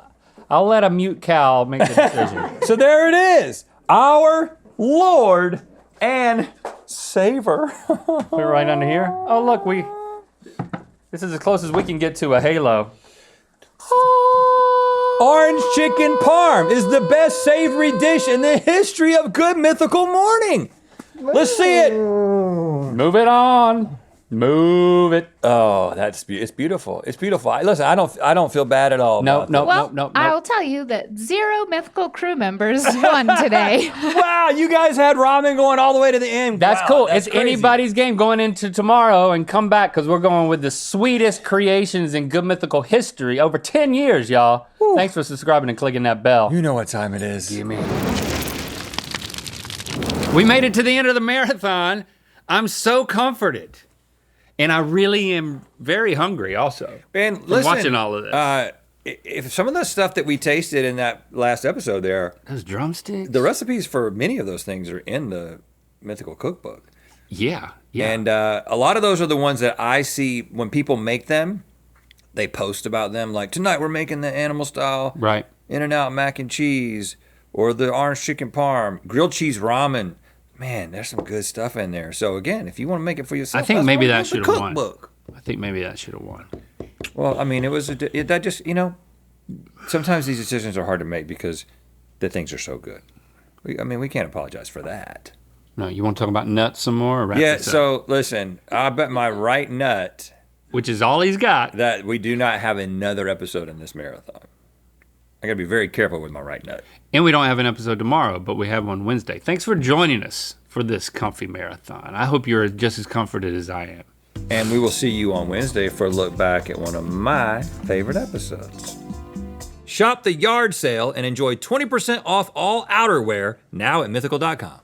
let a mute cow make the decision. So there it is. Our Lord and Savior. Put it right under here. Oh, look, this is as close as we can get to a halo. Orange chicken parm is the best savory dish in the history of Good Mythical Morning. Let's see it. Move it on. Move it. Oh, it's beautiful. It's beautiful. Listen, I don't feel bad at all. No. I will tell you that 0 Mythical crew members won today. Wow, you guys had ramen going all the way to the end. That's wow, cool. That's it's crazy. anybody's game going into tomorrow and come back because we're going with the sweetest creations in Good Mythical history. Over 10 years, y'all. Woo. Thanks for subscribing and clicking that bell. You know what time it is. Gimme. We made it to the end of the marathon. I'm so comforted. And I really am very hungry also. And from listen, watching all of this. If some of the stuff that we tasted in that last episode there, those drumsticks, the recipes for many of those things are in the Mythical Cookbook. Yeah. And a lot of those are the ones that I see when people make them, they post about them. Like, tonight we're making the animal style In-N-Out mac and cheese, or the orange chicken parm, grilled cheese ramen. Man, there's some good stuff in there. So again, if you want to make it for yourself, I think maybe that should have won. Cookbook. I think maybe that should have won. Well, I mean, that just, sometimes these decisions are hard to make because the things are so good. We can't apologize for that. No, you want to talk about nuts some more? Or wrap Yeah, this up? so listen, I bet my right nut, which is all he's got, that we do not have another episode in this marathon. I gotta be very careful with my right nut. And we don't have an episode tomorrow, but we have one Wednesday. Thanks for joining us for this comfy marathon. I hope you're just as comforted as I am. And we will see you on Wednesday for a look back at one of my favorite episodes. Shop the yard sale and enjoy 20% off all outerwear now at mythical.com.